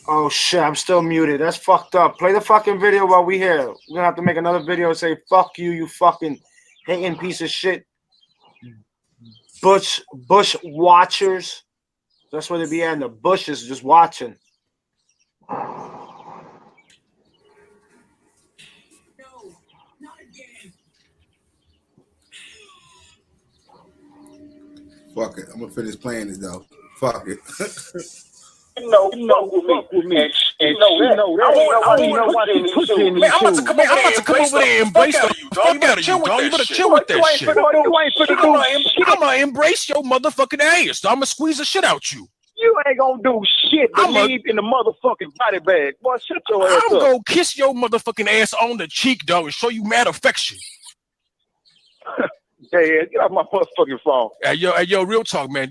Oh shit, I'm still muted. That's fucked up. Play the fucking video while we here. We're gonna have to make another video and say fuck you, you fucking hating piece of shit. Bush watchers. That's where they be at in the bushes just watching. Fuck it. I'm gonna finish playing it though. Fuck it. Fuck with me. And she know that. I don't know why she puts in these shoes. I'm about to come over there and embrace the fuck out of you, dog. You better chill with that shit. I'm gonna embrace your motherfucking ass. I'm gonna squeeze the shit out you. You ain't gonna do shit but leave in the motherfucking body bag. Boy, shut your ass I'm up. gonna kiss your motherfucking ass on the cheek, dog, and show you mad affection. Yeah, get off my motherfucking phone. Hey, yo, real talk, man.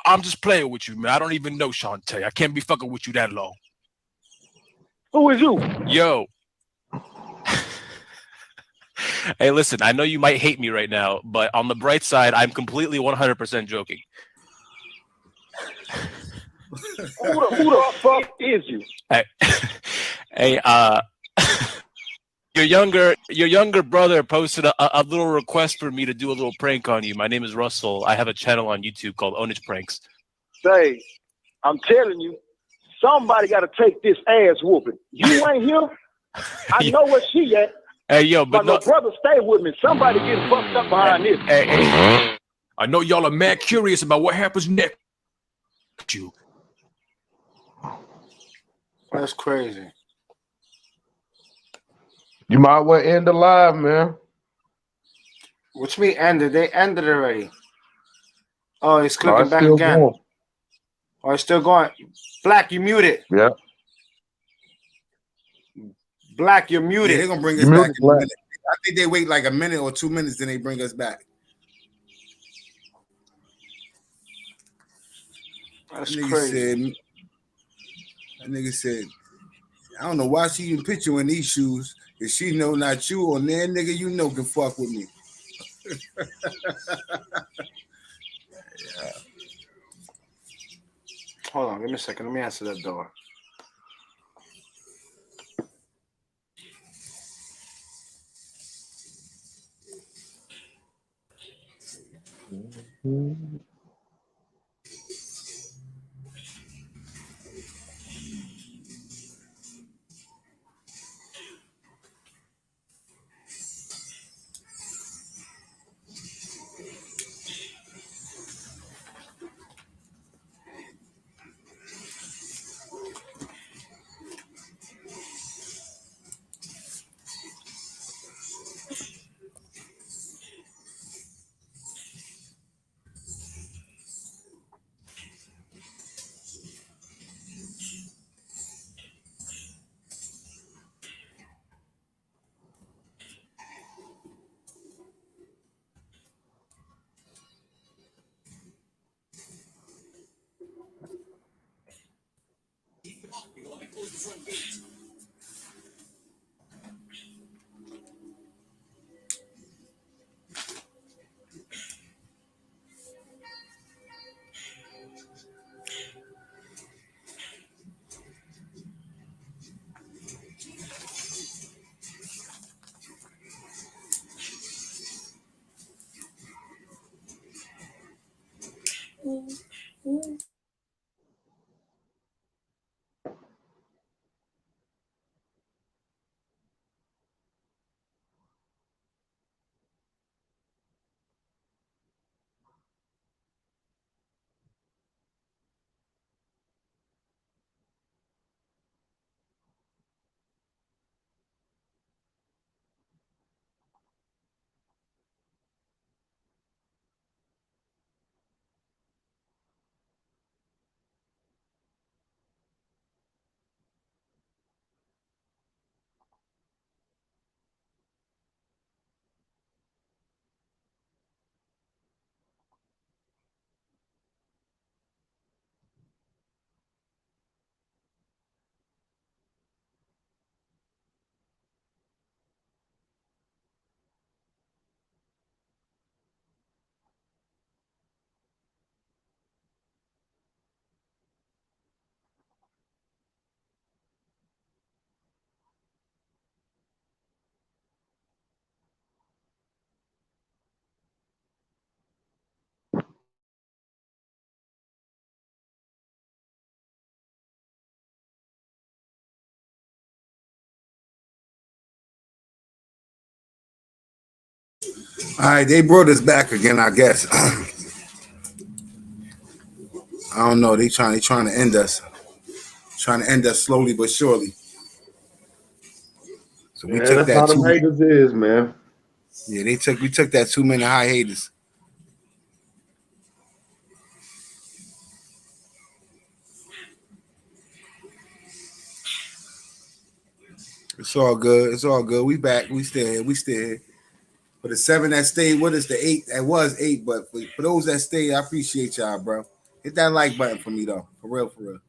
I'm just playing with you, man. I don't even know Shantae. I can't be fucking with you that long. Who is you? Yo. Hey, listen, I know you might hate me right now, but on the bright side, I'm completely 100% joking. Who the fuck is you? Hey, your younger brother posted a little request for me to do a little prank on you. My name is Russell. I have a channel on YouTube called Onage Pranks. Say, I'm telling you, somebody got to take this ass whooping. You ain't here. I know where she at. Hey, yo, but my brother stay with me. Somebody getting fucked up behind this. Hey. I know y'all are mad curious about what happens next. You. That's crazy. You might well end the live, man. Which mean ended? They ended already. Oh, it's clicking it's back still again. going. Oh, it's still going. Black, you muted. Yeah. Black, you're muted. Yeah, they're gonna bring us back in a minute. I think they wait like a minute or 2 minutes, then they bring us back. That's crazy. That nigga said, I don't know why she even put you in these shoes. If she know not you or that nigga you know can fuck with me. Yeah. Hold on, give me a second. Let me answer that door. All right, they brought us back again, I guess. I don't know. They trying to end us. Trying to end us slowly but surely. So we Yeah, took that's that how them 2 minutes. haters is, man. Yeah, we took that 2 minute hiatus. It's all good. It's all good. We back. We still here. We still here. For the 7 that stayed with us, the 8 that was 8, but for those that stayed, I appreciate y'all, bro. Hit that like button for me though. For real, for real.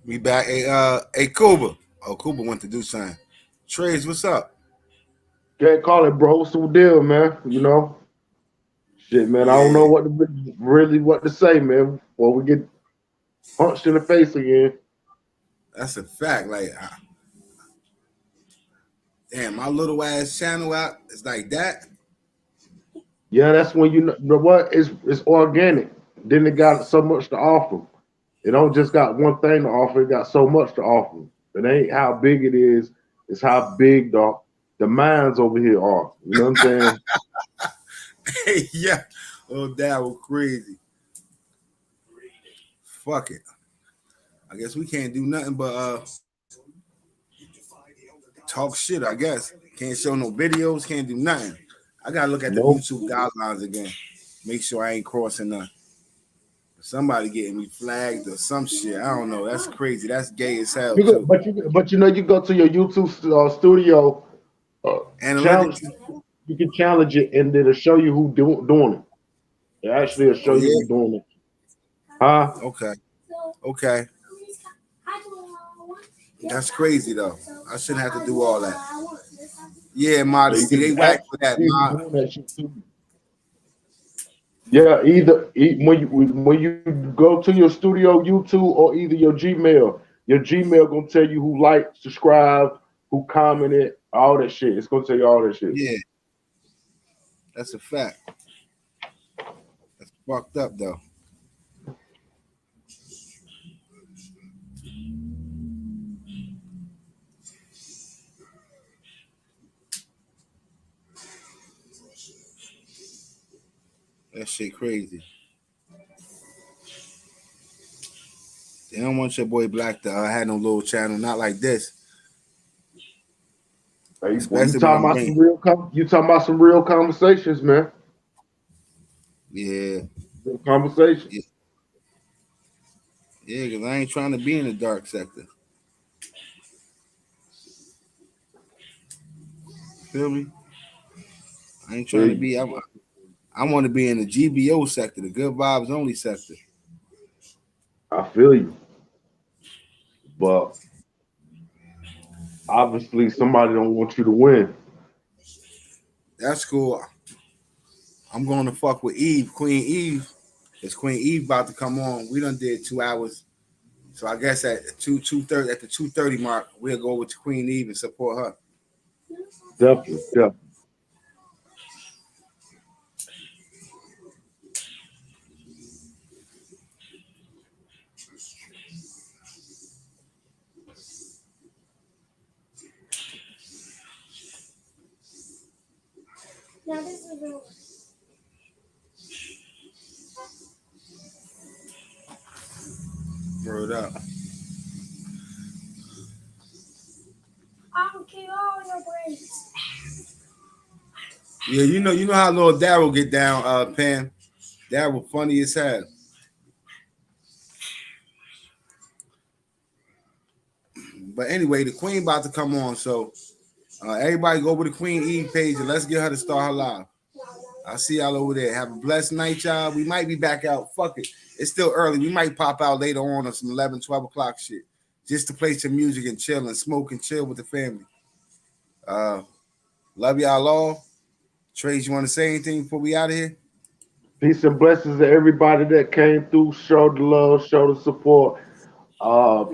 We back. Hey, Kuba. Oh, Kuba went to do something. Trez, what's up? Can't call it, bro. What's the deal, man? You know, shit, man. I don't know what to really what to say, man. Before we get punched in the face again. That's a fact. Like, damn, my little ass channel out. It's like that. Yeah, that's when you know what? It's organic. Then it got so much to offer. It don't just got one thing to offer. It got so much to offer. It ain't how big it is. It's how big the minds over here are. You know what I'm saying? Hey, yeah. Oh, that was crazy. Fuck it. I guess we can't do nothing but talk shit, I guess. Can't show no videos, can't do nothing. I gotta look at the YouTube guidelines again. Make sure I ain't crossing none. Somebody getting me flagged or some shit. I don't know. That's crazy. That's gay as hell too. But you know, you go to your YouTube studio challenge. Analytics. You can challenge it, and it'll show you who doing it. It actually will show you who doing it. Huh? Okay. Okay. That's crazy though. I shouldn't have to do all that. Yeah, modesty. They whack for that, man. Yeah, when you go to your studio YouTube or either your Gmail gonna tell you who liked, subscribed, who commented, all that shit. It's gonna tell you all that shit. Yeah, that's a fact. That's fucked up though. That shit crazy. They don't want your boy Black to have no little channel, not like this. Hey, boy, you talking about some real conversations, man. Yeah. Real conversations. Yeah, because I ain't trying to be in the dark sector. Feel me? I ain't trying to be. I want to be in the GBO sector, the good vibes only sector. I feel you. But obviously somebody don't want you to win. That's cool. I'm going to fuck with Eve, Queen Eve. It's Queen Eve about to come on. We done did 2 hours. So I guess at 2:30 at the 2:30 mark, we'll go with Queen Eve and support her. Definitely. Now this is real. Word up. I'll kill all your brains. Yeah, you know how little Daryl get down, Pam. Daryl funny as hell. But anyway, the Queen about to come on, so everybody go over the Queen Eve page and let's get her to start her live. I'll see y'all over there. Have a blessed night, y'all. We might be back out. Fuck it. It's still early. We might pop out later on some 11, 12 o'clock shit. Just to play some music and chill and smoke and chill with the family. Love y'all all. Trace, you want to say anything before we out of here? Peace and blessings to everybody that came through, showed the love, showed the support.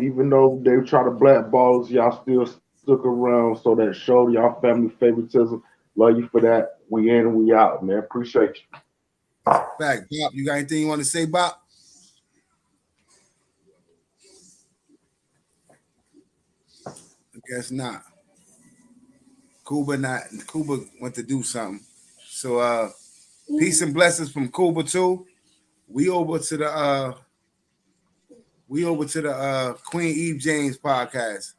Even though they try to blackball us, y'all still stuck around. So that showed y'all family favoritism. Love you for that. We in and we out, man. Appreciate you. Back, Bob. You got anything you want to say, Bob? I guess not. Cuba went to do something. So peace and blessings from Cuba too. We over to the Queen Eve James podcast.